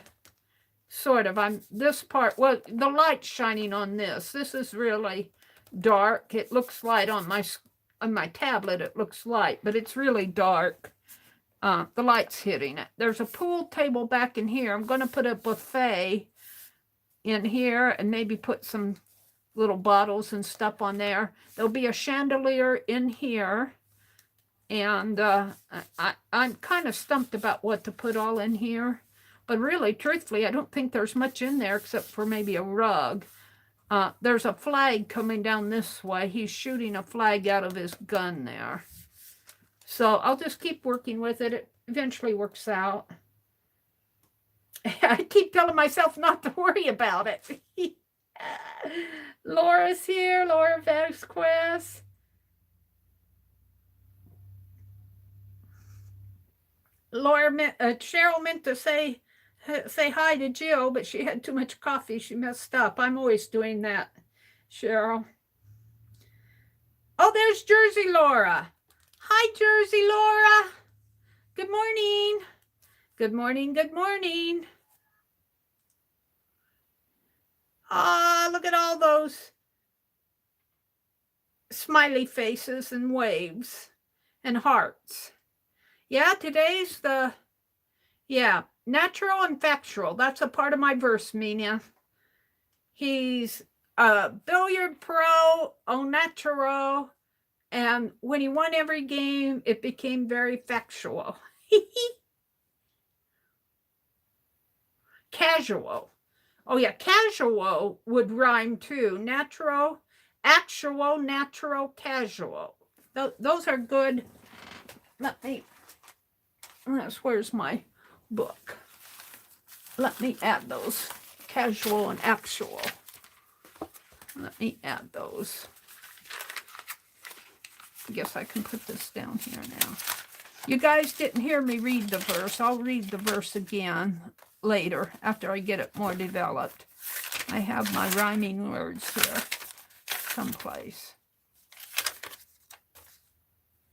Sort of. This part, well, the light's shining on this. This is really dark. It looks light on my tablet. It looks light, but it's really dark. The light's hitting it. There's a pool table back in here. I'm going to put a buffet in here and maybe put some little bottles and stuff on there. There'll be a chandelier in here. And I'm kind of stumped about what to put all in here. But really, truthfully, I don't think there's much in there except for maybe a rug. There's a flag coming down this way. He's shooting a flag out of his gun there. So I'll just keep working with it. It eventually works out. I keep telling myself not to worry about it. Laura's here. Laura Vasquez. Cheryl meant to say hi to Jill, but she had too much coffee. She messed up. I'm always doing that, Cheryl. Oh, there's Jersey Laura. Hi, Jersey Laura. Good morning. Good morning. Good morning. Ah, look at all those smiley faces and waves and hearts. Yeah, today's natural and factual. That's a part of my verse, Mina. He's a billiard pro, au natural, and when he won every game, it became very factual. Casual. Oh yeah, casual would rhyme too. Natural, actual, natural, casual. Those are good. Where's my book? Let me add those. Casual and actual. Let me add those. I guess I can put this down here now. You guys didn't hear me read the verse. I'll read the verse again later after I get it more developed. I have my rhyming words here someplace.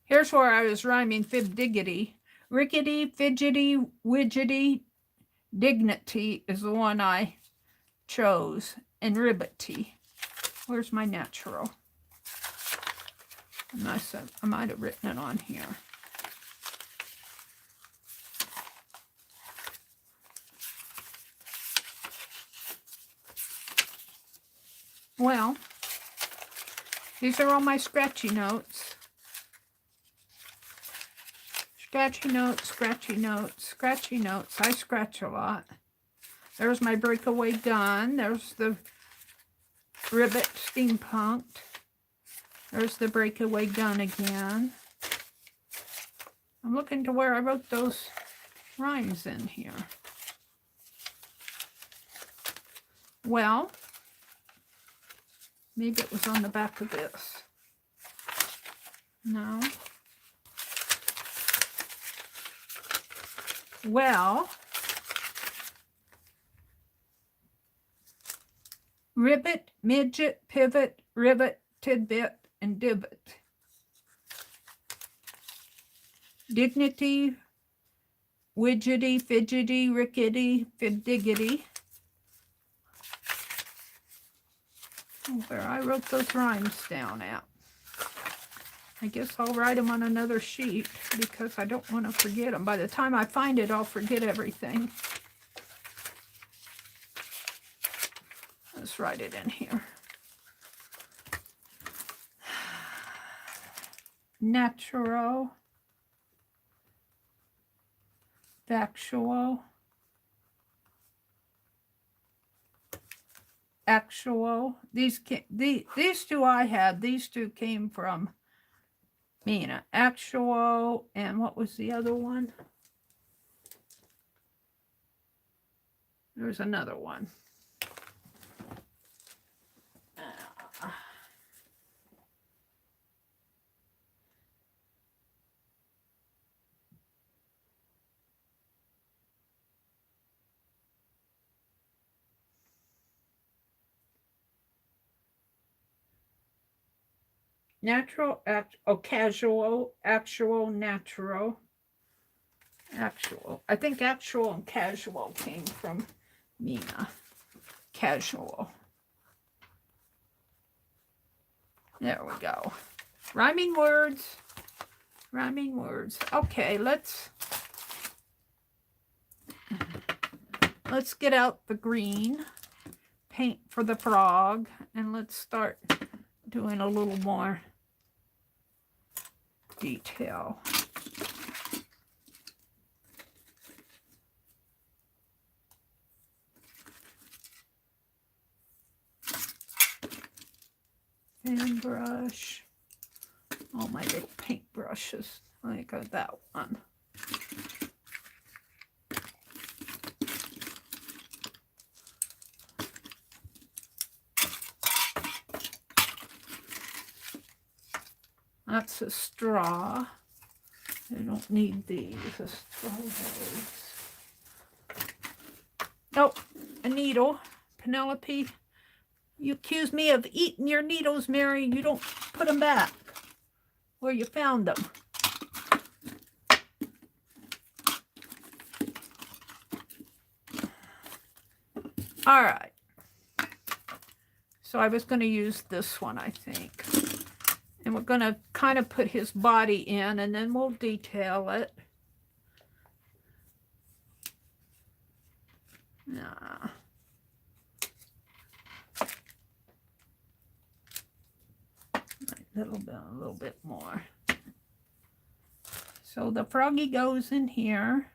Here's where I was rhyming fib diggity. Rickety, fidgety, widgety, dignity is the one I chose. And ribbety. Where's my natural? I might have written it on here. Well, these are all my scratchy notes. Scratchy notes, scratchy notes, scratchy notes. I scratch a lot. There's my breakaway gun. There's the ribbit steampunked. There's the breakaway gun again. I'm looking to where I wrote those rhymes in here. Well, maybe it was on the back of this. No. Well, ribbit, midget, pivot, rivet, tidbit, and divot. Dignity, widgety, fidgety, rickety, fibdiggity. Where I wrote those rhymes down at. I guess I'll write them on another sheet because I don't want to forget them. By the time I find it, I'll forget everything. Let's write it in here. Natural. Factual. Actual. These two I had. These two came from Mina. Actual, and what was the other one? There's another one. Natural, casual, actual, natural, actual. I think actual and casual came from Mina. Casual. There we go. Rhyming words. Rhyming words. Okay, let's get out the green paint for the frog, and let's start doing a little more detail. Fan brush. All my little paint brushes. I got that one. That's a straw. I don't need these. Let's throw those. Oh, a needle. Penelope, you accuse me of eating your needles, Meri. You don't put them back where you found them. All right. So I was going to use this one, I think. And we're going to kind of put his body in, and then we'll detail it. Nah. A little bit more. So the froggy goes in here.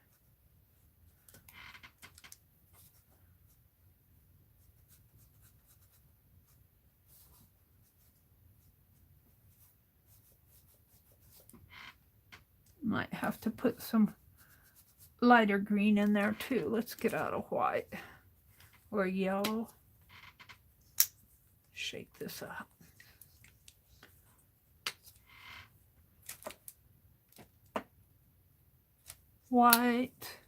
Might have to put some lighter green in there too. Let's get out of white or yellow. Shake this up. White,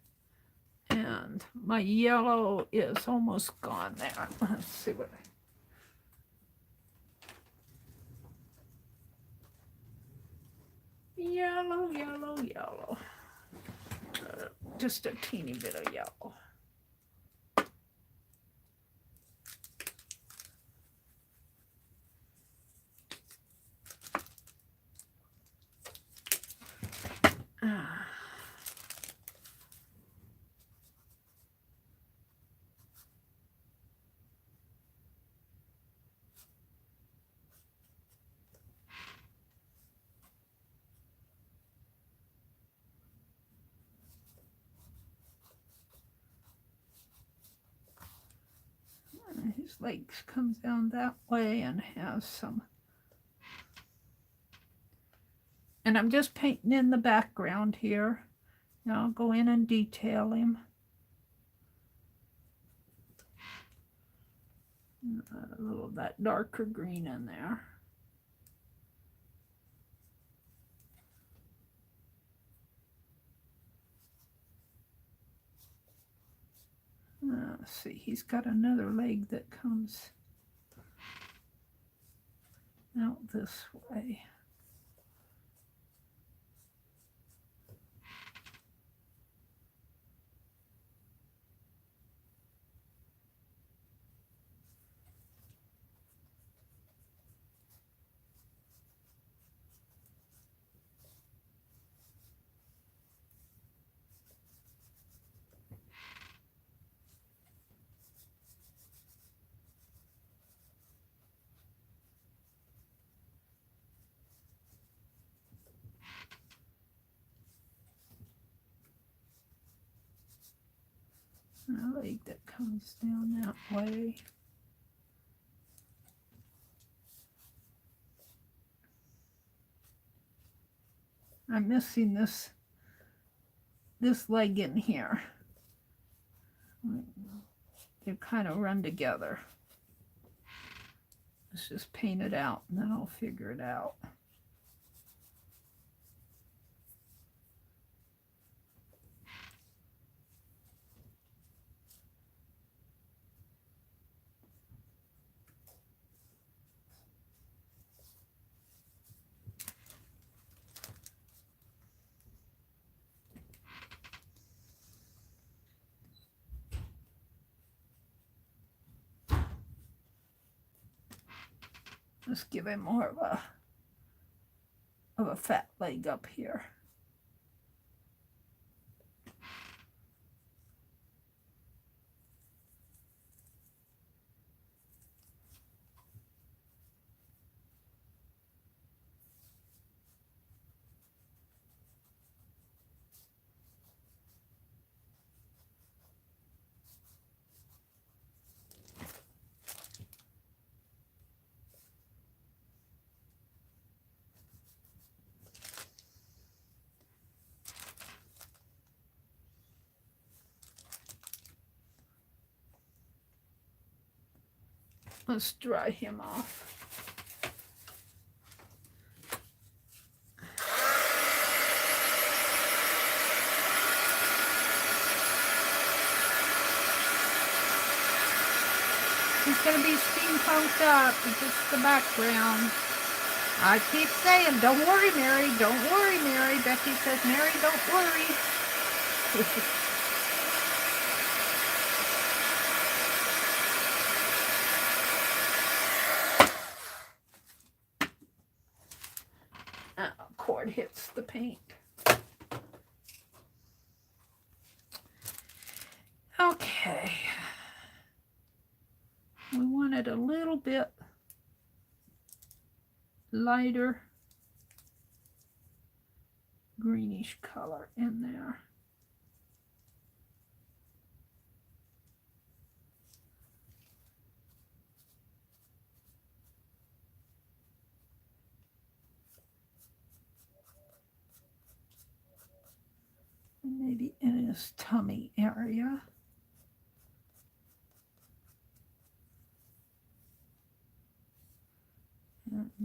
and my yellow is almost gone there. Let's see what yellow, yellow, yellow. Just a teeny bit of yellow. His legs comes down that way and has some. And I'm just painting in the background here. Now I'll go in and detail him. A little of that darker green in there. Let's see, he's got another leg that comes out this way. A leg that comes down that way. I'm missing this leg in here. They kind of run together. Let's just paint it out and then I'll figure it out. Let's give him more of a fat leg up here. Let's dry him off. He's going to be steampunked up. It's just the background. I keep saying, don't worry, Meri. Don't worry, Meri. Becky says, Meri, don't worry. Cord hits the paint. Okay. We wanted a little bit lighter greenish color in there. Maybe in his tummy area. And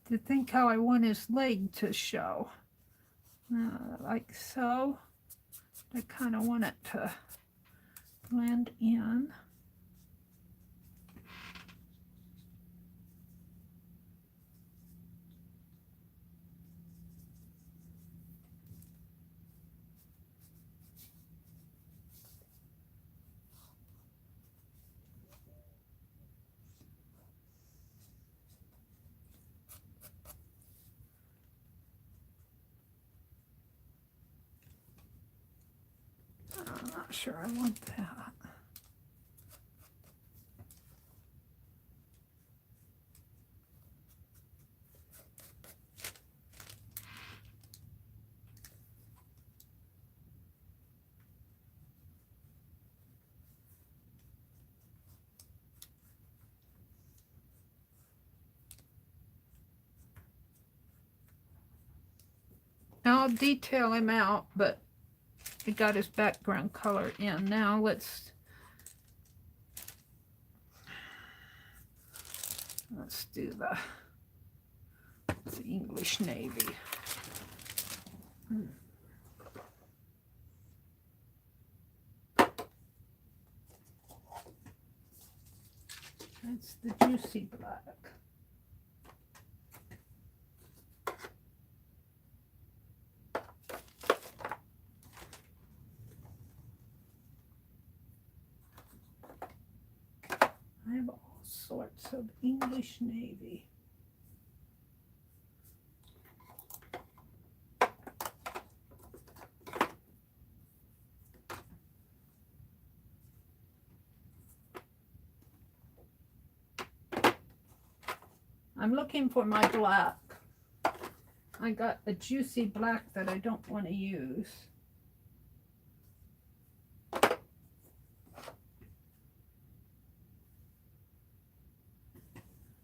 to think how I want his leg to show. Like so. I kind of want it to blend in. I'm not sure I want that. I'll detail him out, but he got his background color in. Now let's do the English Navy. That's the juicy black. I have all sorts of English Navy. I'm looking for my black. I got a juicy black that I don't want to use.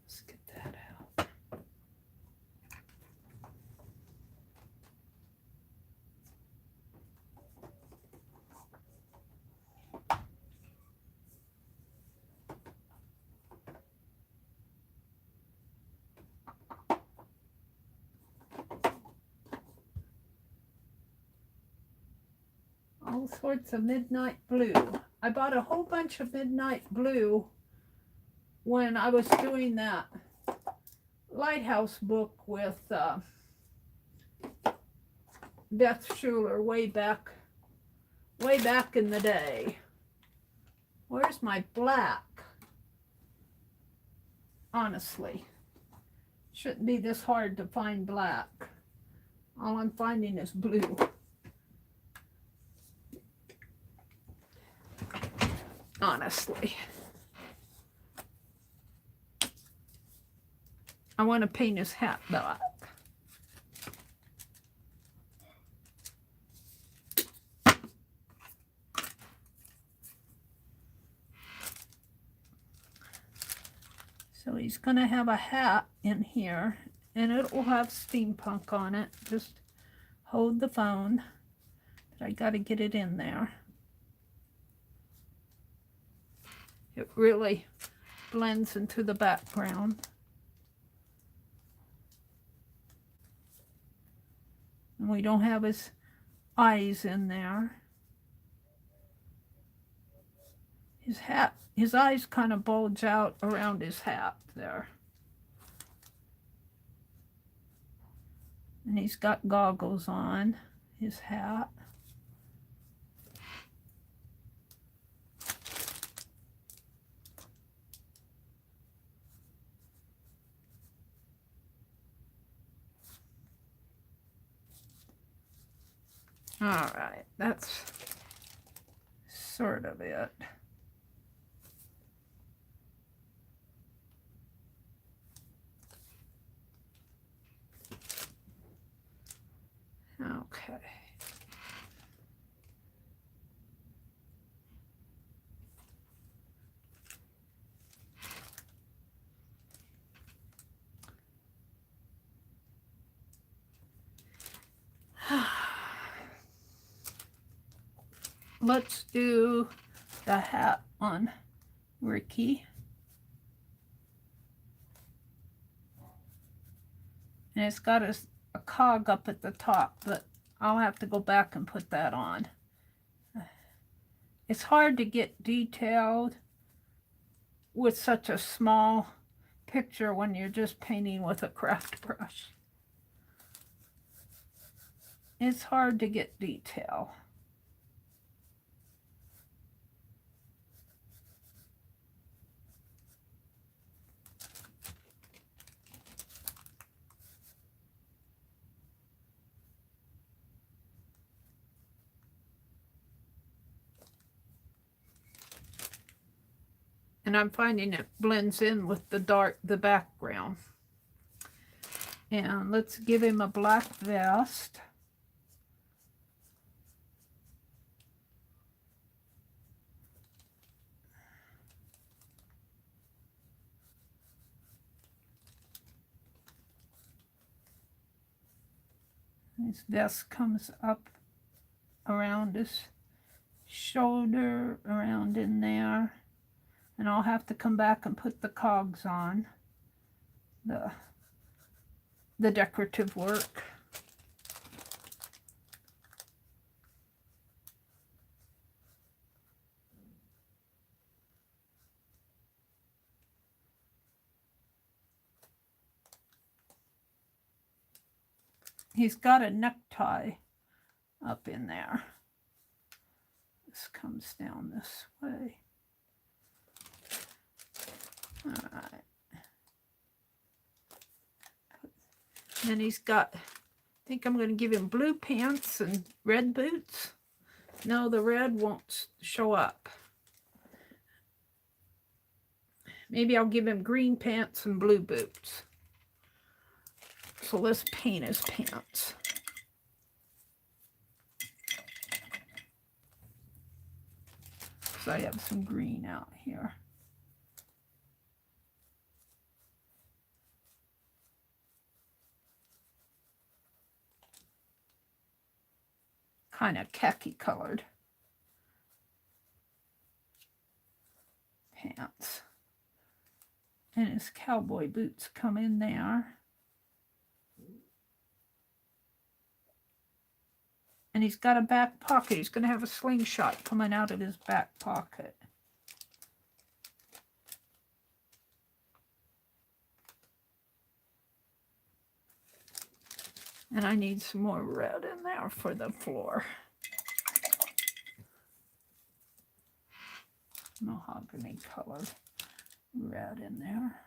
Let's get that out. All sorts of midnight blue. I bought a whole bunch of midnight blue when I was doing that lighthouse book with Beth Schuler way back in the day. Where's my black? Honestly, shouldn't be this hard to find black. All I'm finding is blue. Honestly. I want to paint his hat black. So he's going to have a hat in here, and it will have steampunk on it. Just hold the phone, but I got to get it in there. It really blends into the background. And we don't have his eyes in there. His hat, his eyes kind of bulge out around his hat there. And he's got goggles on his hat. All right, that's sort of it. Okay. Let's do the hat on Ricky. And it's got a cog up at the top, but I'll have to go back and put that on. It's hard to get detailed with such a small picture when you're just painting with a craft brush. It's hard to get detail. And I'm finding it blends in with the background. And let's give him a black vest. His vest comes up around his shoulder, around in there. And I'll have to come back and put the cogs on, the decorative work. He's got a necktie up in there. This comes down this way. All right. And he's got, I think I'm going to give him blue pants and red boots. No, the red won't show up. Maybe I'll give him green pants and blue boots. So let's paint his pants. So I have some green out here. Kind of khaki colored pants. And his cowboy boots come in there. And he's got a back pocket. He's going to have a slingshot coming out of his back pocket. And I need some more red in there for the floor. Mahogany color red in there.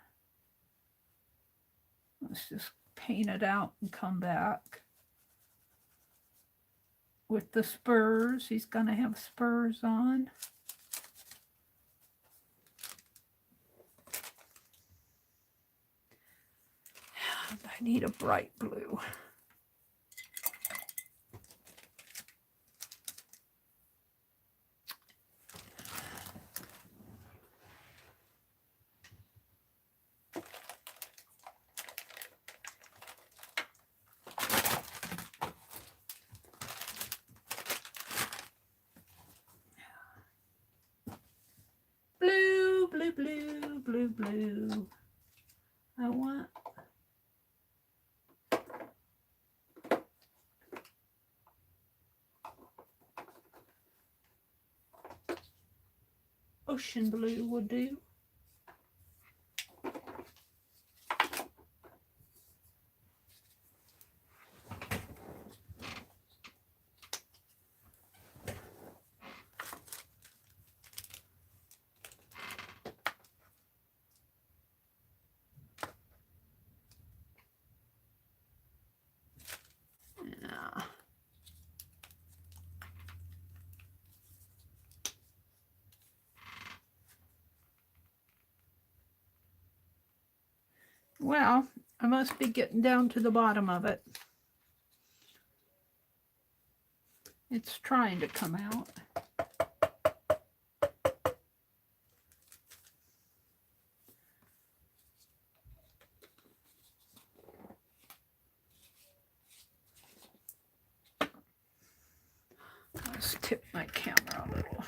Let's just paint it out and come back. With the spurs, he's going to have spurs on. And I need a bright blue. blue, blue, blue. I want ocean blue will do. Yeah. Well, I must be getting down to the bottom of it. It's trying to come out. Let's tip my camera a little.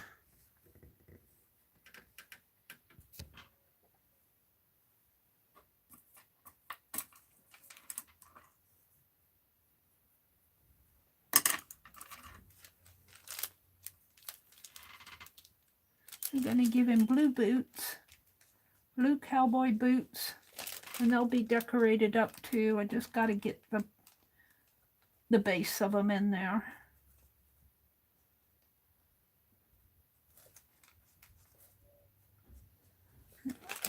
I'm going to give him blue boots, blue cowboy boots, and they'll be decorated up too. I just got to get the base of them in there.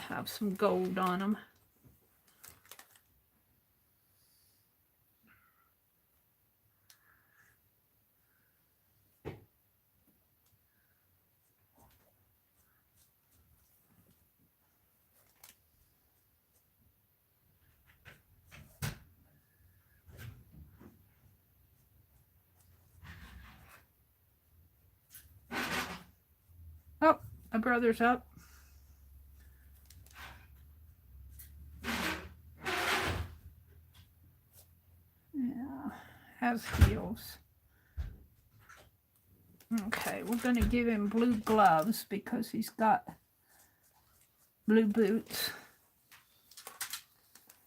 Have some gold on them. Oh, my brother's up. Yeah, has heels. Okay, we're going to give him blue gloves because he's got blue boots.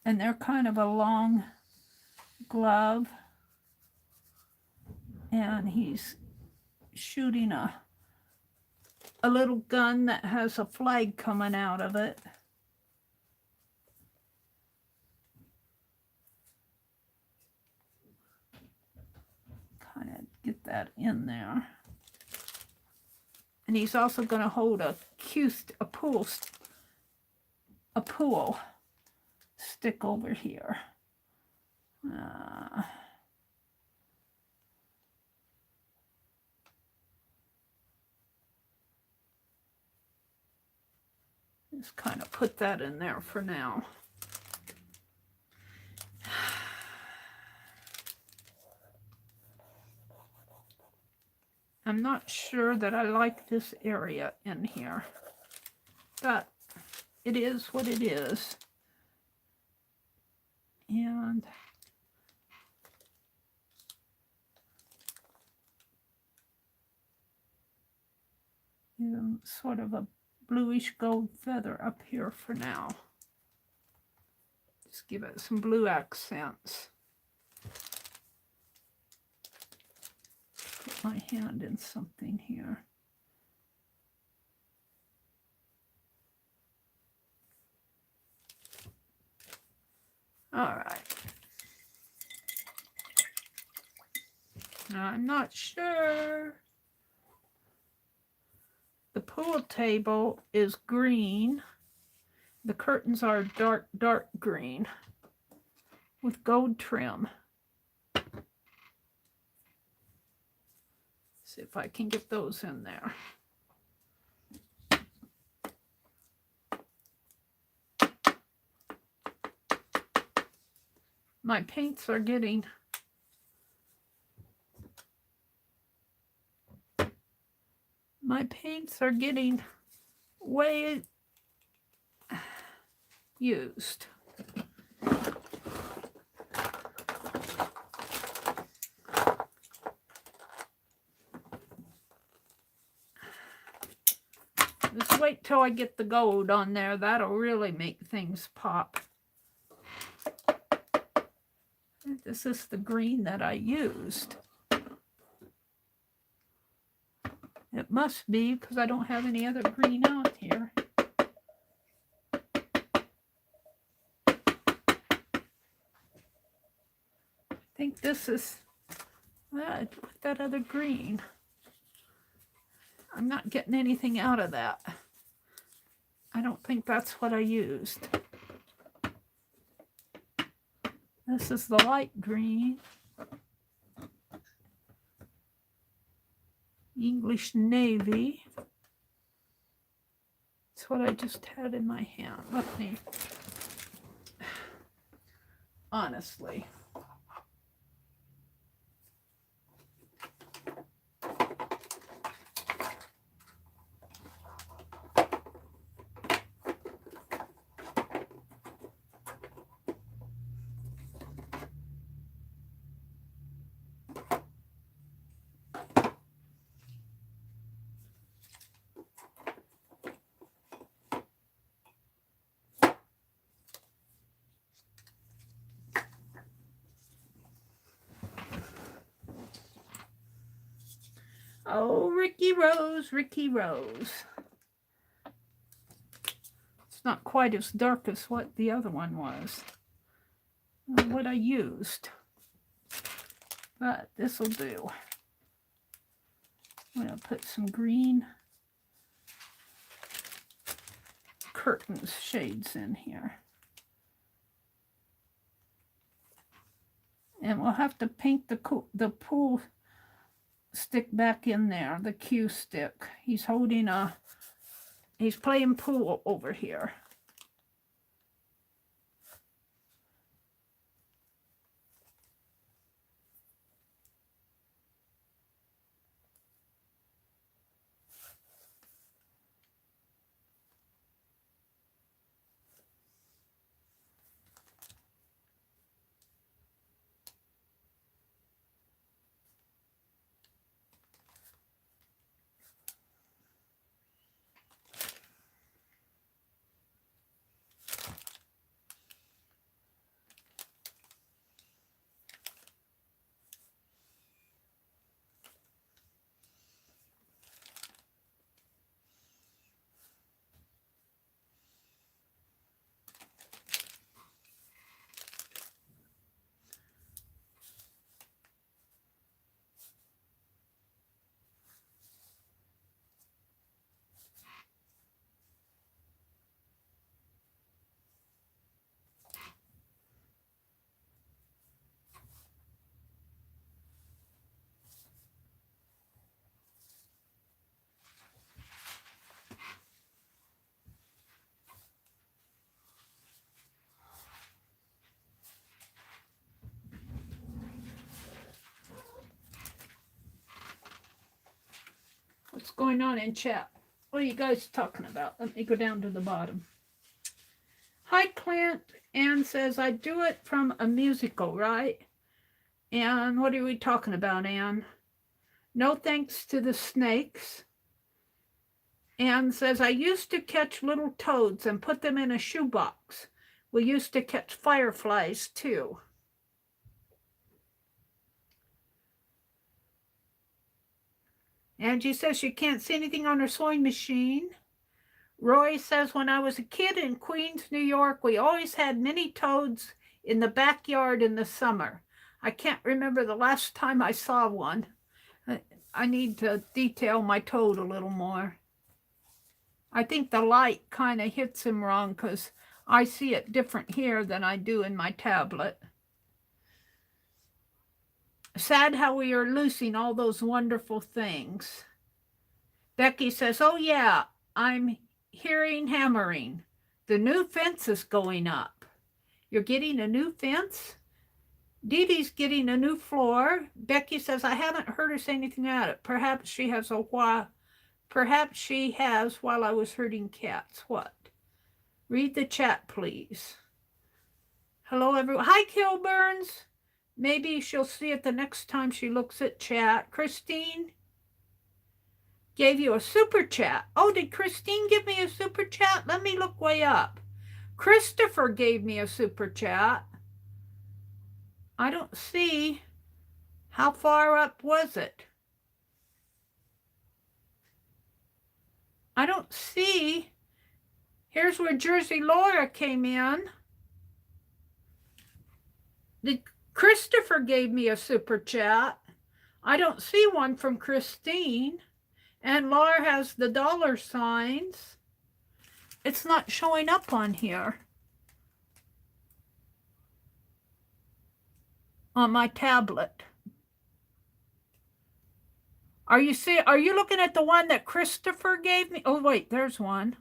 And they're kind of a long glove. And he's shooting a little gun that has a flag coming out of it. Kind of get that in there. And he's also going to hold a pool stick over here. Just kind of put that in there for now. I'm not sure that I like this area in here, but it is what it is. And sort of a bluish gold feather up here for now. Just give it some blue accents. Put my hand in something here. All right. Now, I'm not sure. The pool table is green. The curtains are dark, dark green with gold trim. See if I can get those in there. My paints are getting way used. This wait till I get the gold on there. That'll really make things pop. This is the green that I used. It must be because I don't have any other green out here. I think this is, I put that other green. I'm not getting anything out of that. I don't think that's what I used. This is the light green. English Navy. It's what I just had in my hand. Let me, honestly. Oh, Ricky Rose, Ricky Rose. It's not quite as dark as what the other one was, what I used. But this will do. I'm going to put some green curtains shades in here. And we'll have to paint the pool stick back in there, the cue stick. He's holding he's playing pool over here. What's going on in chat? What are you guys talking about? Let me go down to the bottom. Hi, Clint. Anne says, I do it from a musical, right? And what are we talking about, Anne? No thanks to the snakes. Anne says, I used to catch little toads and put them in a shoebox. We used to catch fireflies, too. Angie says she can't see anything on her sewing machine. Roy says, when I was a kid in Queens, New York, we always had many toads in the backyard in the summer. I can't remember the last time I saw one. I need to detail my toad a little more. I think the light kind of hits him wrong because I see it different here than I do in my tablet. Sad how we are losing all those wonderful things. Becky says, oh yeah, I'm hearing hammering. The new fence is going up. You're getting a new fence? Dee Dee's getting a new floor. Becky says, I haven't heard her say anything about it. Perhaps she has while I was herding cats. What? Read the chat, please. Hello, everyone. Hi, Kilburns. Maybe she'll see it the next time she looks at chat. Christine? gave you a super chat. Oh, did Christine give me a super chat? Let me look way up. Christopher gave me a super chat. I don't see. How far up was it? I don't see. Here's where Jersey Laura came in. Christopher gave me a super chat. I don't see one from Christine. And Laura has the dollar signs. It's not showing up on here. On my tablet. Are you looking at the one that Christopher gave me? Oh, wait, there's one.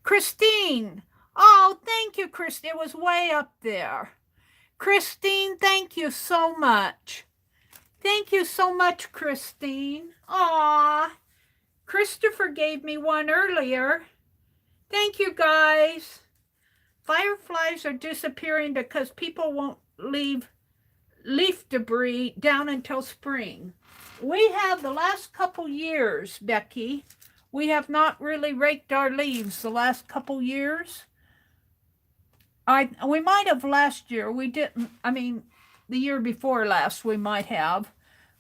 Christine. Oh, thank you, Christine. It was way up there. Christine, thank you so much. Thank you so much, Christine. Aw. Christopher gave me one earlier. Thank you, guys. Fireflies are disappearing because people won't leave leaf debris down until spring. We have the last couple years, Becky. We have not really raked our leaves the last couple years. We might have last year. We didn't. I mean, the year before last we might have,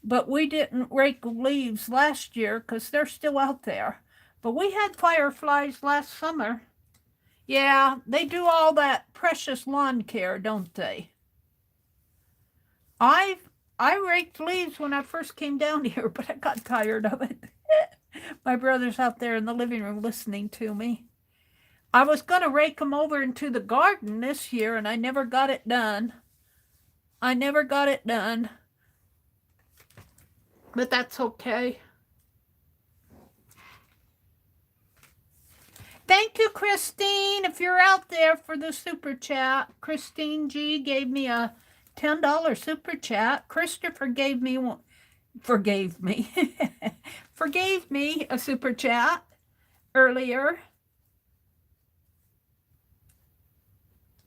but we didn't rake leaves last year because they're still out there. But we had fireflies last summer. Yeah, they do all that precious lawn care, don't they? I raked leaves when I first came down here, but I got tired of it. My brother's out there in the living room listening to me. I was going to rake them over into the garden this year, and I never got it done. I never got it done. But that's okay. Thank you, Christine, if you're out there for the super chat. Christine G gave me a $10 super chat. Christopher gave me one, forgave me a super chat earlier.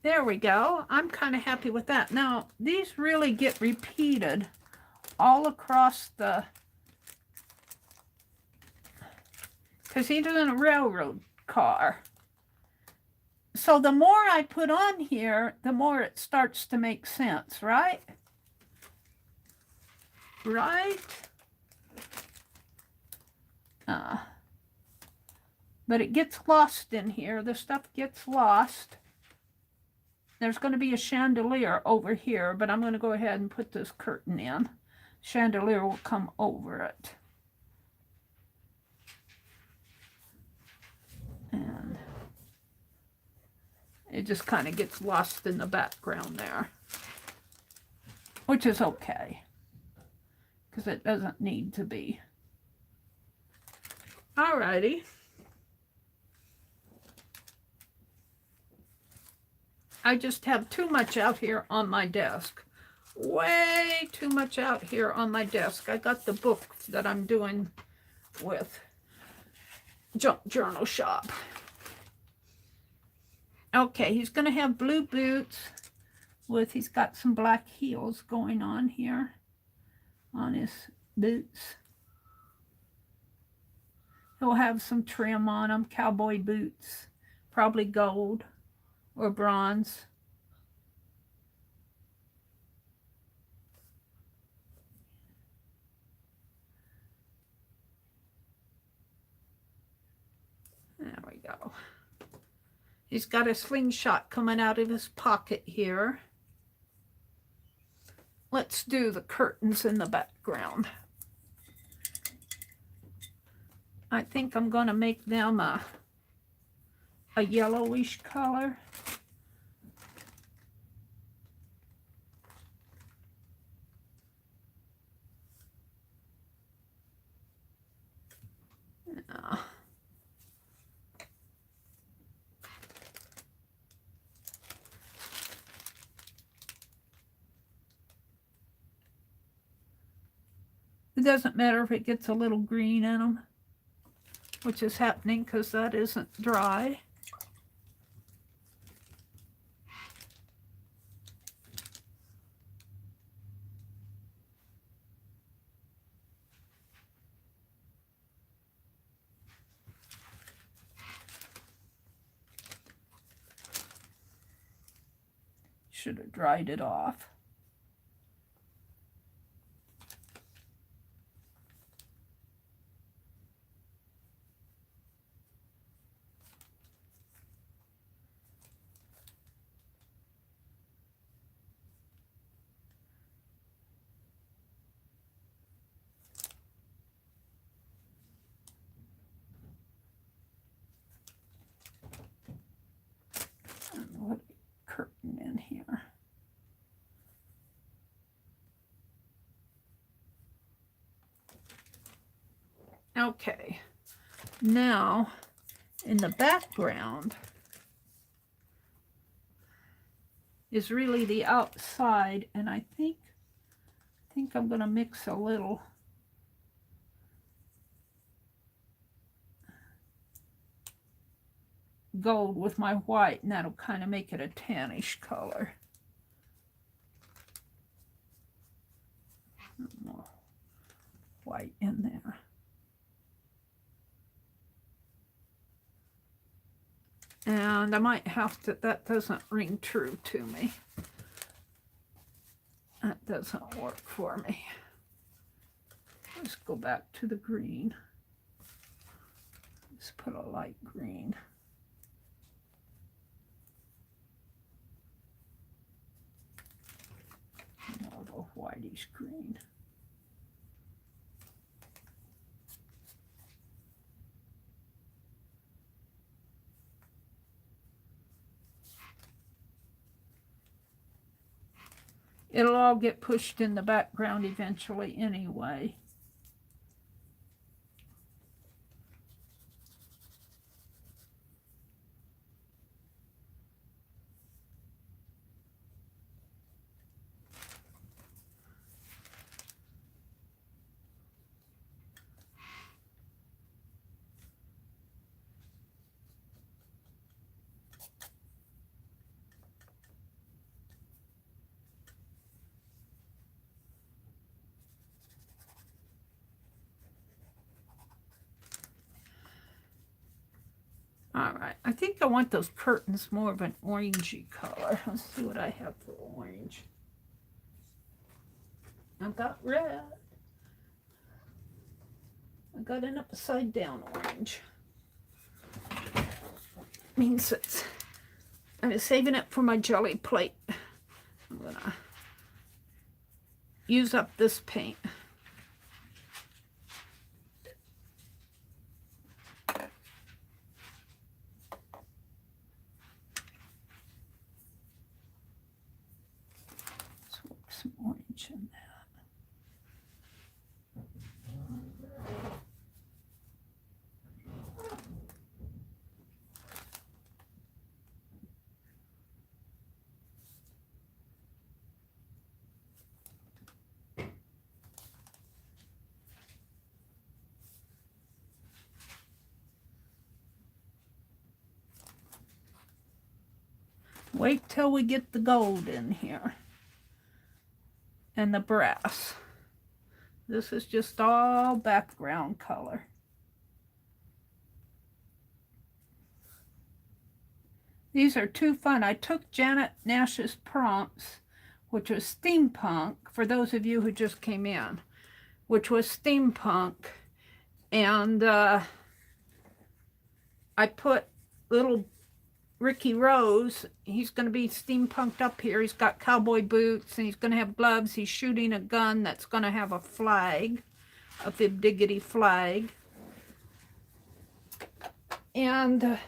There we go. I'm kind of happy with that. Now, these really get repeated all across the, because he's in a railroad car. So the more I put on here, the more it starts to make sense, right? Right? But it gets lost in here. The stuff gets lost. There's going to be a chandelier over here, but I'm going to go ahead and put this curtain in. Chandelier will come over it. And it just kind of gets lost in the background there, which is okay, because it doesn't need to be. Alrighty. I just have too much out here on my desk. Way too much out here on my desk. I got the book that I'm doing with Junk Journal Shop. Okay, he's going to have blue boots with, he's got some black heels going on here on his boots. He'll have some trim on them, cowboy boots, probably gold or bronze. There we go. He's got a slingshot coming out of his pocket here. Let's do the curtains in the background. I think I'm going to make them a yellowish color. It doesn't matter if it gets a little green in them, which is happening because that isn't dry. should have dried it off. What curtain in here? Okay, now in the background is really the outside, and I think I'm going to mix a little gold with my white, and that'll kind of make it a tannish color. More white in there. And I might have to, that doesn't ring true to me. That doesn't work for me. Let's go back to the green. Let's put a light green. More of a whitish green. It'll all get pushed in the background eventually anyway. All right, I think I want those curtains more of an orangey color. Let's see what I have for orange. I've got red. I got an upside down orange. Means it's, I'm saving it for my jelly plate. I'm gonna use up this paint. Some orange in that. Wait till we get the gold in here. And the brass. This is just all background color. These are too fun. I took Janet Nash's prompts, which was Steampunk, for those of you who just came in, which was Steampunk. And I put little Ricky Rose, he's going to be steampunked up here. He's got cowboy boots and he's going to have gloves. He's shooting a gun that's going to have a flag, a fib-diggity flag. And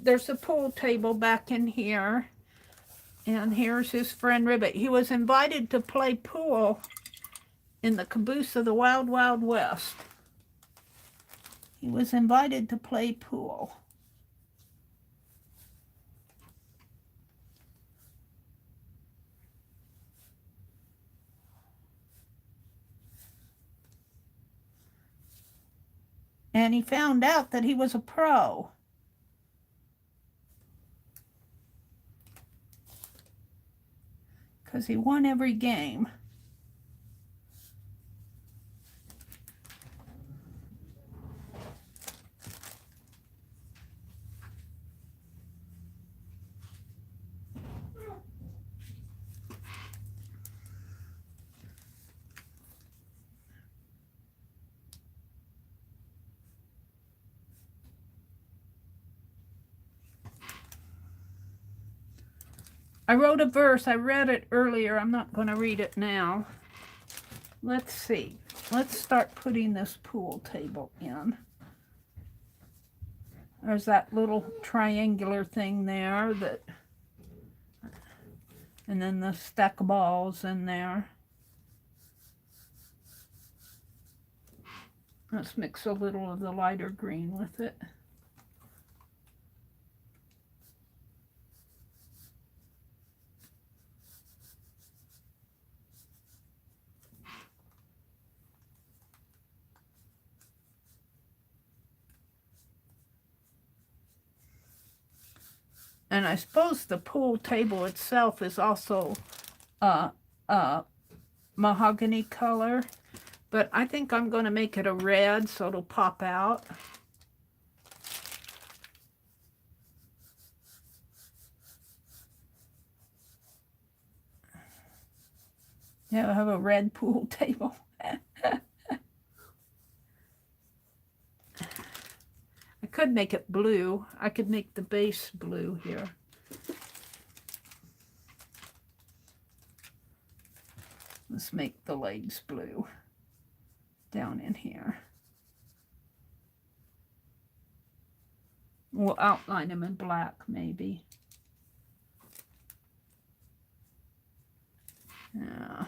there's a pool table back in here. And here's his friend Ribbit. He was invited to play pool in the caboose of the Wild Wild West. He was invited to play pool. And he found out that he was a pro. Because he won every game. I wrote a verse. I read it earlier. I'm not going to read it now. Let's see. Let's start putting this pool table in. There's that little triangular thing there that, and then the stack of balls in there. Let's mix a little of the lighter green with it. And I suppose the pool table itself is also mahogany color, but I think I'm going to make it a red so it'll pop out. Yeah, I have a red pool table. I could make it blue. I could make the base blue here. Let's make the legs blue down in here. We'll outline them in black, maybe. Yeah.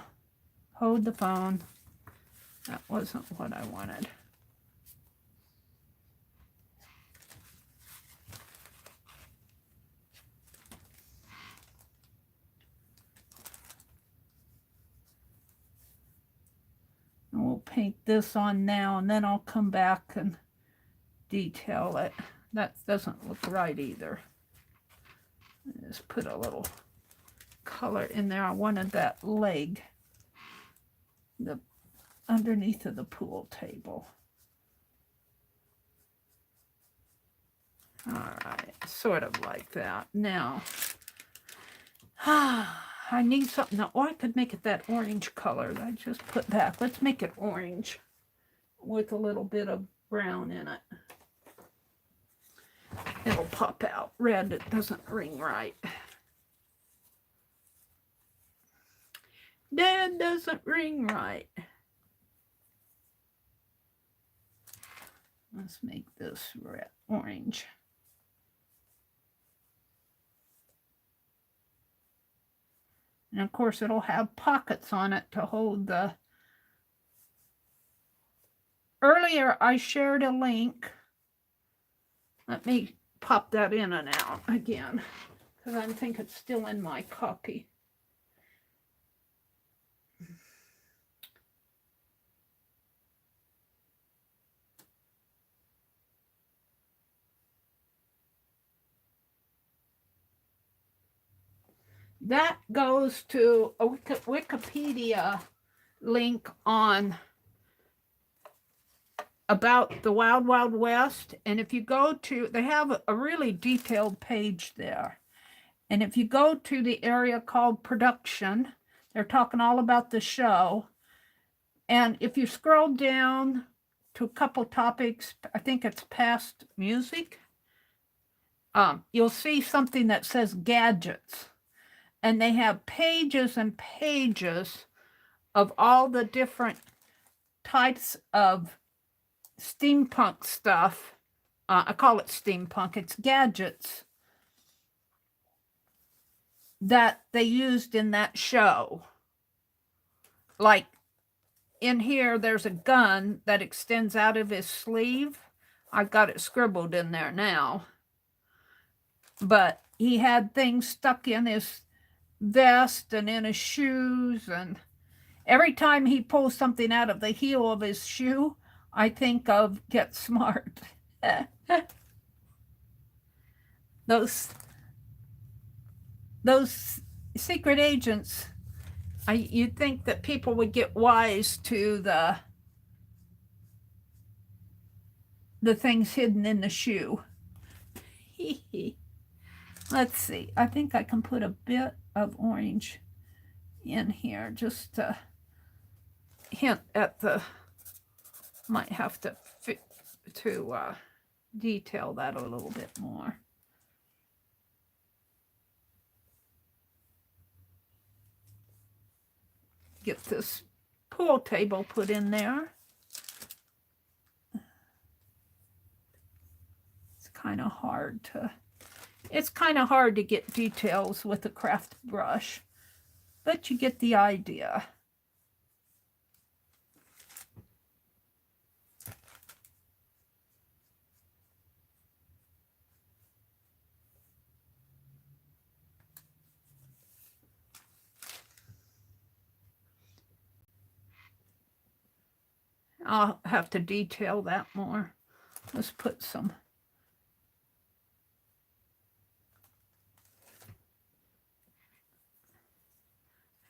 Hold the phone. That wasn't what I wanted. And we'll paint this on now, and then I'll come back and detail it. That doesn't look right either. Just put a little color in there. I wanted that leg, the underneath of the pool table. All right, sort of like that. Now, I need something that, I could make it that orange color that I just put back. Let's make it orange with a little bit of brown in it. It'll pop out. Red, it doesn't ring right. That doesn't ring right. Let's make this red, orange. And of course it'll have pockets on it to hold the... Earlier I shared a link. Let me pop that in and out again, because I think it's still in my copy. That goes to a Wikipedia link on about the Wild Wild West. And if you go to, they have a really detailed page there. And if you go to the area called production, they're talking all about the show. And if you scroll down to a couple topics, I think it's past music, you'll see something that says gadgets. And they have pages and pages of all the different types of steampunk stuff. I call it steampunk. It's gadgets that they used in that show. Like in here, there's a gun that extends out of his sleeve. I've got it scribbled in there now. But he had things stuck in his vest and in his shoes, and every time he pulls something out of the heel of his shoe, I think of Get Smart. Those secret agents, you'd think that people would get wise to the things hidden in the shoe. Let's see. I think I can put a bit of orange in here just to hint at the, might have to fit to detail that a little bit more. get this pool table put in there. It's kind of hard to get details with a craft brush, but you get the idea. I'll have to detail that more. Let's put some.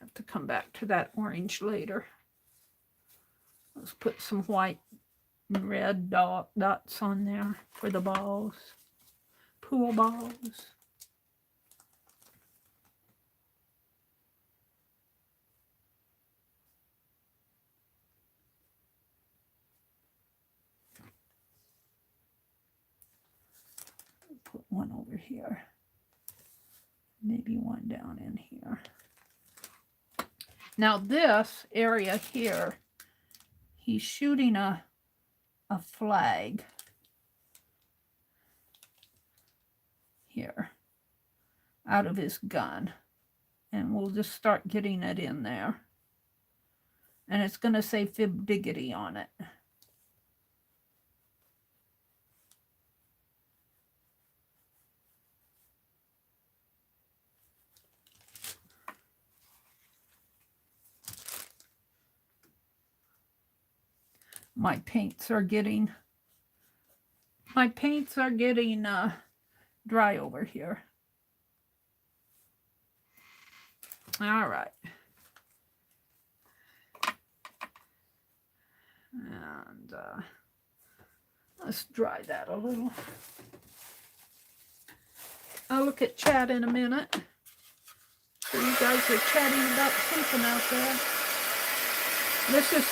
Have to come back to that orange later. Let's put some white and red dots on there for the balls, pool balls. Put one over here, maybe one down in here. Now this area here, he's shooting a flag here out of his gun, and we'll just start getting it in there, and it's going to say Fib Diggity on it. My paints are getting dry over here. All right. And let's dry that a little. I'll look at chat in a minute. So you guys are chatting about something out there. This is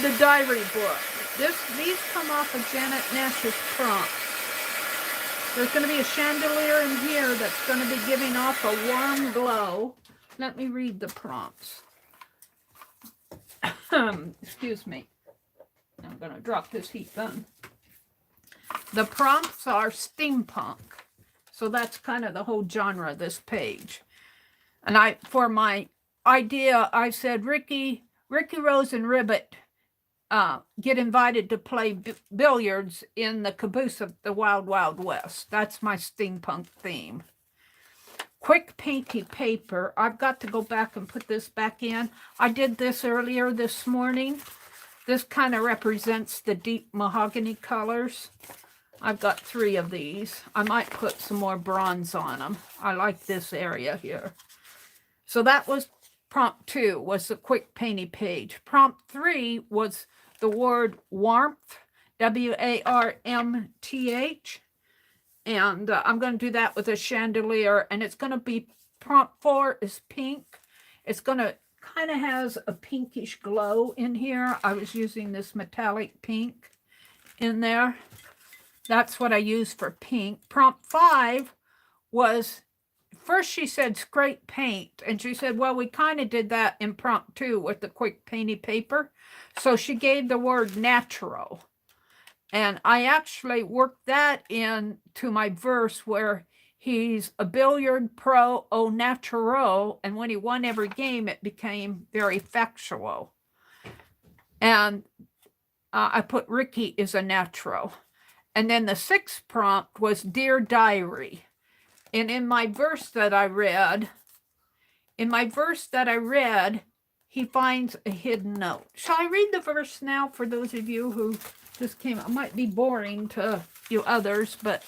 the diary book. These come off of Janet Nash's prompts. There's going to be a chandelier in here that's going to be giving off a warm glow. Let me read the prompts. Excuse me. I'm going to drop this heat gun. The prompts are steampunk. So that's kind of the whole genre of this page. And for my idea, I said Ricky Rose and Ribbit get invited to play billiards in the caboose of the Wild Wild West. That's my steampunk theme. Quick painty paper. I've got to go back and put this back in. I did this earlier this morning. This kind of represents the deep mahogany colors. I've got 3 of these. I might put some more bronze on them. I like this area here. So that was prompt 2, was the quick painty page. Prompt 3 was the word warmth, W-A-R-M-T-H. And I'm going to do that with a chandelier. And it's going to be, prompt 4 is pink. It's going to kind of has a pinkish glow in here. I was using this metallic pink in there. That's what I use for pink. Prompt 5 was, first she said scrape paint. And she said, well, we kind of did that in prompt 2 with the quick painty paper. So she gave the word natural. And I actually worked that into my verse where he's a billiard pro au naturel. And when he won every game, it became very factual. And I put Ricky is a natural. And then the 6th prompt was Dear Diary. And in my verse that I read, he finds a hidden note. Shall I read the verse now for those of you who just came? It might be boring to you others, but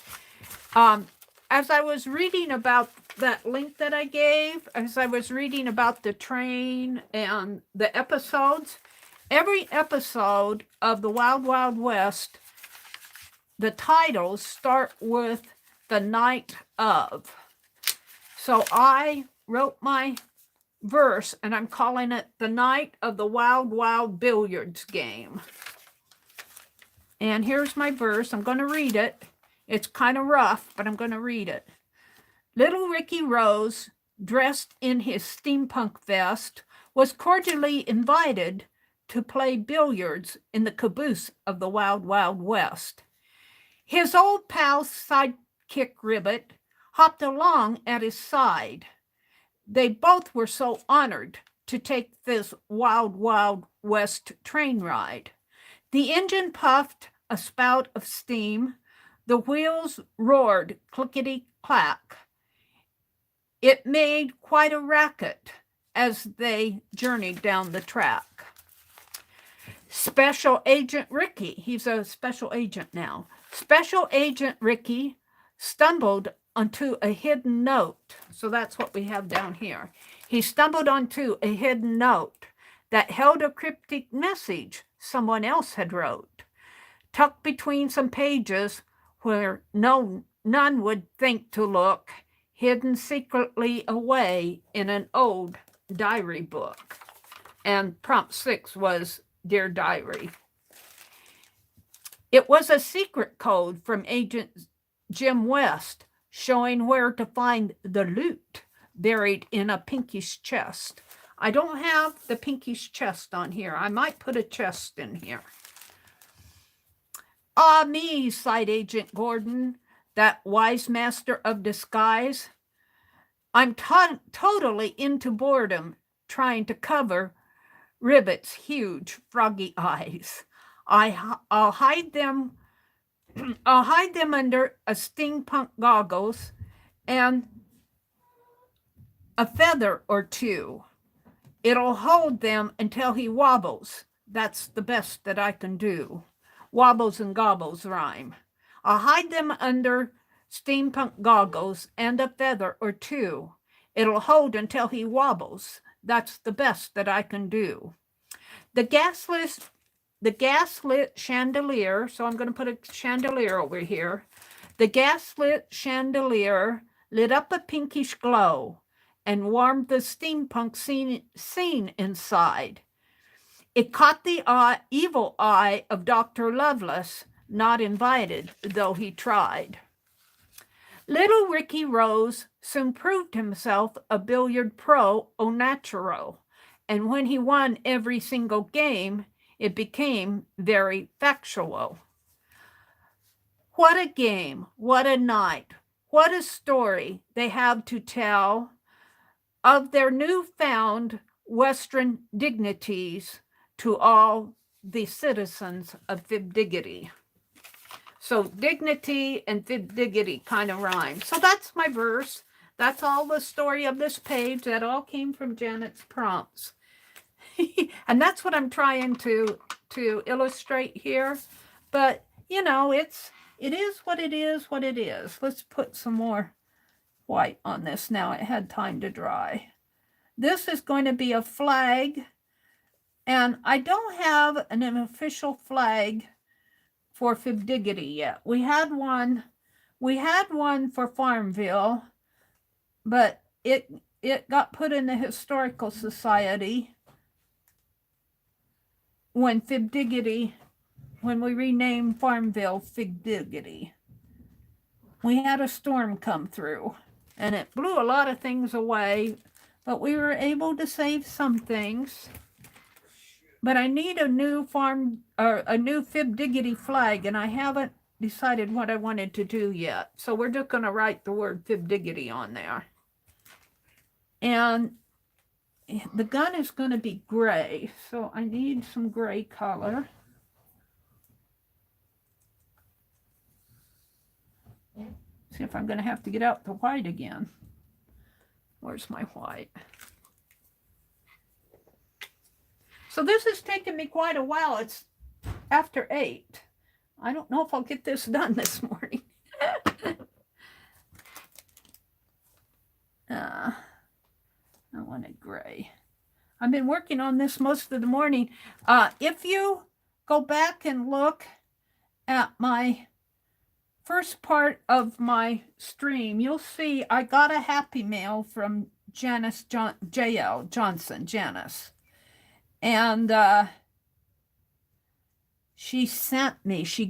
as I was reading about that link that I gave, as I was reading about the train and the episodes, every episode of the Wild Wild West, the titles start with the night of. So I wrote my verse and I'm calling it The Night of the Wild Wild Billiards Game. And here's my verse. I'm going to read it. It's kind of rough, but I'm going to read it. Little Ricky Rose, dressed in his steampunk vest, was cordially invited to play billiards in the caboose of the Wild Wild West. His old pal, sidekick Ribbit, hopped along at his side. They both were so honored to take this Wild Wild West train ride. The engine puffed a spout of steam. The wheels roared clickety-clack. It made quite a racket as they journeyed down the track. Special Agent Ricky, he's a special agent now. Special Agent Ricky stumbled onto a hidden note. So that's what we have down here. He stumbled onto a hidden note that held a cryptic message someone else had wrote, tucked between some pages where none would think to look, hidden secretly away in an old diary book. And prompt 6 was Dear Diary. It was a secret code from Agent Jim West showing where to find the loot buried in a pinkish chest. I don't have the pinkish chest on here. I might put a chest in here. Ah, me, sighed Agent Gordon, that wise master of disguise. I'm totally into boredom, trying to cover Ribbit's huge froggy eyes. I'll hide them. I'll hide them under a steampunk goggles and a feather or two. It'll hold them until he wobbles. That's the best that I can do. Wobbles and gobbles rhyme. I'll hide them under steampunk goggles and a feather or two. It'll hold until he wobbles. That's the best that I can do. The gaslit chandelier, so I'm going to put a chandelier over here. The gaslit chandelier lit up a pinkish glow and warmed the steampunk scene inside. It caught the evil eye of Dr. Lovelace, not invited, though he tried. Little Ricky Rose soon proved himself a billiard pro au naturel, and when he won every single game, it became very factual. What a game, what a night, what a story they have to tell of their newfound Western dignities to all the citizens of Fibdiggity. So dignity and Fibdiggity kind of rhyme. So that's my verse. That's all the story of this page. That all came from Janet's prompts. And that's what I'm trying to illustrate here. But, you know, it is what it is, what it is. Let's put some more white on this now. It had time to dry. This is going to be a flag. And I don't have an official flag for Fibdiggity yet. We had one for Farmville, but it got put in the Historical Society when we renamed Farmville Fibdiggity. We had a storm come through, and it blew a lot of things away, but we were able to save some things. But I need a new Fibdiggity flag, and I haven't decided what I wanted to do yet. So we're just going to write the word Fibdiggity on there. And the gun is going to be gray, so I need some gray color. See if I'm going to have to get out the white again. Where's my white? So this has taken me quite a while. It's after 8. I don't know if I'll get this done this morning. I want it gray. I've been working on this most of the morning. If you go back and look at my first part of my stream, you'll see I got a happy mail from J.L. Johnson, Janice. And she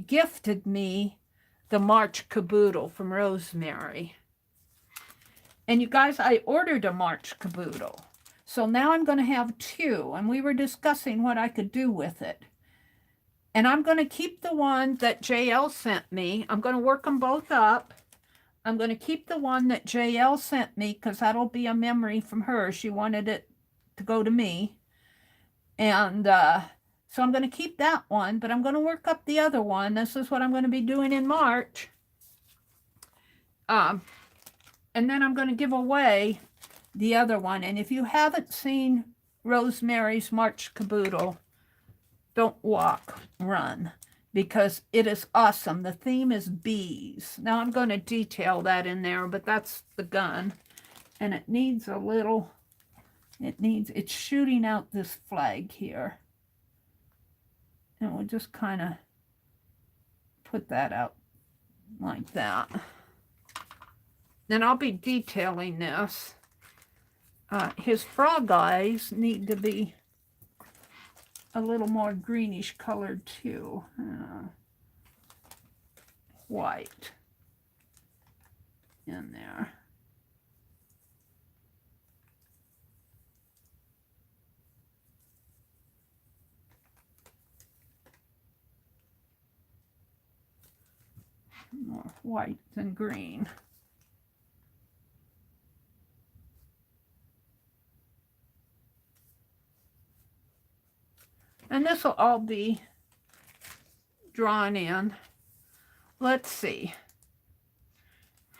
gifted me the March caboodle from Rosemary. And you guys, I ordered a March caboodle. So now I'm going to have 2, and we were discussing what I could do with it. And I'm going to keep the one that JL sent me. I'm going to work them both up. I'm going to keep the one that JL sent me because that'll be a memory from her. She wanted it to go to me. And so I'm going to keep that one, but I'm going to work up the other one. This is what I'm going to be doing in March. And then I'm going to give away the other one. And if you haven't seen Rosemary's March Caboodle, don't walk, run, because it is awesome. The theme is bees. Now I'm going to detail that in there, but that's the gun. And it needs a little, it's shooting out this flag here. And we'll just kind of put that out like that. Then I'll be detailing this. His frog eyes need to be a little more greenish colored too. White in there. More white than green. And this will all be drawn in. Let's see.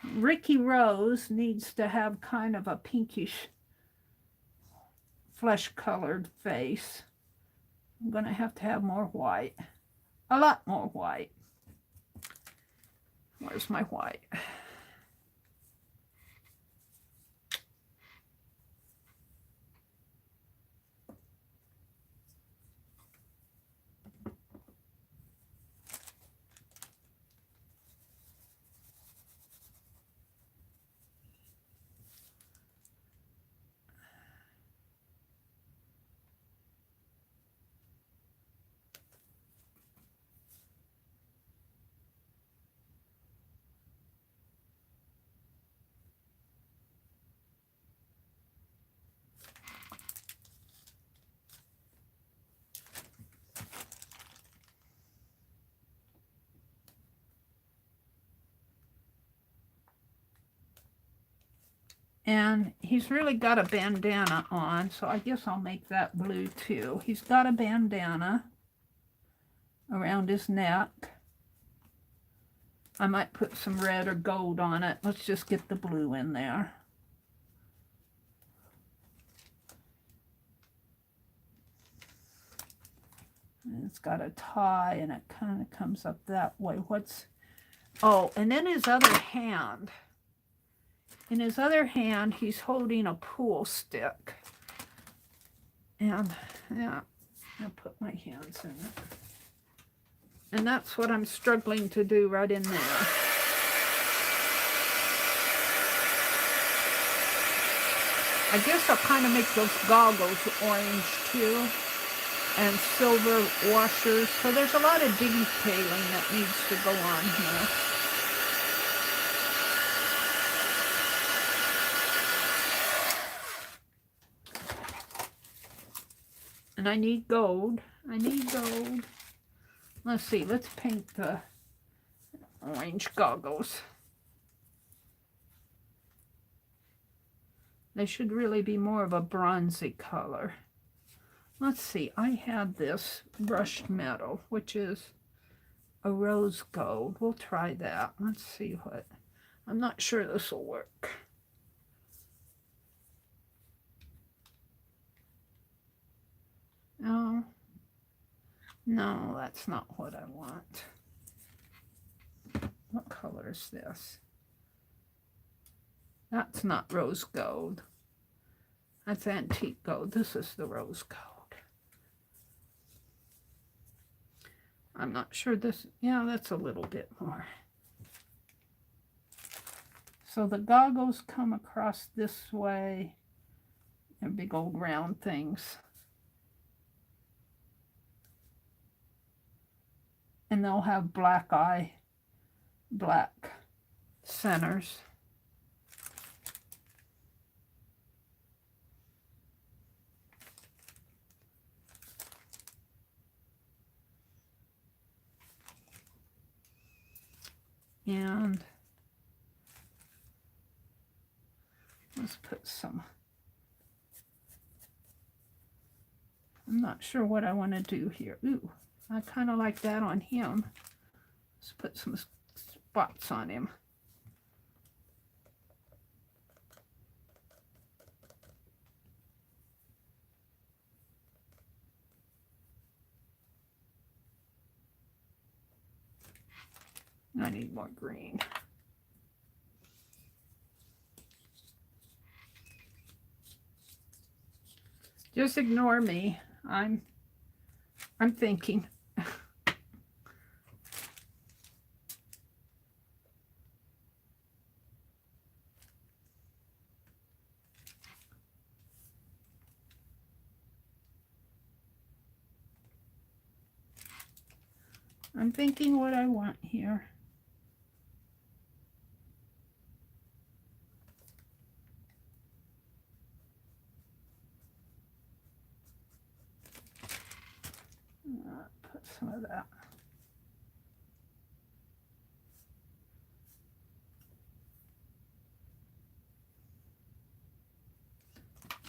Ricky Rose needs to have kind of a pinkish flesh-colored face. I'm going to have more white. A lot more white. Where's my white? And he's really got a bandana on, so I guess I'll make that blue too. He's got a bandana around his neck. I might put some red or gold on it. Let's just get the blue in there. And it's got a tie, and it kind of comes up that way. Oh, and then his other hand. In his other hand, he's holding a pool stick. And, yeah, I'll put my hands in it. And that's what I'm struggling to do right in there. I guess I'll kind of make those goggles orange too. And silver washers. So there's a lot of detailing that needs to go on here. And I need gold. Let's see, let's paint the orange goggles. They should really be more of a bronzy color. Let's see, I had this brushed metal, which is a rose gold. We'll try that. Let's see what. I'm not sure this will work. No, that's not what I want. What color is this? That's not rose gold. That's antique gold. This is the rose gold. I'm not sure this, yeah, that's a little bit more. So the goggles come across this way. They're big old round things. And they'll have black centers. And let's put some, I'm not sure what I want to do here. Ooh, I kind of like that on him. Let's put some spots on him. I need more green. Just ignore me. I'm thinking. I'm thinking what I want here. Put some of that.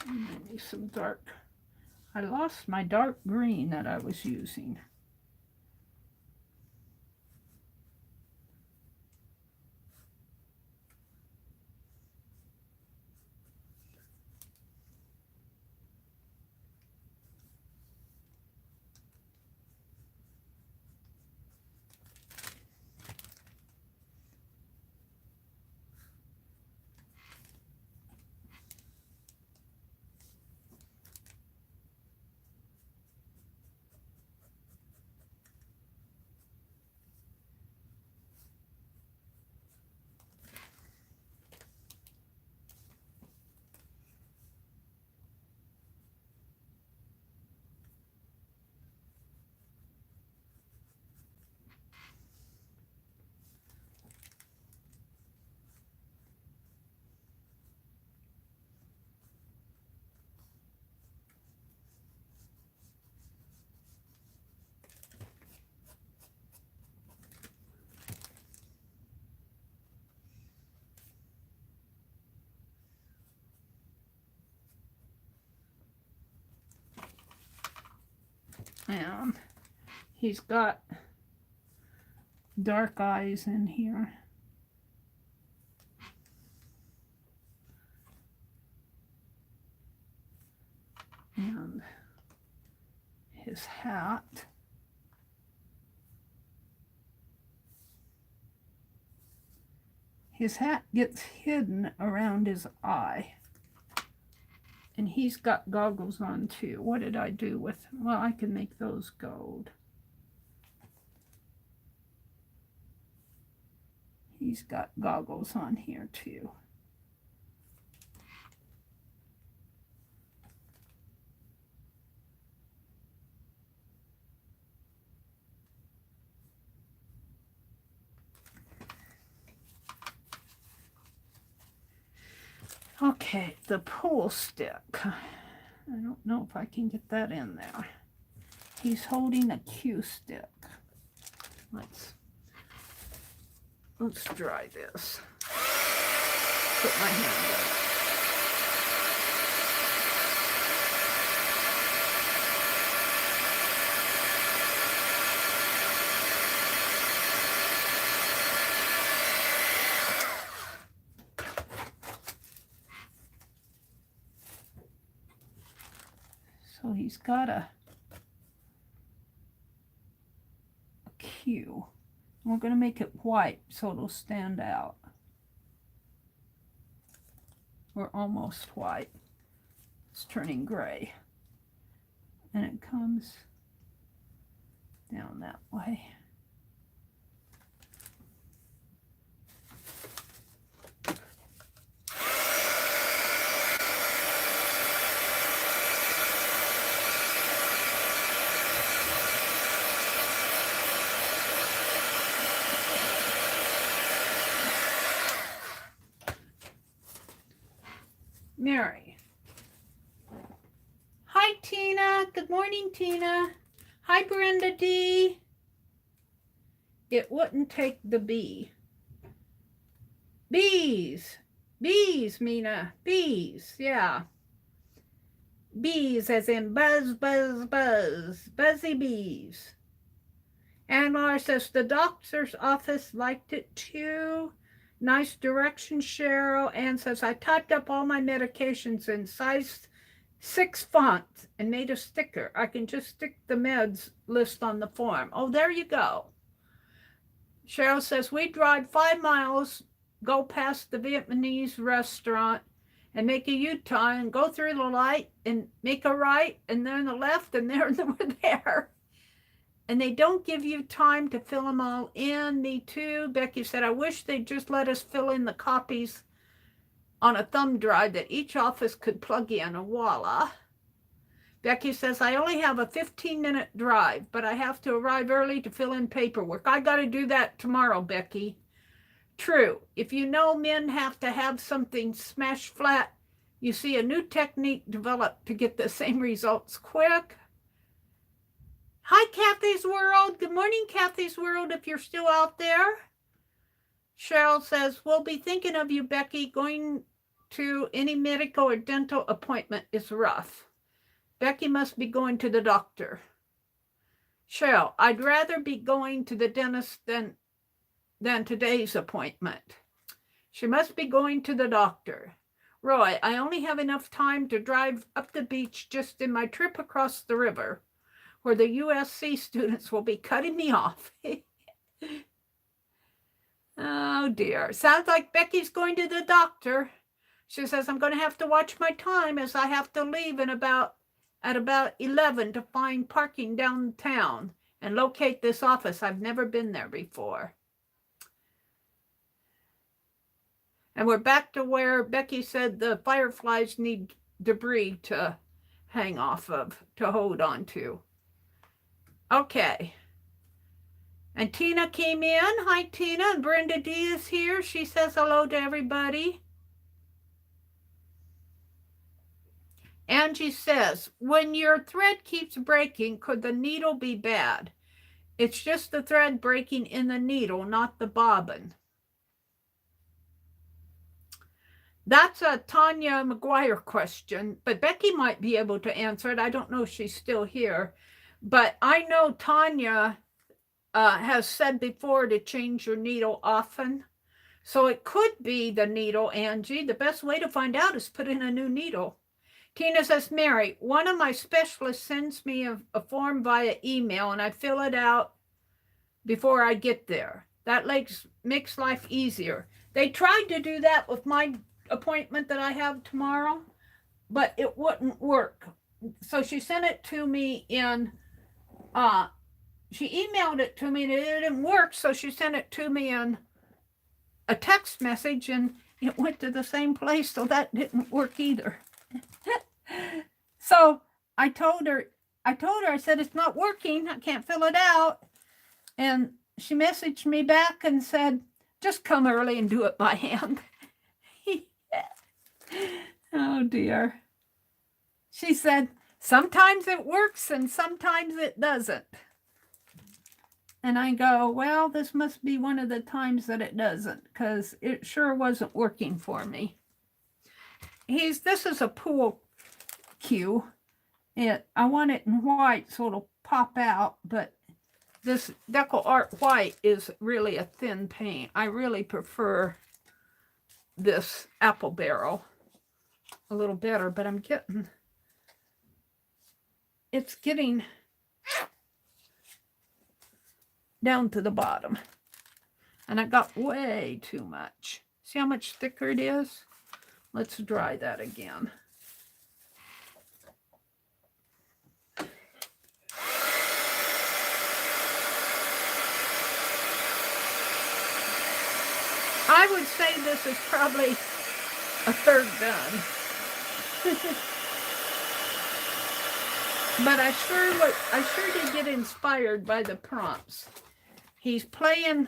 And maybe some dark. I lost my dark green that I was using. And he's got dark eyes in here. And his hat. His hat gets hidden around his eye. And he's got goggles on too. What did I do with, well, I can make those gold. He's got goggles on here too. Okay, the pool stick. I don't know if I can get that in there. He's holding a cue stick. Let's dry this. Put my hand in it. So he's got a cue. We're going to make it white so it'll stand out. Or almost white. It's turning gray. And it comes down that way. Meri. Hi, Tina. Good morning, Tina. Hi, Brenda D. It wouldn't take the B. Bees. Bees, Mina. Bees. Yeah. Bees as in buzz, buzz, buzz. Buzzy bees. And Laura says, the doctor's office liked it too. Nice direction, Cheryl. Ann says, I typed up all my medications in size 6 font and made a sticker. I can just stick the meds list on the form. Oh, there you go. Cheryl says, we drive 5 miles, go past the Vietnamese restaurant and make a U-turn and go through the light and make a right and then a left and there we're there. And they don't give you time to fill them all in. Me too. Becky said, I wish they'd just let us fill in the copies on a thumb drive that each office could plug in, and voila. Becky says, I only have a 15-minute drive, but I have to arrive early to fill in paperwork. I got to do that tomorrow, Becky. True. If you know men have to have something smashed flat, you see a new technique developed to get the same results quick. Hi, Kathy's World. Good morning, Kathy's World, if you're still out there. Cheryl says, we'll be thinking of you, Becky. Going to any medical or dental appointment is rough. Becky must be going to the doctor. Cheryl, I'd rather be going to the dentist than today's appointment. She must be going to the doctor. Roy, I only have enough time to drive up the beach just in my trip across the river, where the USC students will be cutting me off. Oh dear. Sounds like Becky's going to the doctor. She says, I'm going to have to watch my time as I have to leave at about 11 to find parking downtown and locate this office. I've never been there before. And we're back to where Becky said the fireflies need debris to hang off of, to hold on to. Okay. And Tina came in. Hi, Tina. And Brenda D is here. She says hello to everybody. Angie says, when your thread keeps breaking, could the needle be bad? It's just the thread breaking in the needle, not the bobbin. That's a Tanya McGuire question, but Becky might be able to answer it. I don't know if she's still here. But I know Tanya has said before to change your needle often. So it could be the needle, Angie. The best way to find out is put in a new needle. Tina says, Mary, one of my specialists sends me a form via email and I fill it out before I get there. That makes life easier. They tried to do that with my appointment that I have tomorrow, but it wouldn't work. So she sent it to me in she emailed it to me and it didn't work, so she sent it to me in a text message and it went to the same place, so that didn't work either. So I told her, I said, it's not working, I can't fill it out. And she messaged me back and said, just come early and do it by hand. Oh dear. She said, sometimes it works and sometimes it doesn't. And I go, well, this must be one of the times that it doesn't, because it sure wasn't working for me. This is a pool cue. I want it in white so it'll pop out, but this Deco Art White is really a thin paint. I really prefer this Apple Barrel a little better, but it's getting down to the bottom. And I got way too much. See how much thicker it is? Let's dry that again. I would say this is probably a third done. But I sure did get inspired by the prompts. He's playing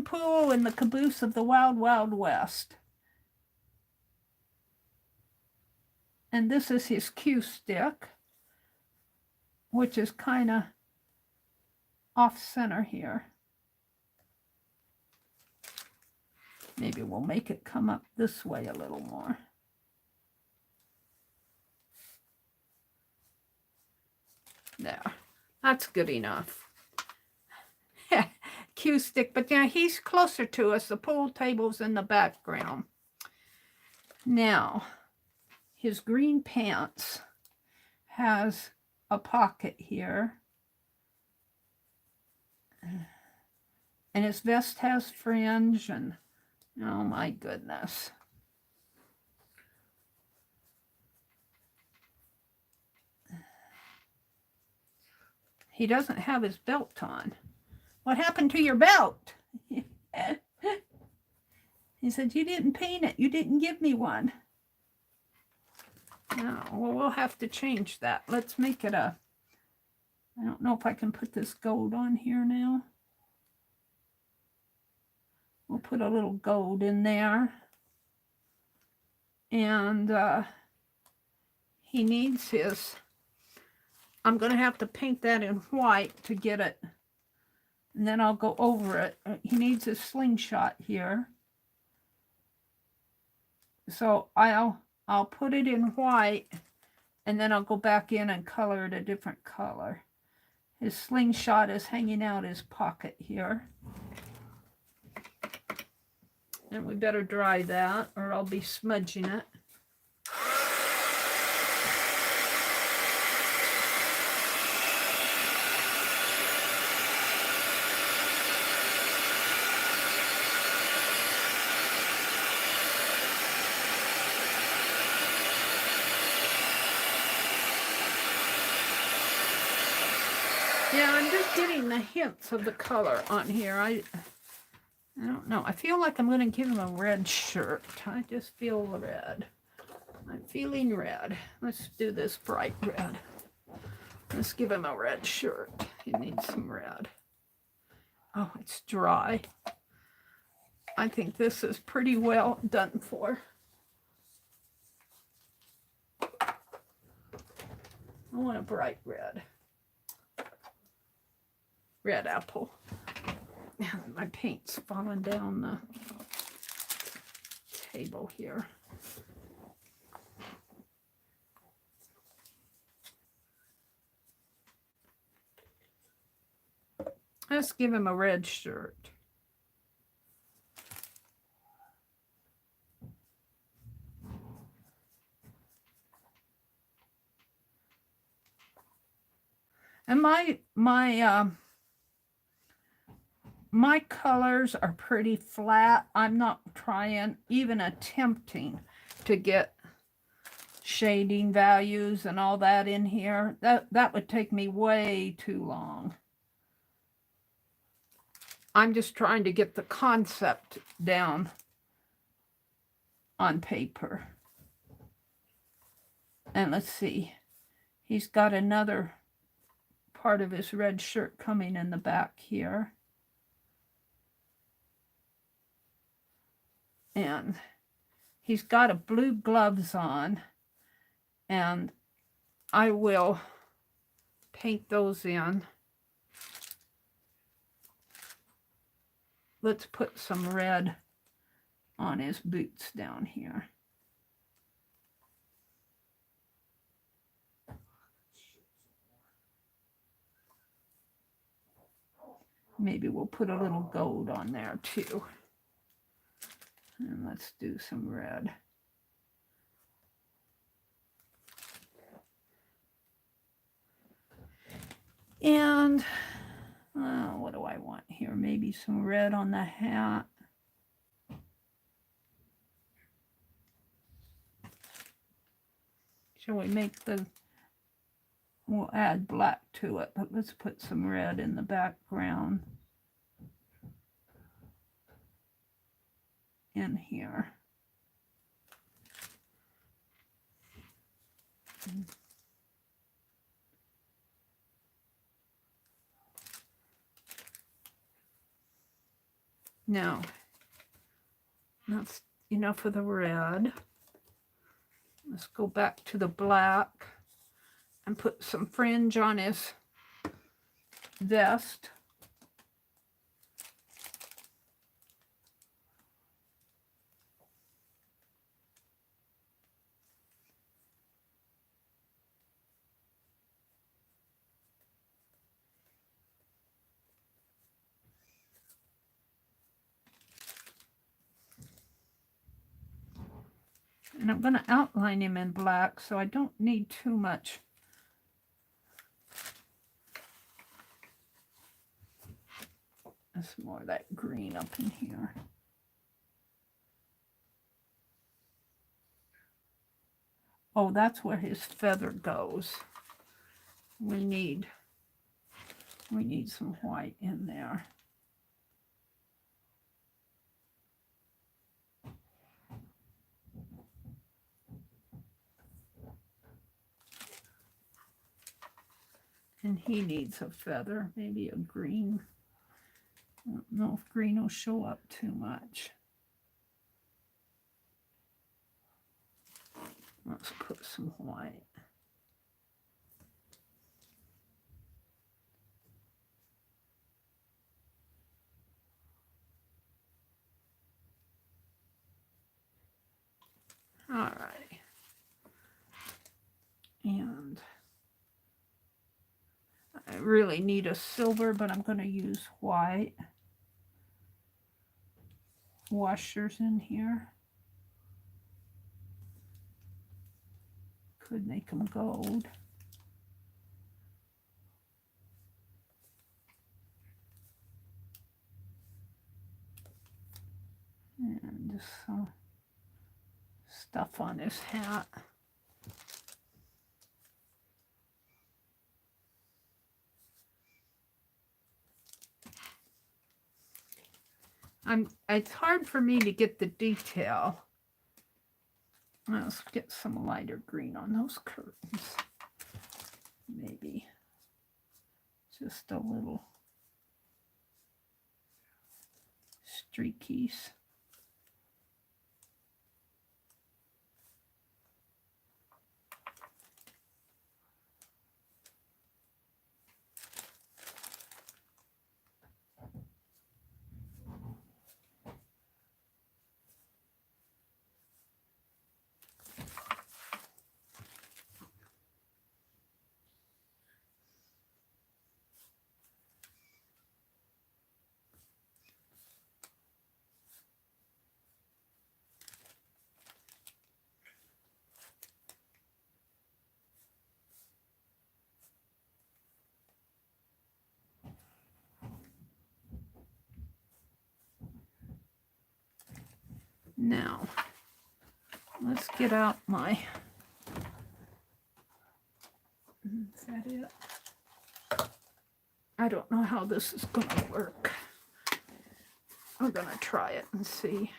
pool in the caboose of the Wild Wild West. And this is his cue stick, which is kind of off center here. Maybe we'll make it come up this way a little more. There, that's good enough. Cue stick, but yeah, he's closer to us. The pool table's in the background. Now, his green pants has a pocket here. And his vest has fringe, and oh my goodness. He doesn't have his belt on. What happened to your belt? He said, you didn't paint it. You didn't give me one. No, well, we'll have to change that. Let's make it a, I don't know if I can put this gold on here now. We'll put a little gold in there. And he needs his, I'm going to have to paint that in white to get it. And then I'll go over it. He needs a slingshot here. So I'll put it in white, and then I'll go back in and color it a different color. His slingshot is hanging out his pocket here. And we better dry that, or I'll be smudging it. Yeah, I'm just getting the hints of the color on here. I don't know. I feel like I'm going to give him a red shirt. I just feel red. I'm feeling red. Let's do this bright red. Let's give him a red shirt. He needs some red. Oh, it's dry. I think this is pretty well done for. I want a bright red. Red apple. My paint's falling down the table here. Let's give him a red shirt. And my colors are pretty flat. I'm not trying, even attempting to get shading values and all that in here. That would take me way too long. I'm just trying to get the concept down on paper. And let's see. He's got another part of his red shirt coming in the back here. And he's got a blue gloves on, and I will paint those in. Let's put some red on his boots down here. Maybe we'll put a little gold on there too. And let's do some red. And what do I want here? Maybe some red on the hat. Shall we make the, we'll add black to it, but let's put some red in the background. In here. Now, that's enough of the red. Let's go back to the black and put some fringe on his vest. And I'm going to outline him in black, so I don't need too much. There's more of that green up in here. Oh, that's where his feather goes. We need some white in there. And he needs a feather, maybe a green. I don't know if green will show up too much. Let's put some white. All right. And I really need a silver, but I'm going to use white. Washers in here. Could make them gold. And just some stuff on his hat. It's hard for me to get the detail. Let's get some lighter green on those curtains. Maybe just a little streakies. Now, let's get out my, is that it? I don't know how this is going to work. I'm going to try it and see.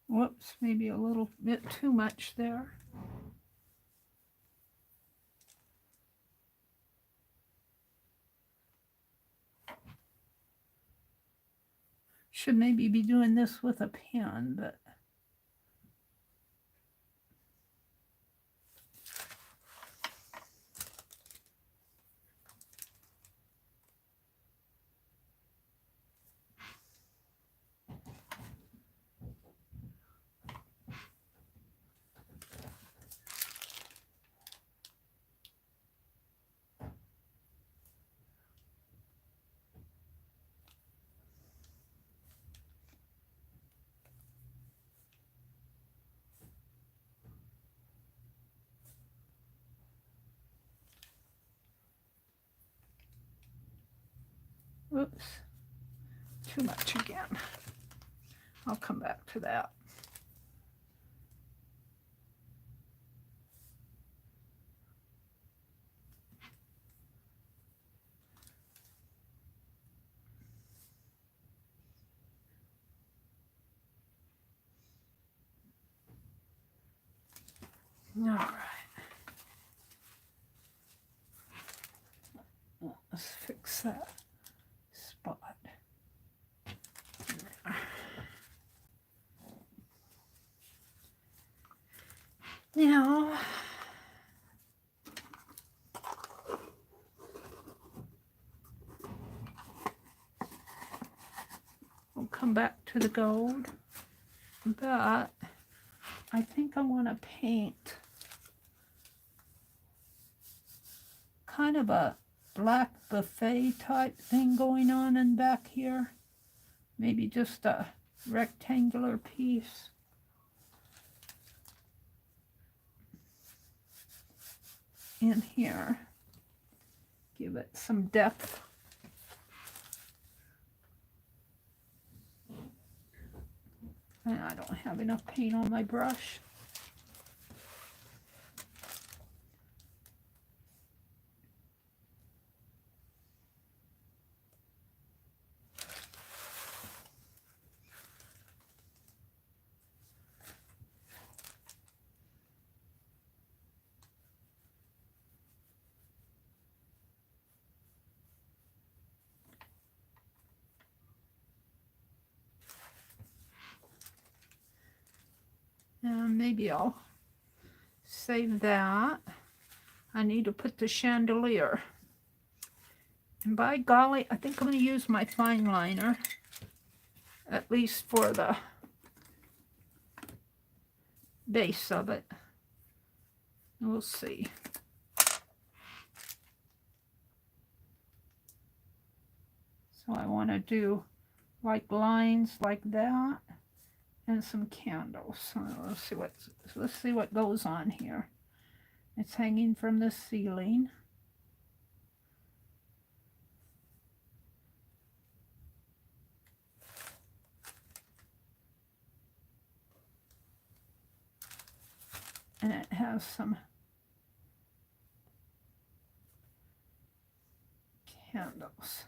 Whoops, maybe a little bit too much there. Should maybe be doing this with a pen, but whoops, too much again. I'll come back to that. All right. Let's fix that spot. Now, we'll come back to the gold, but I think I want to paint kind of a black buffet type thing going on in back here. Maybe just a rectangular piece. In here. Give it some depth. And I don't have enough paint on my brush. And maybe I'll save that. I need to put the chandelier. And by golly, I think I'm going to use my fine liner, at least for the base of it. We'll see. So I want to do like lines like that. And some candles. So let's see what goes on here. It's hanging from the ceiling. And it has some candles.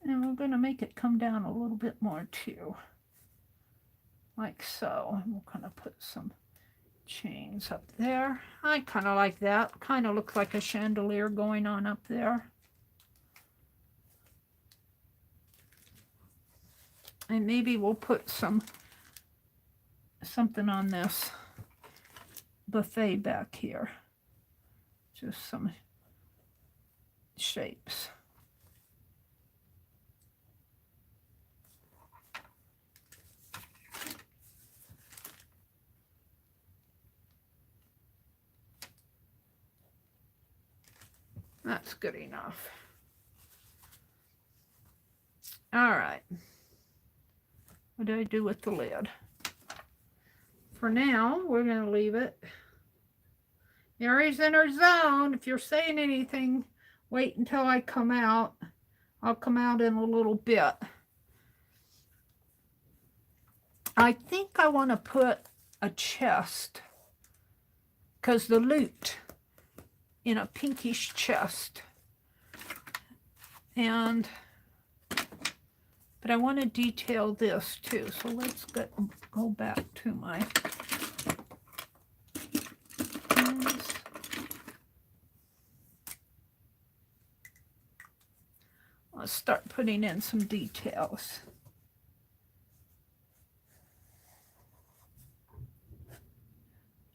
And we're going to make it come down a little bit more too. Like so. And we're going to put some chains up there. I kind of like that. Kind of looks like a chandelier going on up there. And maybe we'll put something on this buffet back here. Just some shapes. That's good enough. All right. What do I do with the lid? For now, we're going to leave it. Meri's in her zone. If you're saying anything, wait until I come out. I'll come out in a little bit. I think I want to put a chest, because the loot in a pinkish chest. But I want to detail this too. So let's go back to my pins. Let's start putting in some details.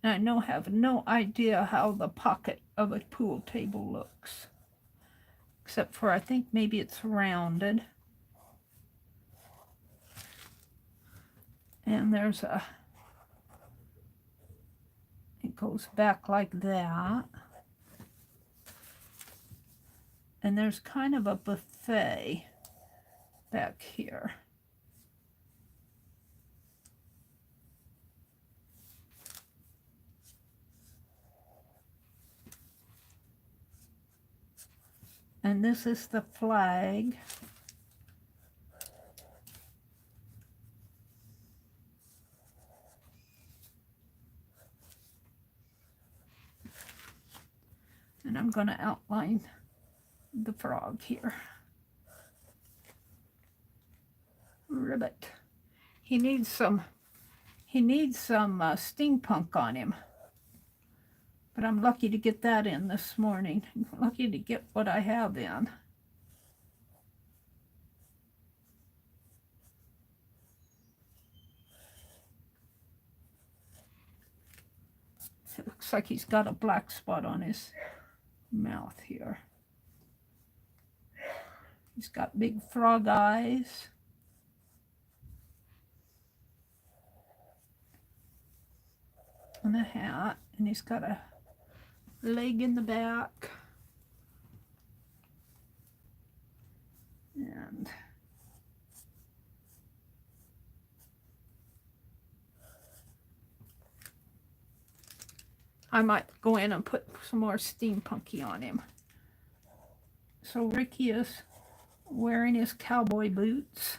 I have no idea how the pocket of a pool table looks. Except for I think maybe it's rounded. And it goes back like that. And there's kind of a buffet back here. And this is the flag. And I'm going to outline the frog here. Ribbit. He needs some steampunk on him. But I'm lucky to get that in this morning. I'm lucky to get what I have in. It looks like he's got a black spot on his mouth here. He's got big frog eyes. And a hat. And he's got a leg in the back. And I might go in and put some more steampunky on him. So Ricky is wearing his cowboy boots.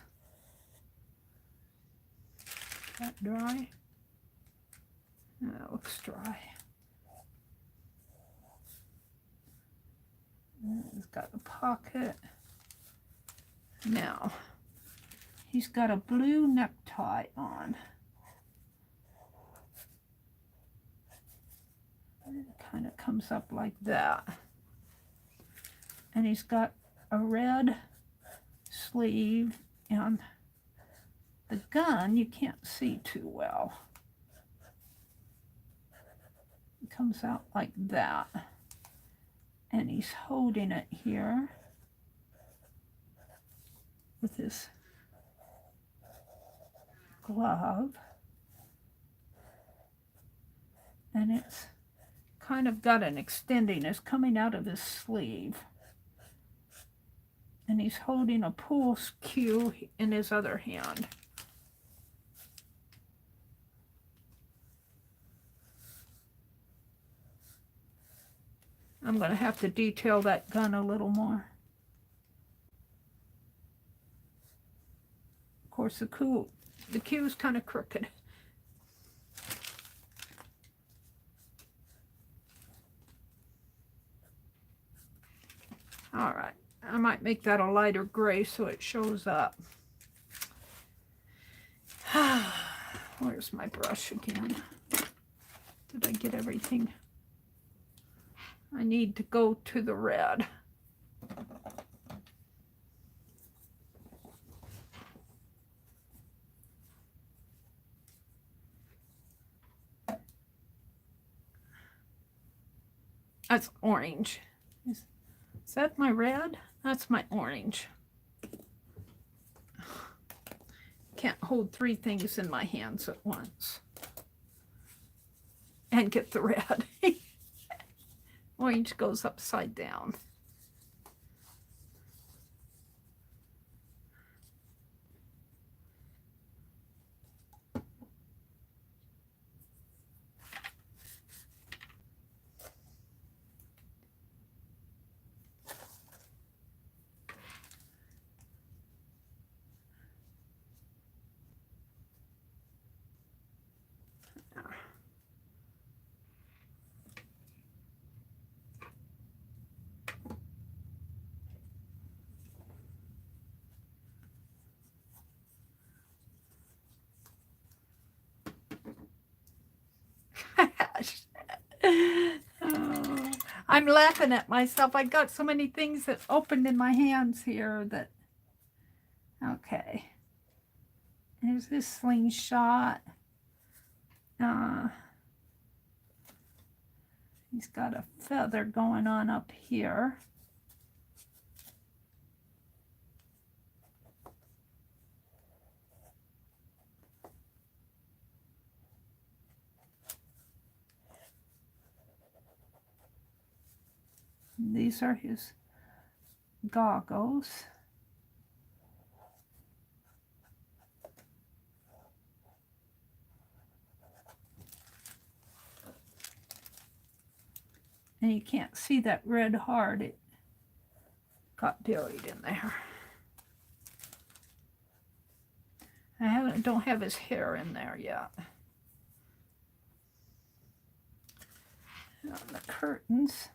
Is that dry? That looks dry. He's got a pocket. Now, he's got a blue necktie on. It kind of comes up like that. And he's got a red sleeve, and the gun you can't see too well. It comes out like that. And he's holding it here with his glove. And it's kind of got an extending. It's coming out of his sleeve. And he's holding a pool cue in his other hand. I'm going to have to detail that gun a little more. Of course, the cue is kind of crooked. All right, I might make that a lighter gray so it shows up. Where's my brush again? Did I get everything? I need to go to the red. That's orange. Is that my red? That's my orange. Can't hold three things in my hands at once. And get the red. Orange goes upside down. Oh, I'm laughing at myself. I got so many things that opened in my hands here that, okay. There's this slingshot. He's got a feather going on up here. These are his goggles. And you can't see that red heart. got buried in there. Don't have his hair in there yet. And on the curtains,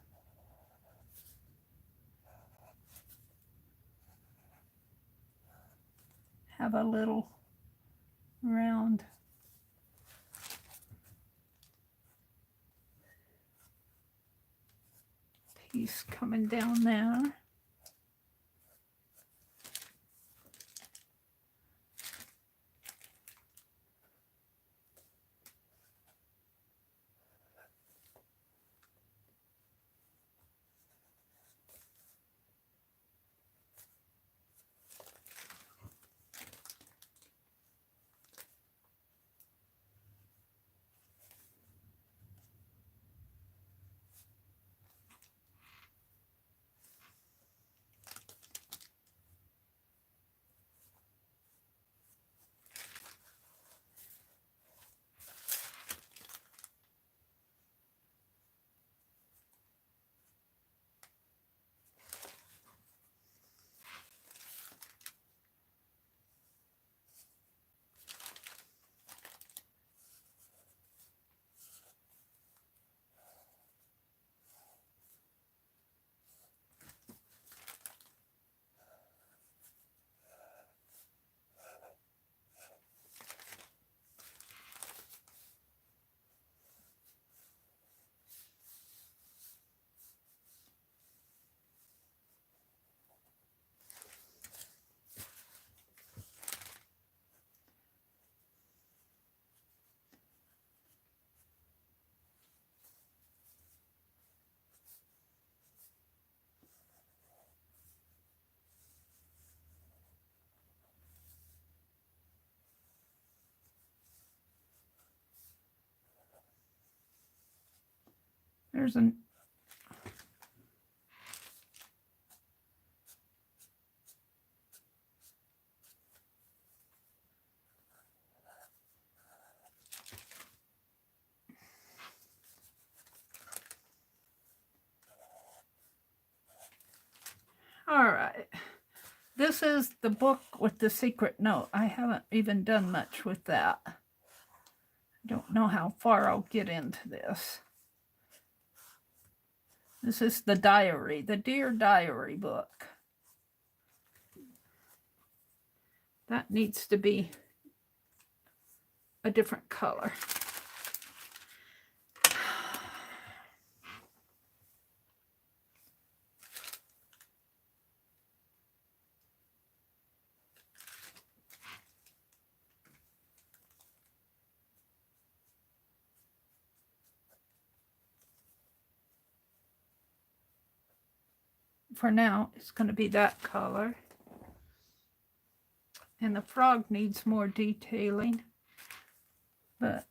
have a little round piece coming down there. There's an all right. This is the book with the secret note. I haven't even done much with that. I don't know how far I'll get into this. This is the diary, the Dear Diary book. That needs to be a different color. For now, it's going to be that color. And the frog needs more detailing, but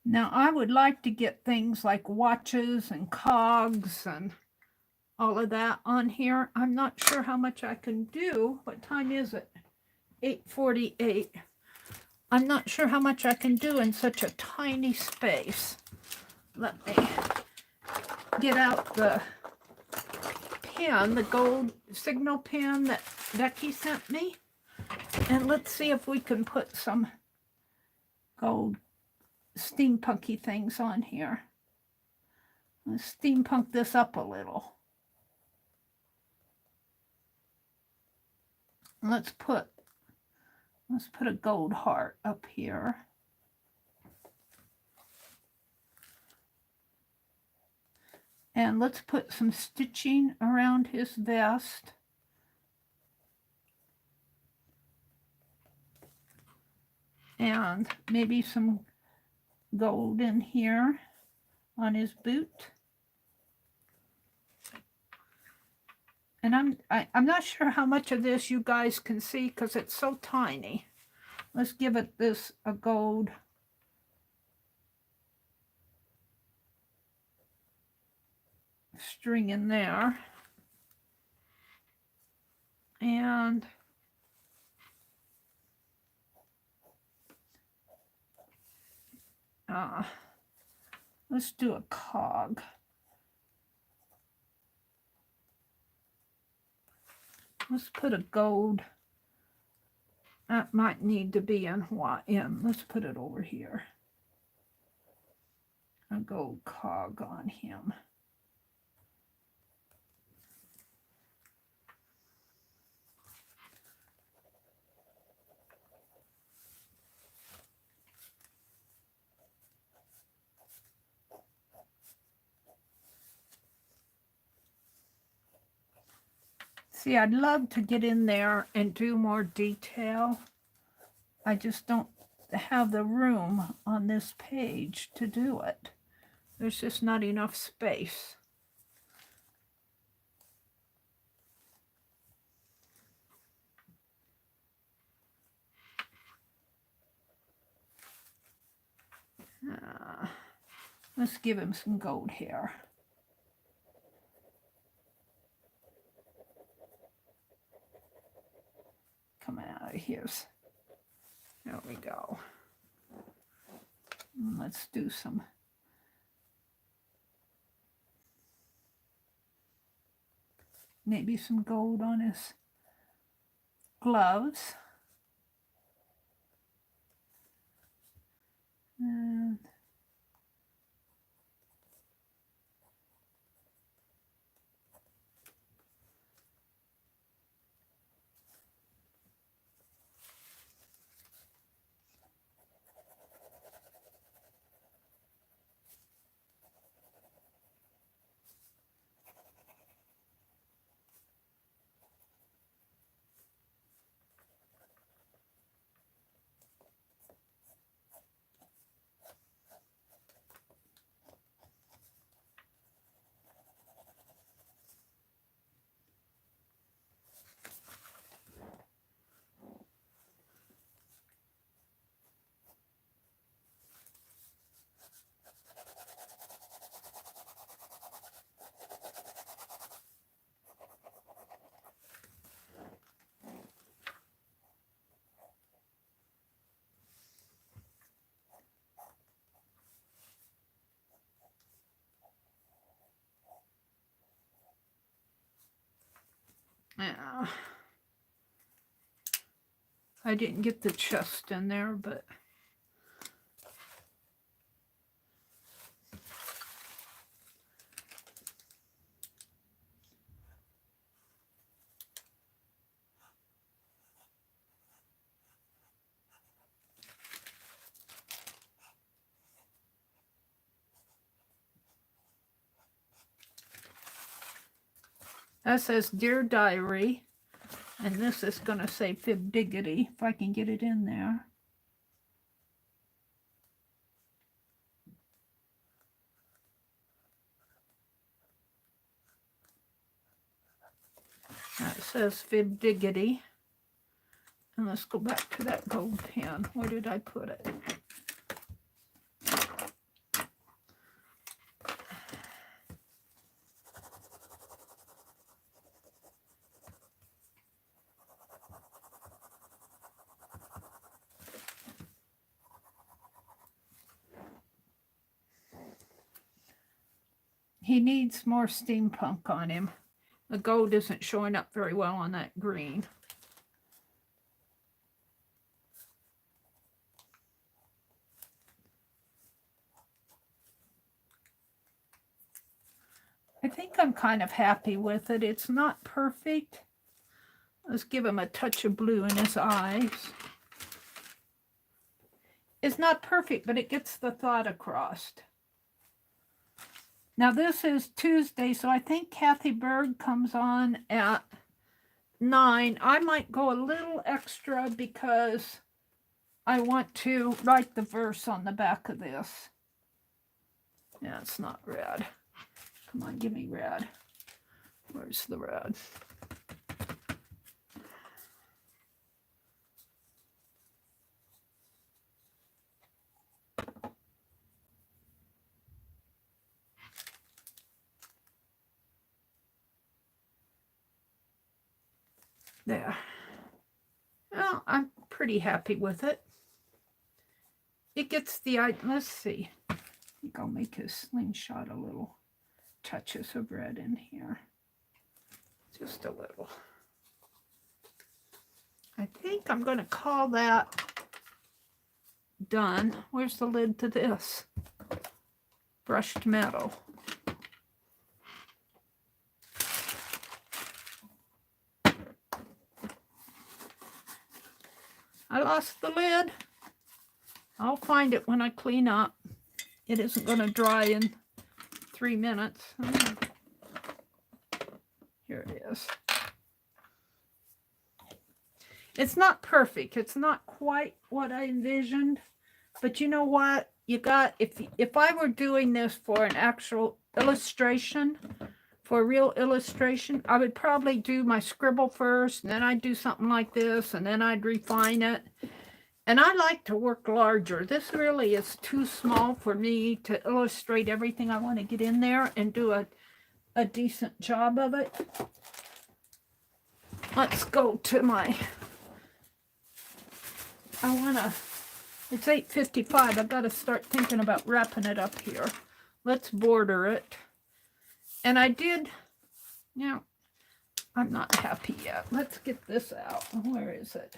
now I would like to get things like watches and cogs and all of that on here. I'm not sure how much I can do. What time is it? 8:48. I'm not sure how much I can do in such a tiny space. Let me get out the pen, the gold signal pen that Becky sent me. And let's see if we can put some gold steampunky things on here. Let's steampunk this up a little. Let's put a gold heart up here. And let's put some stitching around his vest. And maybe some gold in here on his boot. And I'm not sure how much of this you guys can see because it's so tiny. Let's give it this a gold. string in there. And let's do a cog. Let's put a gold. That might need to be in let's put it over here. A gold cog on him. See, I'd love to get in there and do more detail. I just don't have the room on this page to do it. There's just not enough space. Let's give him some gold hair. Coming out of his. There we go. Let's do some. Maybe some gold on his gloves. And yeah. I didn't get the chest in there, but that says Dear Diary, and this is going to say Fib Diggity, if I can get it in there. That says Fib Diggity. And let's go back to that gold pen. Where did I put it? He needs more steampunk on him. The gold isn't showing up very well on that green. I think I'm kind of happy with it. It's not perfect. Let's give him a touch of blue in his eyes. It's not perfect, but it gets the thought across. Now this is Tuesday, so I think Kathy Berg comes on at 9. I might go a little extra because I want to write the verse on the back of this. Yeah, it's not red. Come on, give me red. Where's the red? There. Well, I'm pretty happy with it. It gets the, let's see. I think I'll make his slingshot a little touches of red in here. Just a little. I think I'm going to call that done. Where's the lid to this? Brushed metal. I lost the lid. I'll find it when I clean up. It isn't going to dry in 3 minutes. Here it is. It's not perfect. It's not quite what I envisioned. But you know what? You got, if I were doing this for an actual illustration, for a real illustration, I would probably do my scribble first, and then I'd do something like this, and then I'd refine it. And I like to work larger. This really is too small for me to illustrate everything I want to get in there and do a decent job of it. Let's go to my, it's 8:55. I've got to start thinking about wrapping it up here. Let's border it. And I did, you know, I'm not happy yet. Let's get this out. Where is it?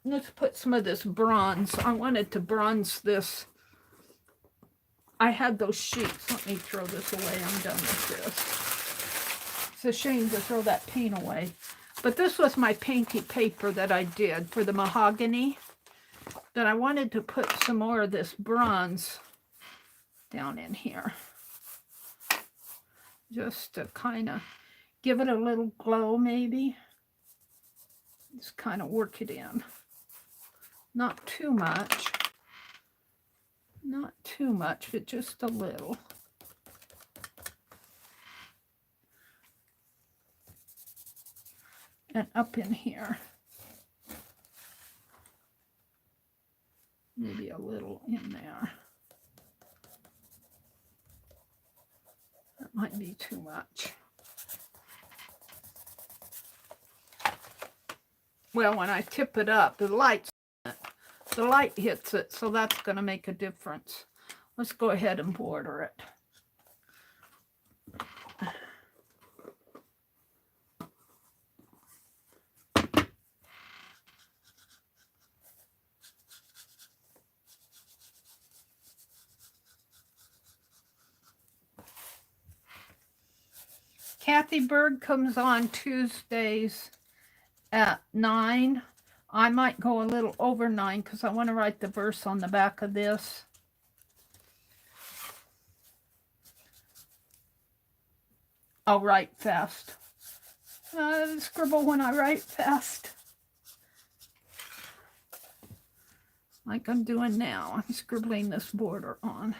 Let's put some of this bronze. I wanted to bronze this. I had those sheets. Let me throw this away. I'm done with this. It's a shame to throw that paint away. But this was my painty paper that I did for the mahogany. That I wanted to put some more of this bronze down in here. Just to kind of give it a little glow, maybe. Just kind of work it in. Not too much. Not too much, but just a little. And up in here. Maybe a little in there. That might be too much. Well, when I tip it up, the light hits it, so that's going to make a difference. Let's go ahead and border it. Kathy Berg comes on Tuesdays at 9. I might go a little over 9 because I want to write the verse on the back of this. I'll write fast. Scribble when I write fast. Like I'm doing now. I'm scribbling this border on.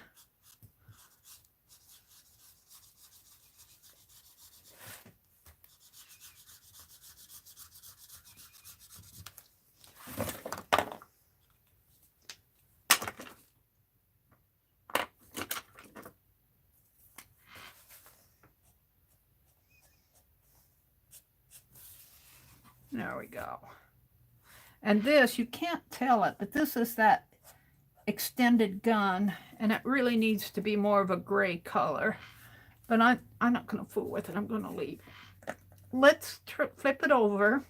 There we go. And this, you can't tell it, but this is that extended gun, and it really needs to be more of a gray color. But I'm not going to fool with it. I'm going to leave. Let's flip it over.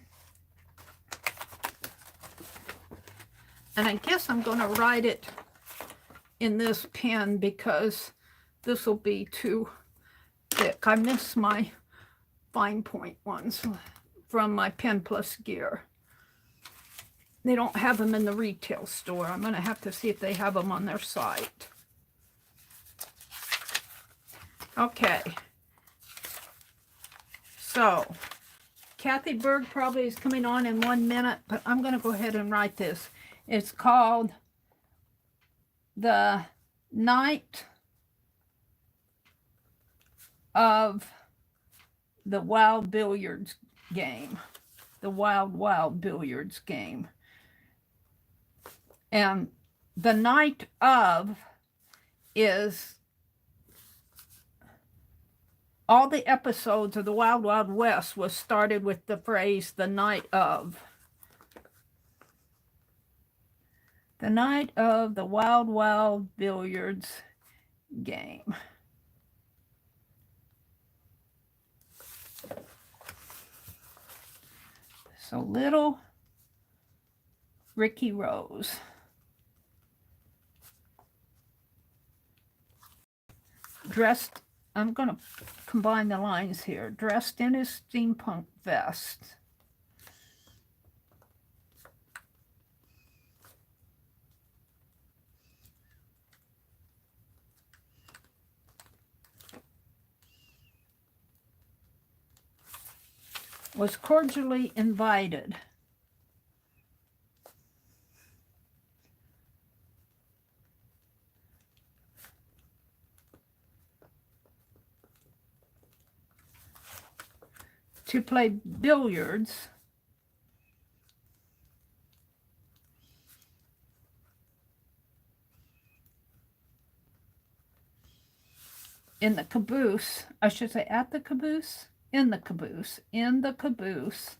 And I guess I'm going to write it in this pen because this will be too thick. I miss my fine point ones from my Pen Plus gear. They don't have them in the retail store. I'm going to have to see if they have them on their site. Okay. So, Kathy Berg probably is coming on in 1 minute, but I'm going to go ahead and write this. It's called The Night of the Wild Billiards Game. The Wild Billiards Game. And the night of is all the episodes of the Wild Wild West was started with the phrase, the night of. The night of the Wild Wild Billiards game. So little Ricky Rose. Dressed, I'm going to combine the lines here. Dressed in his steampunk vest. Was cordially invited to play billiards in the caboose. I should say at the caboose. In the caboose. In the caboose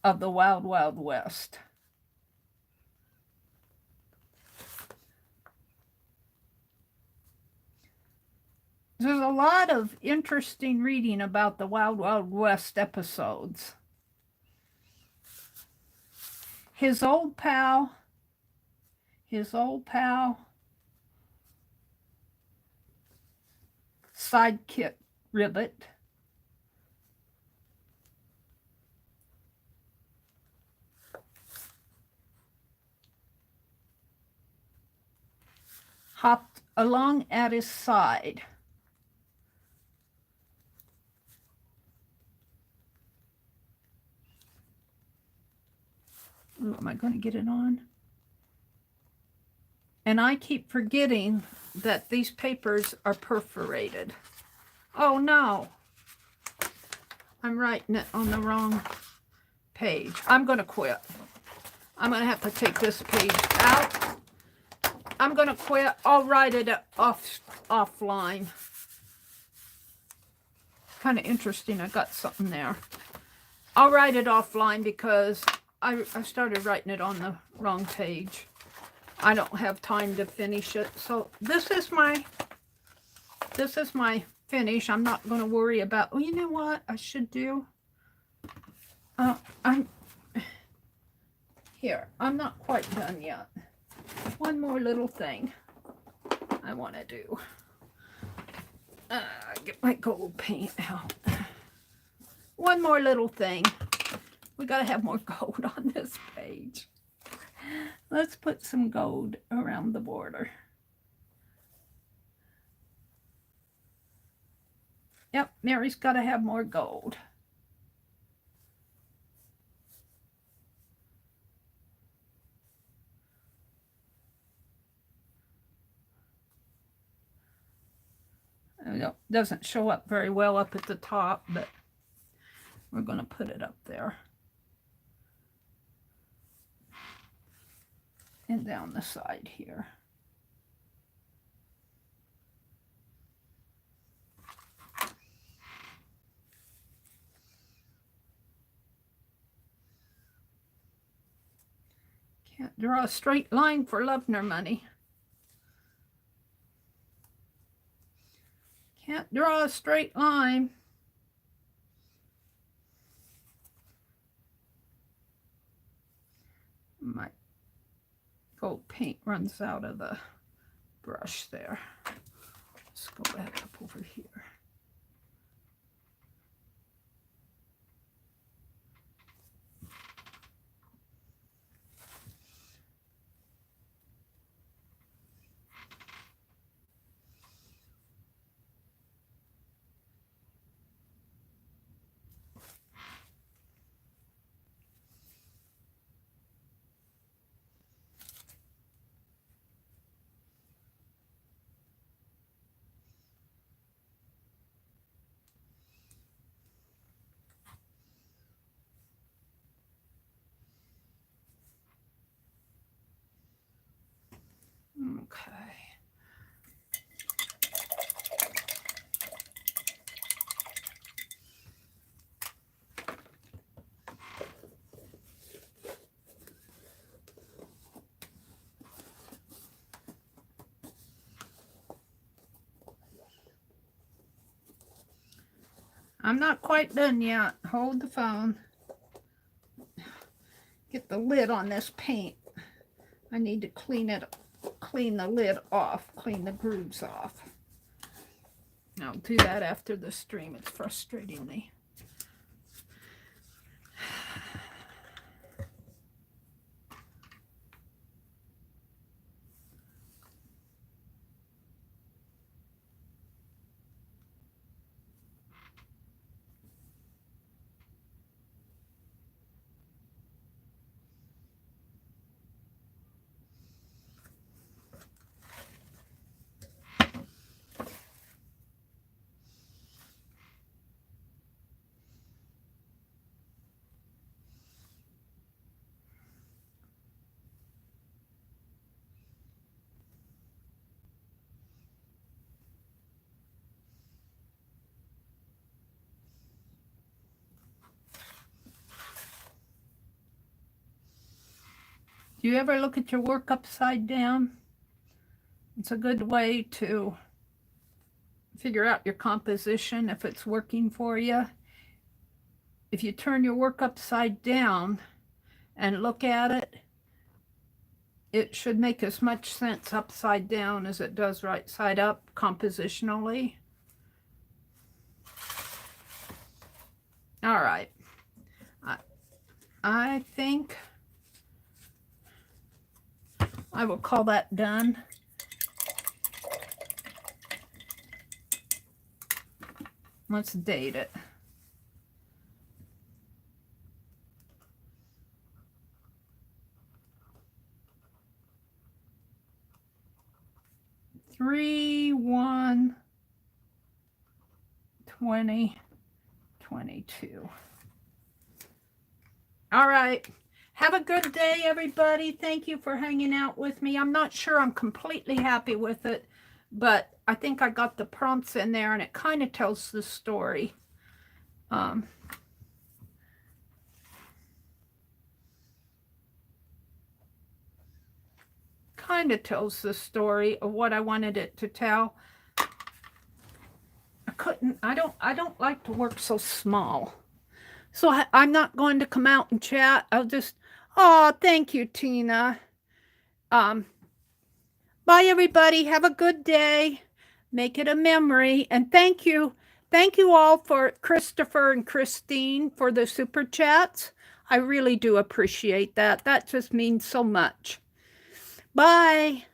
of the Wild Wild West. There's a lot of interesting reading about the Wild Wild West episodes. His old pal, sidekick Ribbit, hopped along at his side. Ooh, am I going to get it on? And I keep forgetting that these papers are perforated. Oh no, I'm writing it on the wrong page. I'm going to quit. I'm going to have to take this page out. I'm going to quit. I'll write it offline. Kind of interesting. I got something there. I'll write it offline because I started writing it on the wrong page. I don't have time to finish it. So this is my finish. I'm not going to worry about, oh, you know what I should do? I'm not quite done yet. One more little thing I want to do. Get my gold paint out. One more little thing. We got to have more gold on this page. Let's put some gold around the border. Yep, Mary's got to have more gold. It doesn't show up very well up at the top, but we're going to put it up there. And down the side here. Can't draw a straight line for love nor money. Can't draw a straight line. My gold paint runs out of the brush there. Let's go back up over here. Okay. I'm not quite done yet. Hold the phone. Get the lid on this paint. I need to clean the lid off, clean the grooves off. I'll do that after the stream. It's frustrating me. Do you ever look at your work upside down? It's a good way to figure out your composition, if it's working for you. If you turn your work upside down and look at it, it should make as much sense upside down as it does right side up compositionally. All right. I think I will call that done. Let's date it. Three, 1/20/22. All right. Have a good day, everybody. Thank you for hanging out with me. I'm not sure I'm completely happy with it, but I think I got the prompts in there and it kind of tells the story. Kind of tells the story of what I wanted it to tell. I don't like to work so small. So I'm not going to come out and chat. I'll just, oh, thank you, Tina. Bye, everybody. Have a good day. Make it a memory. And thank you. Thank you all for Christopher and Christine for the super chats. I really do appreciate that. That just means so much. Bye.